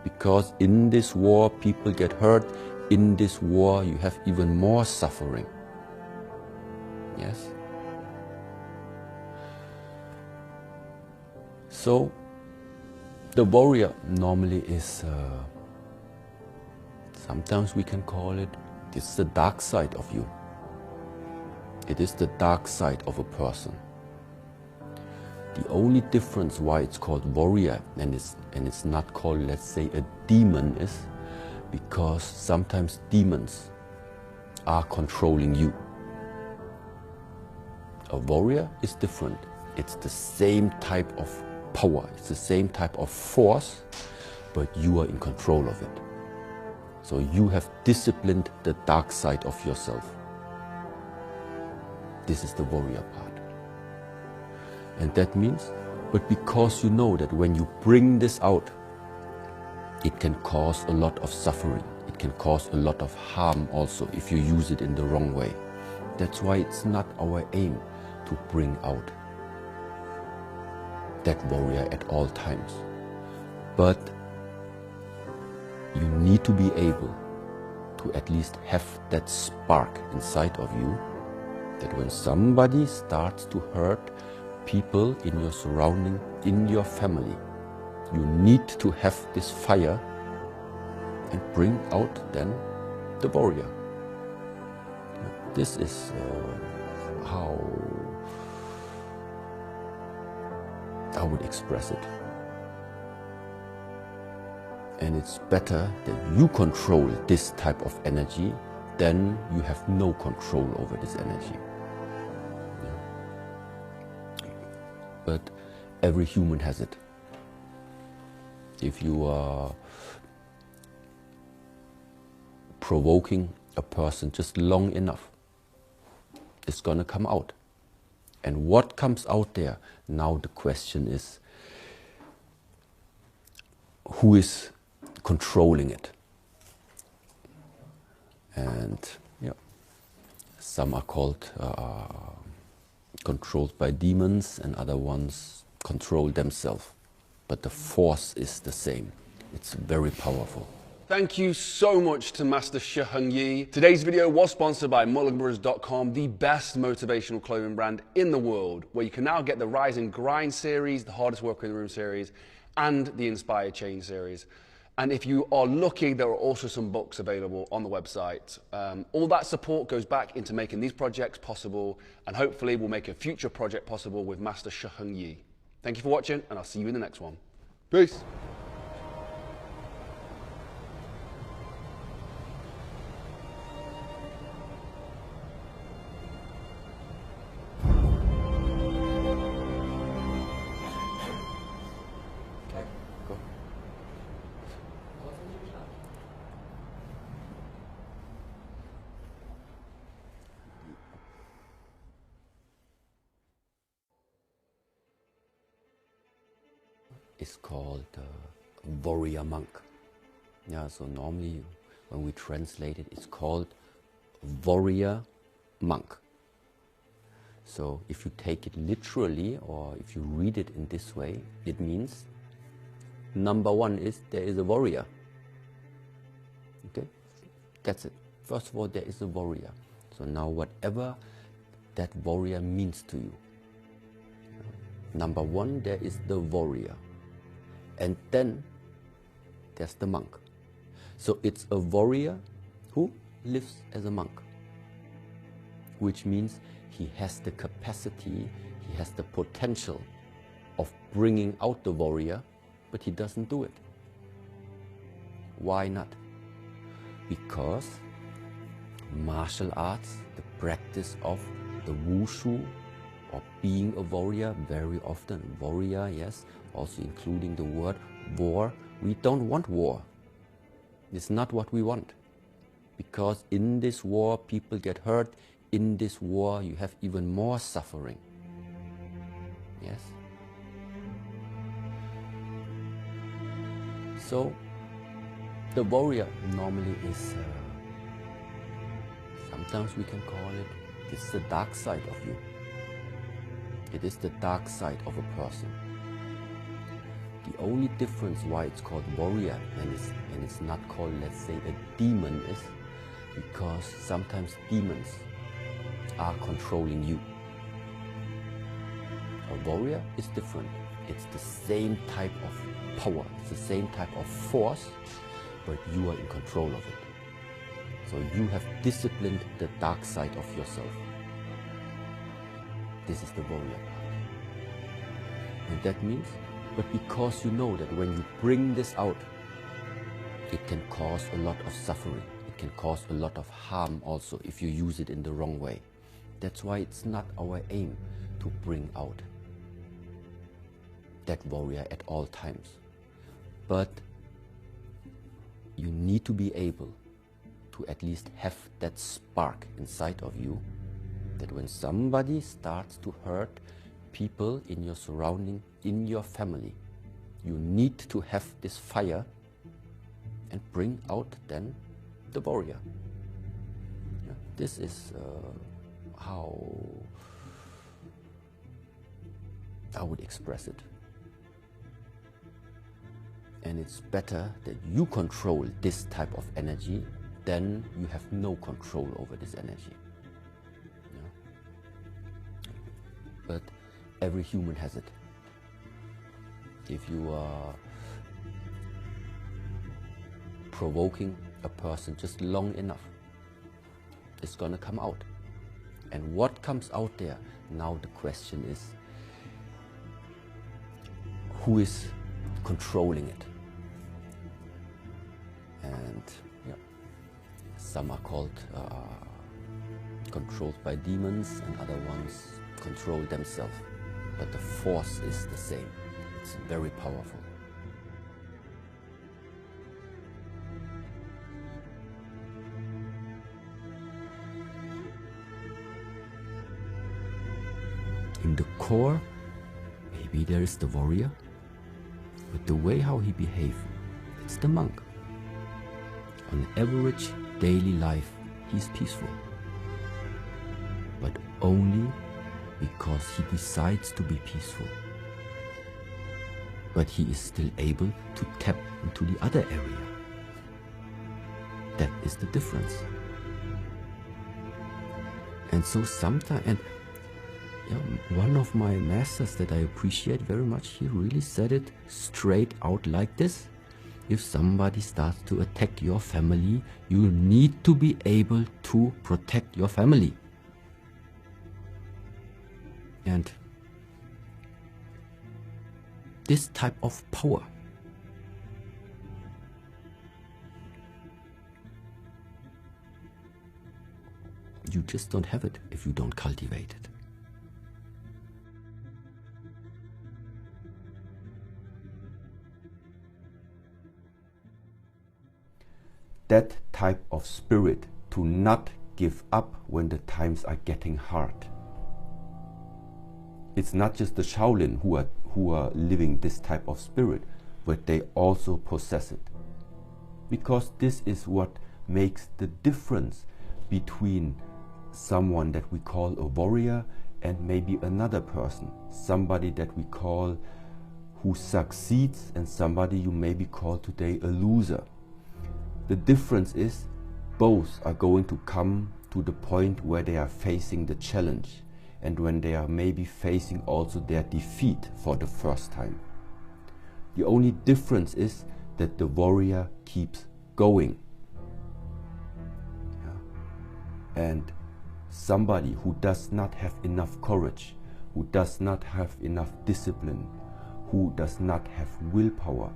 Because in this war, people get hurt. In this war, you have even more suffering. Yes? So, the warrior normally is, sometimes we can call it, it's the dark side of you. It is the dark side of a person. The only difference why it's called warrior and it's not called, let's say, a demon is because sometimes demons are controlling you. A warrior is different. It's the same type of power, it's the same type of force, but you are in control of it. So you have disciplined the dark side of yourself. This is the warrior part. And that means, but because you know that when you bring this out, it can cause a lot of suffering. It can cause a lot of harm also if you use it in the wrong way. That's why it's not our aim to bring out. that warrior at all times. But you need to be able to at least have that spark inside of you, that when somebody starts to hurt people in your surrounding, in your family, you need to have this fire and bring out then the warrior. This is how I would express it. And it's better that you control this type of energy than you have no control over this energy. But every human has it. If you are provoking a person just long enough, it's gonna come out. And what comes out there? Now the question is, who is controlling it? And yeah, some are called controlled by demons, and other ones control themselves. But the force is the same. It's very powerful. Thank you so much to Master Heng. Today's video was sponsored by Mulliganbrothers.com, the best motivational clothing brand in the world, where you can now get the Rise and Grind series, the Hardest Worker in the Room series, and the Inspire Change series. And if you are lucky, there are also some books available on the website. All that support goes back into making these projects possible, and hopefully we'll make a future project possible with Master Heng. Thank you for watching, and I'll see you in the next one. Peace. Is called warrior monk. Yeah, so normally when we translate it, it's called warrior monk. So if you take it literally, or if you read it in this way, it means number one is there is a warrior. Okay, that's it. First of all, there is a warrior. So now whatever that warrior means to you, number one, there is the warrior. And then there's the monk. So it's a warrior who lives as a monk, which means he has the capacity, he has the potential of bringing out the warrior, but he doesn't do it. Why not? Because martial arts, the practice of the wushu, or being a warrior, very often warrior, yes, also including the word war. We don't want war. It's not what we want. Because in this war, people get hurt. In this war, you have even more suffering. Yes? So, the warrior normally is, sometimes we can call it, it's the dark side of you. It is the dark side of a person. The only difference why it's called warrior and it's not called, let's say, a demon is because sometimes demons are controlling you. A warrior is different. It's the same type of power, it's the same type of force, but you are in control of it. So you have disciplined the dark side of yourself. This is the warrior part. And that means, but because you know that when you bring this out, it can cause a lot of suffering. It can cause a lot of harm also if you use it in the wrong way. That's why it's not our aim to bring out that warrior at all times. But you need to be able to at least have that spark inside of you, that when somebody starts to hurt people in your surrounding, in your family, you need to have this fire and bring out then the warrior. Yeah, this is how I would express it. And it's better that you control this type of energy than you have no control over this energy. Yeah? But every human has it. If you are provoking a person just long enough, it's gonna come out. And what comes out there, now the question is, who is controlling it? And yeah, some are called controlled by demons, and other ones control themselves. But the force is the same. It's very powerful. In the core, maybe there is the warrior, but the way how he behaves, it's the monk. On average daily life, he's peaceful, but only because he decides to be peaceful. But he is still able to tap into the other area. That is the difference. And so sometimes, and yeah, one of my masters that I appreciate very much, he really said it straight out like this. If somebody starts to attack your family, you need to be able to protect your family. And this type of power, you just don't have it if you don't cultivate it. That type of spirit to not give up when the times are getting hard. It's not just the Shaolin who are living this type of spirit, but they also possess it. Because this is what makes the difference between someone that we call a warrior and maybe another person, somebody that we call who succeeds and somebody you maybe call today a loser. The difference is both are going to come to the point where they are facing the challenge and when they are maybe facing also their defeat for the first time. The only difference is that the warrior keeps going. Yeah. And somebody who does not have enough courage, who does not have enough discipline, who does not have willpower,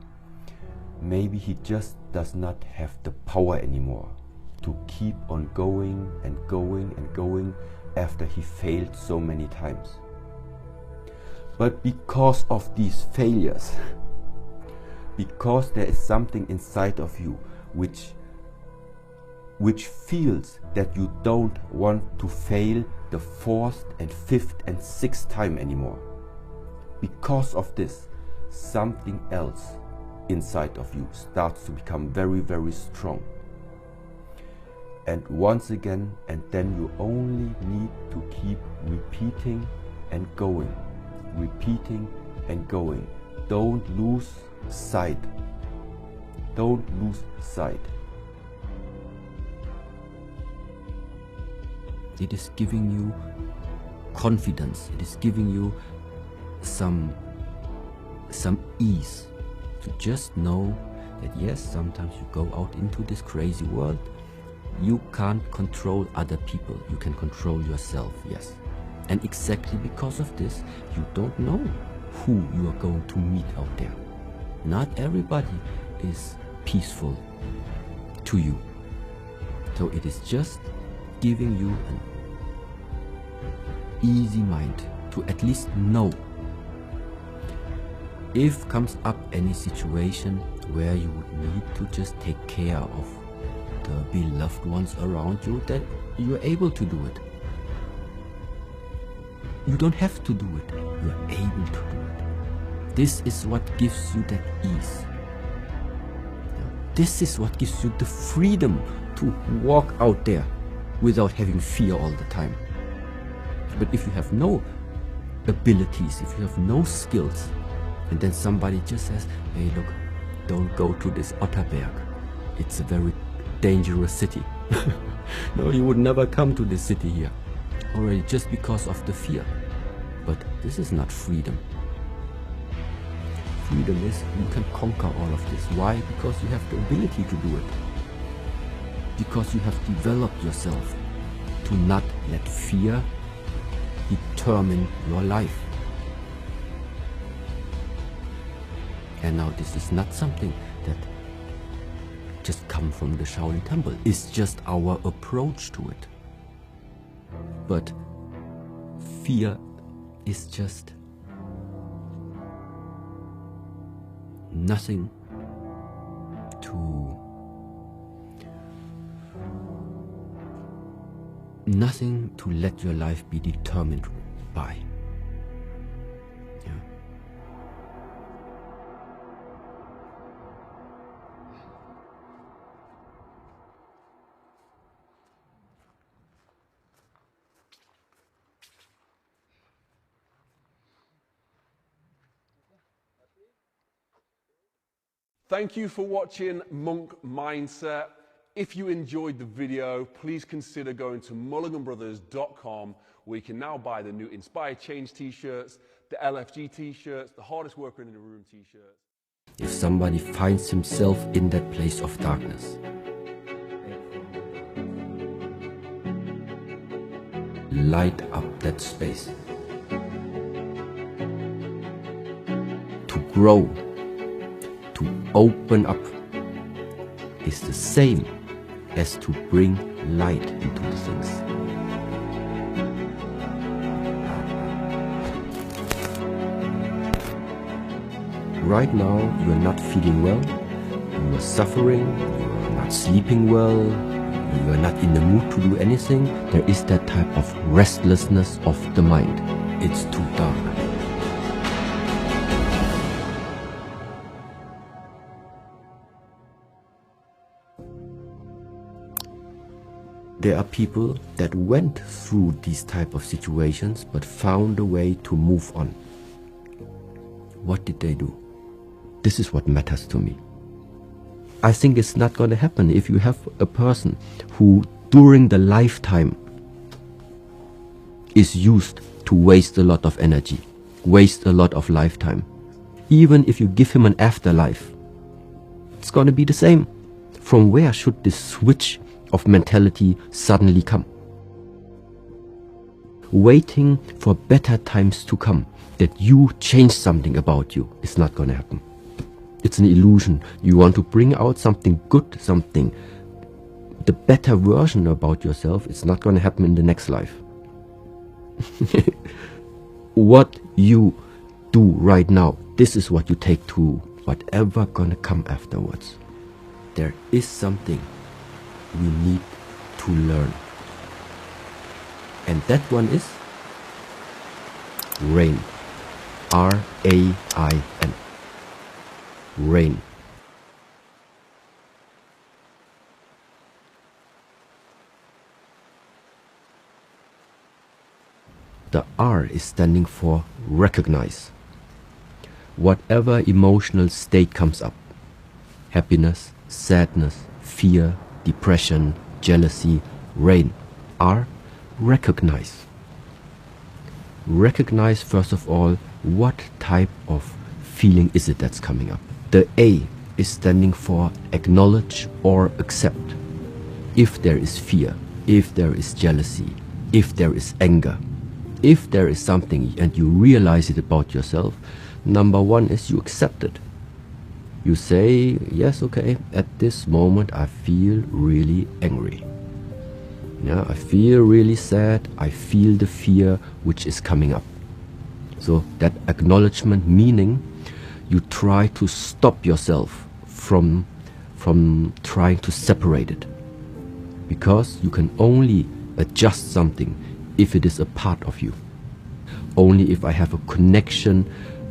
maybe he just does not have the power anymore to keep on going and going and going after he failed so many times. But because of these failures, because there is something inside of you which feels that you don't want to fail the 4th and 5th and 6th time anymore, because of this, something else inside of you starts to become very, very strong. And once again, and then you only need to keep repeating and going, repeating and going. Don't lose sight. Don't lose sight. It is giving you confidence. It is giving you some ease. To just know that yes, sometimes you go out into this crazy world, you can't control other people, you can control yourself, yes. And exactly because of this, you don't know who you are going to meet out there. Not everybody is peaceful to you. So it is just giving you an easy mind to at least know if comes up any situation where you would need to just take care of the beloved ones around you, that you're able to do it. You don't have to do it, you're able to do it. This is what gives you that ease. This is what gives you the freedom to walk out there without having fear all the time. But if you have no abilities, if you have no skills, and then somebody just says, hey look, don't go to this Otterberg. It's a very dangerous city. No, you would never come to this city here. Already just because of the fear. But this is not freedom. Freedom is you can conquer all of this. Why? Because you have the ability to do it. Because you have developed yourself to not let fear determine your life. And now this is not something that just come from the Shaolin Temple. It's just our approach to it. But fear is just nothing to let your life be determined by. Yeah. Thank you for watching Monk Mindset. If you enjoyed the video, please consider going to Mulliganbrothers.com, where you can now buy the new Inspire Change t-shirts, the LFG t-shirts, the Hardest Worker in the Room t-shirts. If somebody finds himself in that place of darkness, light up that space. To grow, to open up, is the same as to bring light into the things. Right now you are not feeling well, you are suffering, you are not sleeping well, you are not in the mood to do anything. There is that type of restlessness of the mind. It's too dark. There are people that went through these type of situations but found a way to move on. What did they do? This is what matters to me. I think it's not going to happen if you have a person who during the lifetime is used to waste a lot of energy, waste a lot of lifetime. Even if you give him an afterlife, it's going to be the same. From where should this switch of mentality suddenly come? Waiting for better times to come, that you change something about you, is not going to happen. It's an illusion. You want to bring out something good, something, the better version about yourself. It's not going to happen in the next life. What you do right now, this is what you take to whatever gonna come afterwards. There is something we need to learn. And that one is rain. R-A-I-N. Rain. The R is standing for recognize. Whatever emotional state comes up, happiness, sadness, fear, depression, jealousy, rain. R, recognize. Recognize first of all what type of feeling is it that's coming up. The A is standing for acknowledge or accept. If there is fear, if there is jealousy, if there is anger, if there is something and you realize it about yourself, number one is you accept it. You say, yes, okay, at this moment I feel really angry. Yeah, I feel really sad. I feel the fear which is coming up. So that acknowledgement, meaning you try to stop yourself from trying to separate it. Because you can only adjust something if it is a part of you. Only if I have a connection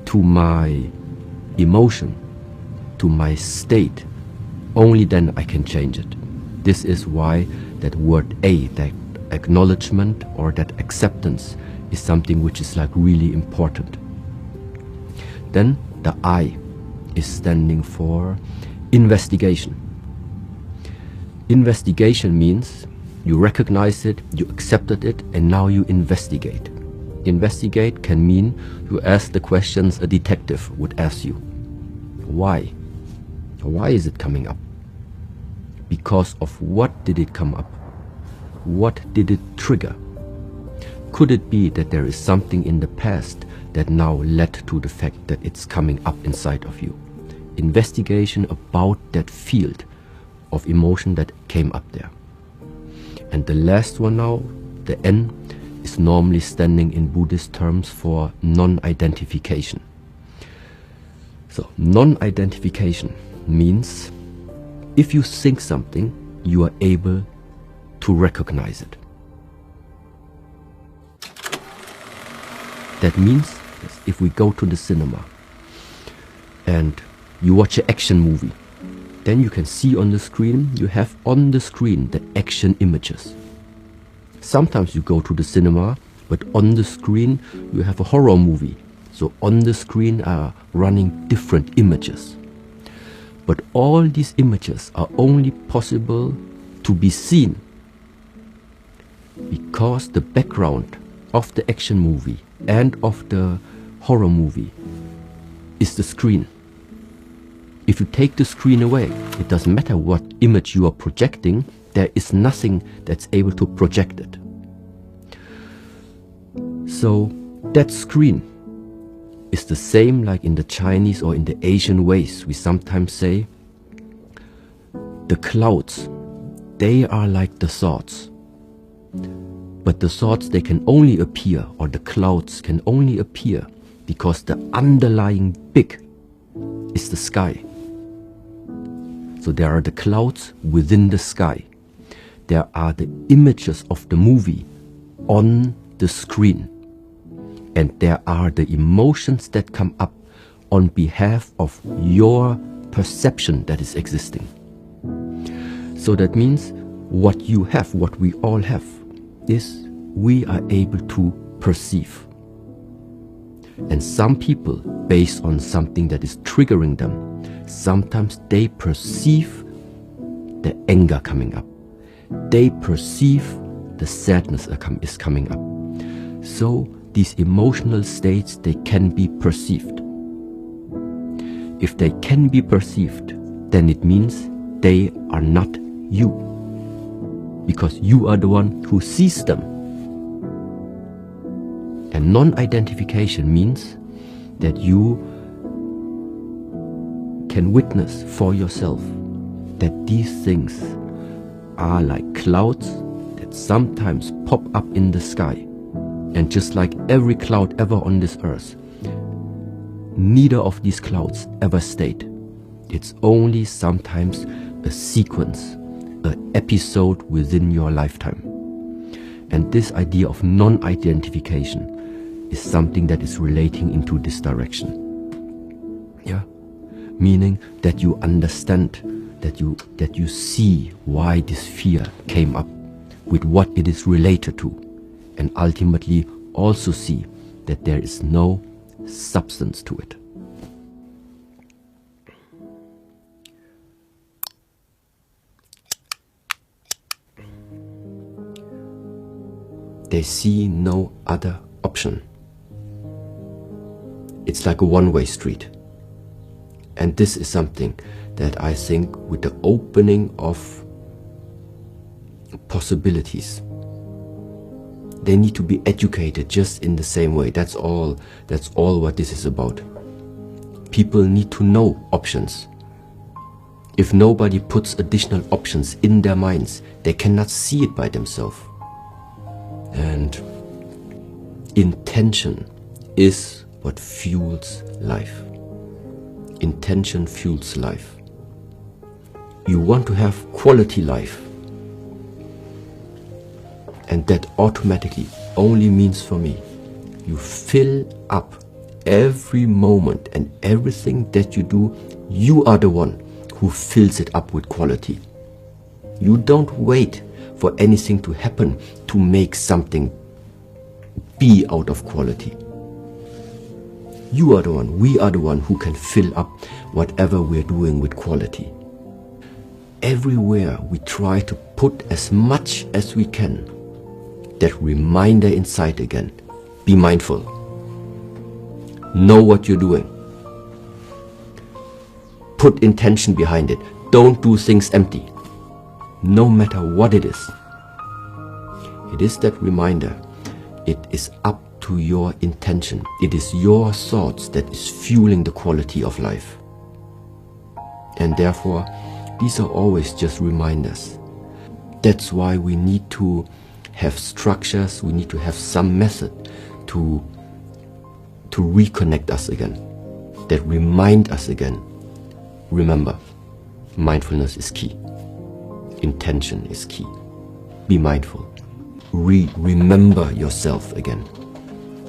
to my emotion, to my state, only then I can change it. This is why that word A, that acknowledgement or that acceptance, is something which is like really important. Then the I is standing for investigation. Investigation means you recognize it, you accepted it, and now you investigate. Investigate can mean you ask the questions a detective would ask you. Why? Why is it coming up? Because of what did it come up? What did it trigger? Could it be that there is something in the past that now led to the fact that it's coming up inside of you? Investigation about that field of emotion that came up there. And the last one now, the N, is normally standing in Buddhist terms for non-identification. So non-identification means if you think something, you are able to recognize it. That means if we go to the cinema and you watch an action movie, then you can see on the screen, you have on the screen the action images. Sometimes you go to the cinema, but on the screen you have a horror movie. So on the screen are running different images. But all these images are only possible to be seen because the background of the action movie and of the horror movie is the screen. If you take the screen away, it doesn't matter what image you are projecting, there is nothing that's able to project it. So that screen is the same like in the Chinese or in the Asian ways. We sometimes say the clouds, they are like the thoughts. But the thoughts, they can only appear, or the clouds can only appear because the underlying big is the sky. So there are the clouds within the sky. There are the images of the movie on the screen. And there are the emotions that come up on behalf of your perception that is existing. So that means what you have, what we all have, is we are able to perceive. And some people, based on something that is triggering them, sometimes they perceive the anger coming up. They perceive the sadness is coming up. So these emotional states, they can be perceived. If they can be perceived, then it means they are not you. Because you are the one who sees them. And non-identification means that you can witness for yourself that these things are like clouds that sometimes pop up in the sky. And just like every cloud ever on this earth, neither of these clouds ever stayed. It's only sometimes a sequence, an episode within your lifetime. And this idea of non-identification is something that is relating into this direction. Yeah, meaning that you understand, that you see why this fear came up, with what it is related to, and ultimately also see that there is no substance to it. They see no other option. It's like a one-way street. And this is something that I think with the opening of possibilities, they need to be educated just in the same way. That's all what this is about. People need to know options. If nobody puts additional options in their minds, they cannot see it by themselves. And intention is what fuels life. Intention fuels life. You want to have quality life. And that automatically only means for me, you fill up every moment and everything that you do, you are the one who fills it up with quality. You don't wait for anything to happen to make something be out of quality. You are the one, we are the one who can fill up whatever we're doing with quality. Everywhere we try to put as much as we can, that reminder inside again. Be mindful. Know what you're doing. Put intention behind it. Don't do things empty, no matter what it is. It is that reminder. It is up to your intention. It is your thoughts that is fueling the quality of life. And therefore, these are always just reminders. That's why we need to have structures, we need to have some method to reconnect us again, that remind us again. Remember, mindfulness is key. Intention is key. Be mindful. Remember yourself again.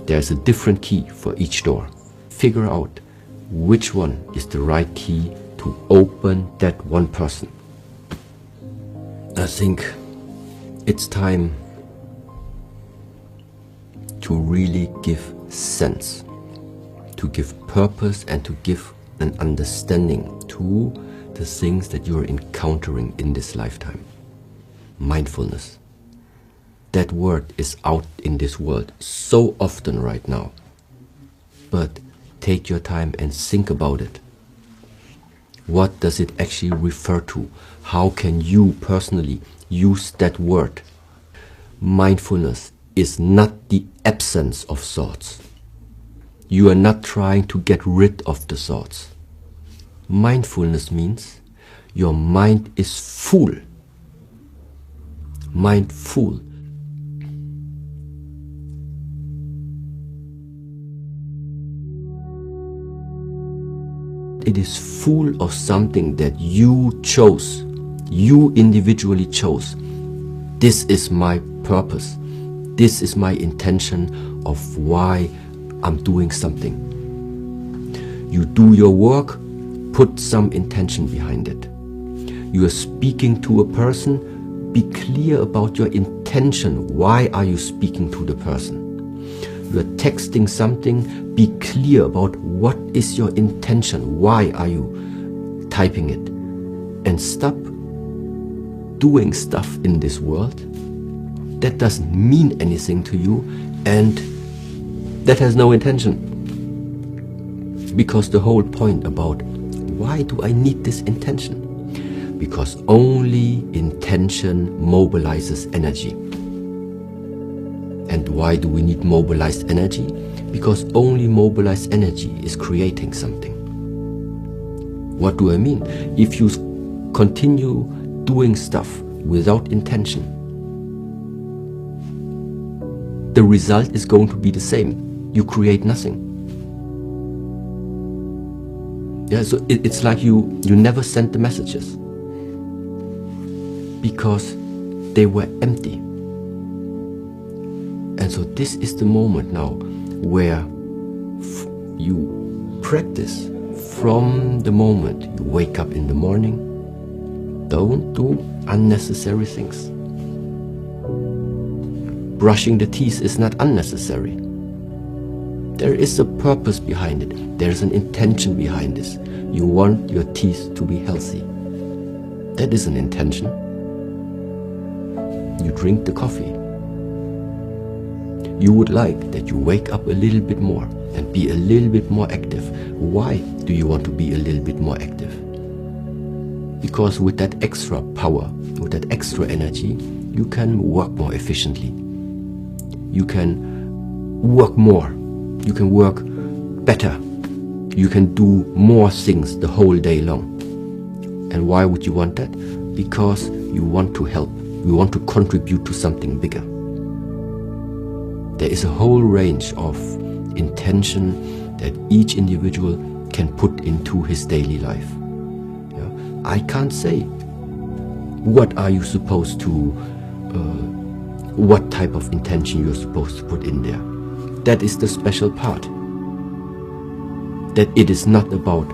There's a different key for each door. Figure out which one is the right key to open that one person. I think it's time to really give sense, to give purpose, and to give an understanding to the things that you're encountering in this lifetime. Mindfulness. That word is out in this world so often right now. But take your time and think about it. What does it actually refer to? How can you personally use that word? Mindfulness is not the absence of thoughts. You are not trying to get rid of the thoughts. Mindfulness means your mind is full. Mindful. It is full of something that you chose. You individually chose. This is my purpose. This is my intention of why I'm doing something. You do your work, put some intention behind it. You are speaking to a person, be clear about your intention. Why are you speaking to the person? You are texting something, be clear about what is your intention. Why are you typing it? And stop doing stuff in this world that doesn't mean anything to you and that has no intention. Because the whole point about why do I need this intention? Because only intention mobilizes energy. And why do we need mobilized energy? Because only mobilized energy is creating something. What do I mean? If you continue doing stuff without intention, the result is going to be the same. You create nothing. Yeah, so it's like you never sent the messages because they were empty. And so this is the moment now where you practice from the moment you wake up in the morning. Don't do unnecessary things. Brushing the teeth is not unnecessary. There is a purpose behind it. There's an intention behind this. You want your teeth to be healthy. That is an intention. You drink the coffee. You would like that you wake up a little bit more and be a little bit more active. Why do you want to be a little bit more active? Because with that extra power, with that extra energy, you can work more efficiently. You can work more. You can work better. You can do more things the whole day long. And why would you want that? Because you want to help. You want to contribute to something bigger. There is a whole range of intention that each individual can put into his daily life. Yeah? I can't say what are you supposed to, what type of intention you're supposed to put in there. That is the special part. That it is not about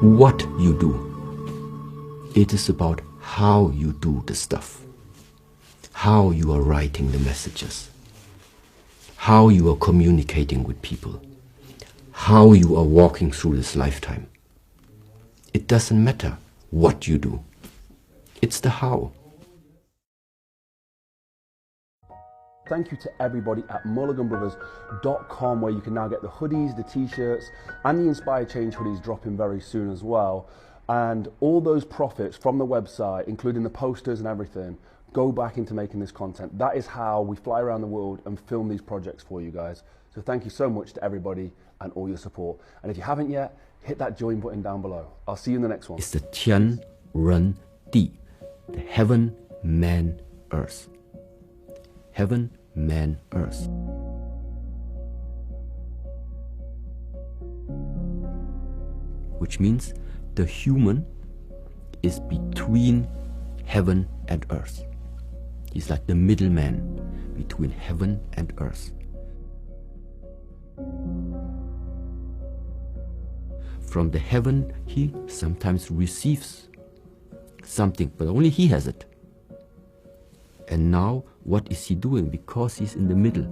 what you do. It is about how you do the stuff. How you are writing the messages. How you are communicating with people. how you are walking through this lifetime. It doesn't matter what you do. It's the how. Thank you to everybody at Mulliganbrothers.com, where you can now get the hoodies, the t-shirts, and the Inspire Change hoodies dropping very soon as well. And all those profits from the website, including the posters and everything, go back into making this content. That is how we fly around the world and film these projects for you guys. So thank you so much to everybody and all your support. And if you haven't yet, hit that join button down below. I'll see you in the next one. It's the Tian Ren Di, the heaven, man, earth. Heaven, man, earth. Which means the human is between heaven and earth. He's like the middleman between heaven and earth. From the heaven, he sometimes receives something, but only he has it. And now, what is he doing? Because he's in the middle,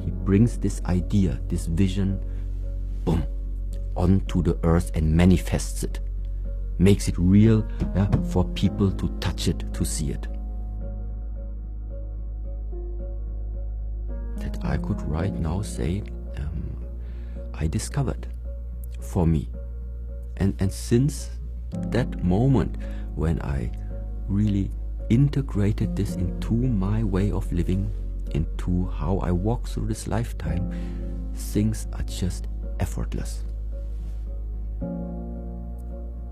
he brings this idea, this vision, boom, onto the earth and manifests it. Makes it real, yeah, for people to touch it, to see it. That I could right now say, I discovered for me. And since that moment when I really integrated this into my way of living, into how I walk through this lifetime, things are just effortless.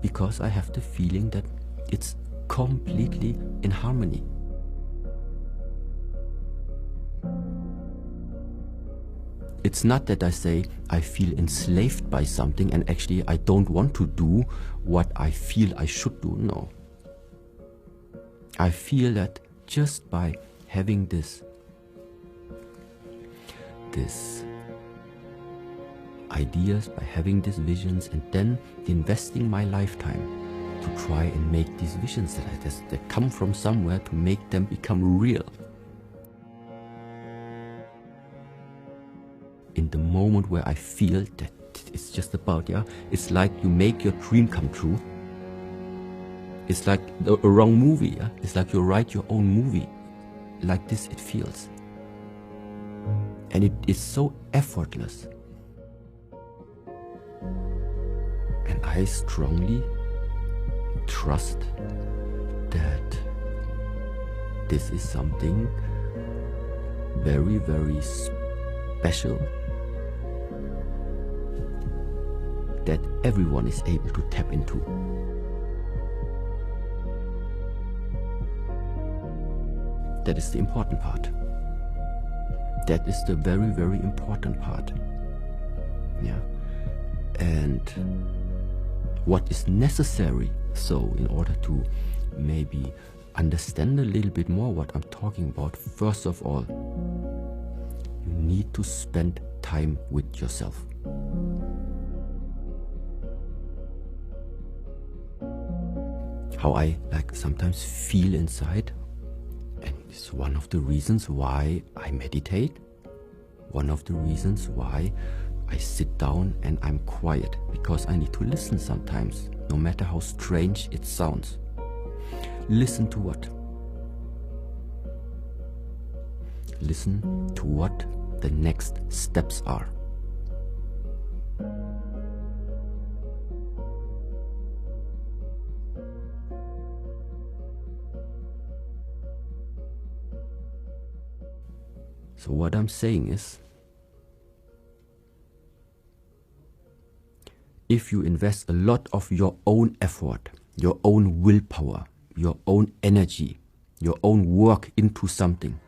Because I have the feeling that it's completely in harmony. It's not that I say I feel enslaved by something and actually I don't want to do what I feel I should do. No. I feel that just by having this ideas, by having these visions, and then investing my lifetime to try and make these visions that come from somewhere, to make them become real. In the moment where I feel that it's just about, yeah, it's like you make your dream come true. It's like a wrong movie, yeah? It's like you write your own movie. Like this it feels. And it is so effortless. And I strongly trust that this is something very, very special that everyone is able to tap into. That is the important part. That is the very, very important part. Yeah. And what is necessary, so in order to maybe understand a little bit more what I'm talking about, first of all, you need to spend time with yourself. How I sometimes feel inside, and it's one of the reasons why I meditate, one of the reasons why I sit down and I'm quiet, because I need to listen sometimes, no matter how strange it sounds. Listen to what? Listen to what the next steps are. So what I'm saying is, if you invest a lot of your own effort, your own willpower, your own energy, your own work into something,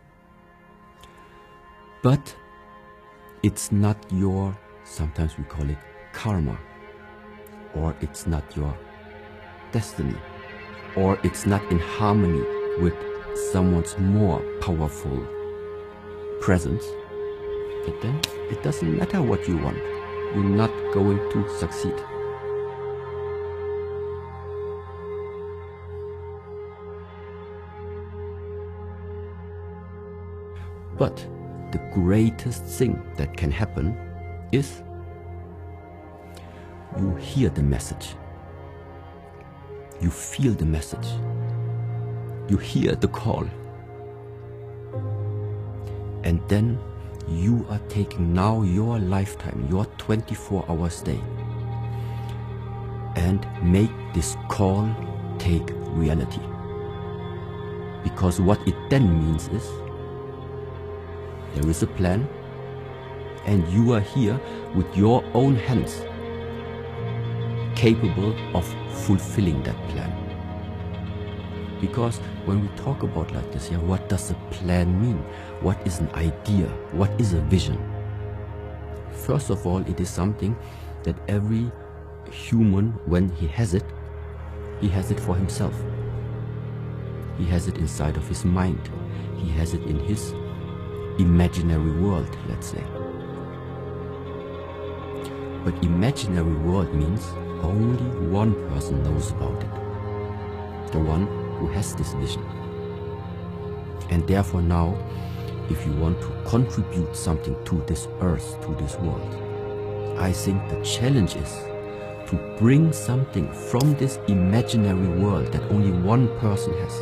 but it's not your, sometimes we call it karma, or it's not your destiny, or it's not in harmony with someone's more powerful presence, but then it doesn't matter what you want. You're not going to succeed. But the greatest thing that can happen is you hear the message. You feel the message. You hear the call. And then you are taking now your lifetime, your 24 hours day, and make this call take reality. Because what it then means is, there is a plan, and you are here with your own hands, capable of fulfilling that plan. Because when we talk about like this, yeah, what does a plan mean? What is an idea? What is a vision? First of all, it is something that every human, when he has it for himself. He has it inside of his mind. He has it in his imaginary world, let's say. But imaginary world means only one person knows about it. The one who has this vision. And therefore now, if you want to contribute something to this earth, to this world, I think the challenge is to bring something from this imaginary world that only one person has,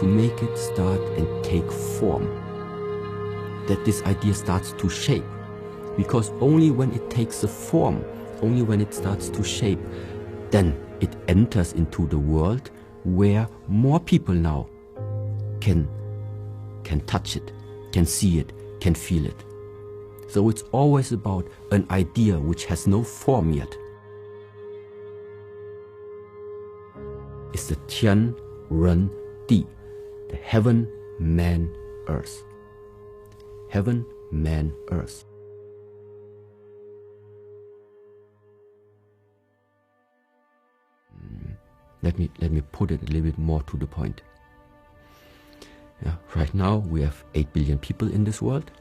to make it start and take form, that this idea starts to shape. Because only when it takes a form, only when it starts to shape, then it enters into the world where more people now can touch it, can see it, can feel it. So it's always about an idea which has no form yet. It's the Tian Ren Di, the heaven, man, earth. Heaven, man, earth. Let me put it a little bit more to the point. Yeah, right now we have 8 billion people in this world.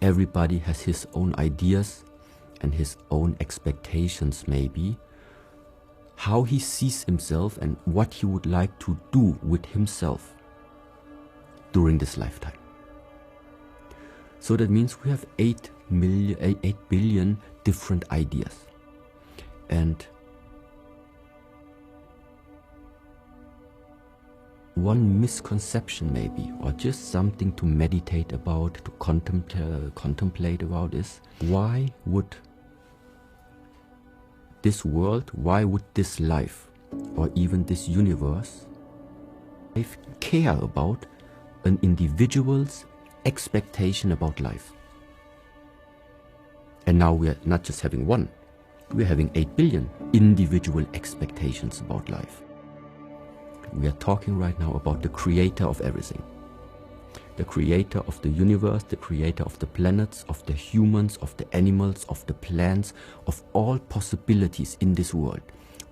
Everybody has his own ideas and his own expectations, maybe, how he sees himself and what he would like to do with himself during this lifetime. So that means we have 8 billion different ideas. And one misconception maybe, or just something to meditate about, to contemplate about is, why would this world, why would this life, or even this universe, care about an individual's expectation about life? And now we are not just having one, we are having 8 billion individual expectations about life. We are talking right now about the creator of everything. The creator of the universe, the creator of the planets, of the humans, of the animals, of the plants, of all possibilities in this world.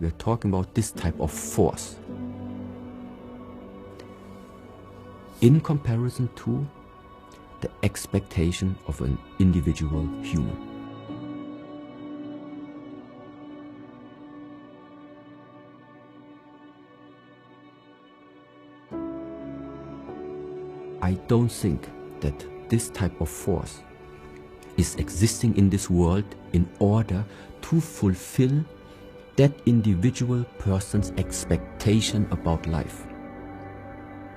We are talking about this type of force. In comparison to the expectation of an individual human. I don't think that this type of force is existing in this world in order to fulfill that individual person's expectation about life.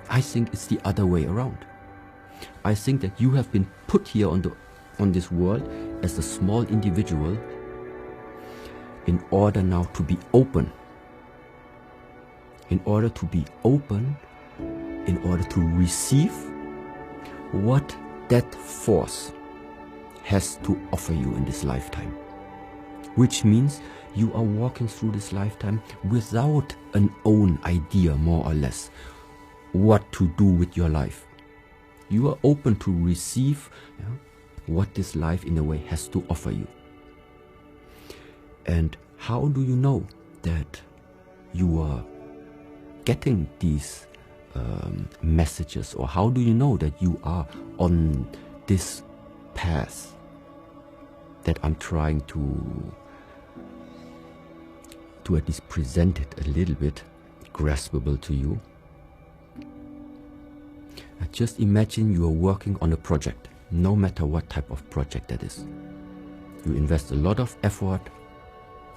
I think it's the other way around. I think that you have been put here on this world as a small individual in order now to be open. In order to be open, in order to receive what that force has to offer you in this lifetime. Which means you are walking through this lifetime without an own idea, more or less, what to do with your life. You are open to receive what this life in a way has to offer you. And how do you know that you are getting these messages, or how do you know that you are on this path that I'm trying to at least present it a little bit graspable to you? Just imagine you are working on a project, no matter what type of project that is. You invest a lot of effort,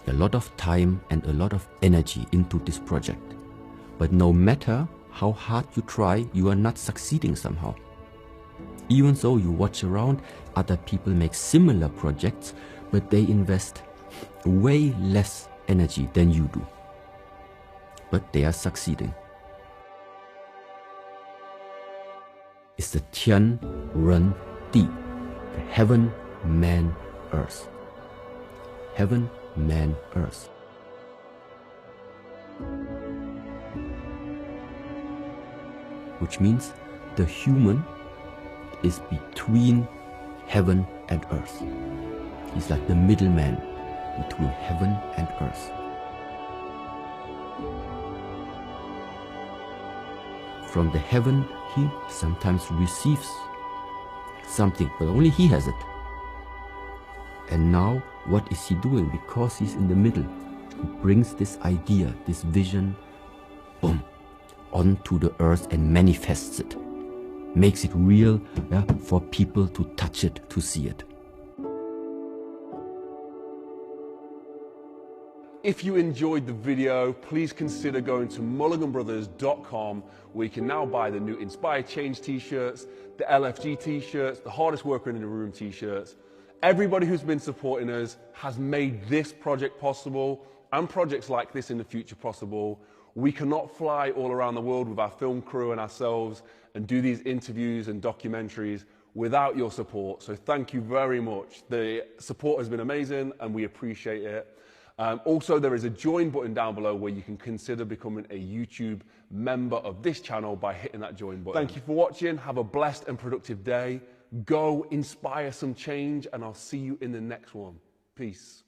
a lot of time and a lot of energy into this project. But no matter how hard you try, you are not succeeding somehow. Even though you watch around, other people make similar projects, but they invest way less energy than you do. But they are succeeding. It's the Tian Ren Di, the heaven, man, earth. Heaven, man, earth. Which means the human is between heaven and earth. He's like the middleman between heaven and earth. From the heaven, he sometimes receives something, but only he has it. And now, what is he doing? Because he's in the middle, he brings this idea, this vision, boom, onto the earth and manifests it. Makes it real, yeah, for people to touch it, to see it. If you enjoyed the video, please consider going to mulliganbrothers.com, where you can now buy the new Inspire Change t-shirts, the LFG t-shirts, the Hardest Worker in the Room t-shirts. Everybody who's been supporting us has made this project possible, and projects like this in the future possible. We cannot fly all around the world with our film crew and ourselves and do these interviews and documentaries without your support. So thank you very much. The support has been amazing and we appreciate it. Also, there is a join button down below where you can consider becoming a YouTube member of this channel by hitting that join button. Thank you for watching. Have a blessed and productive day. Go inspire some change, and I'll see you in the next one. Peace.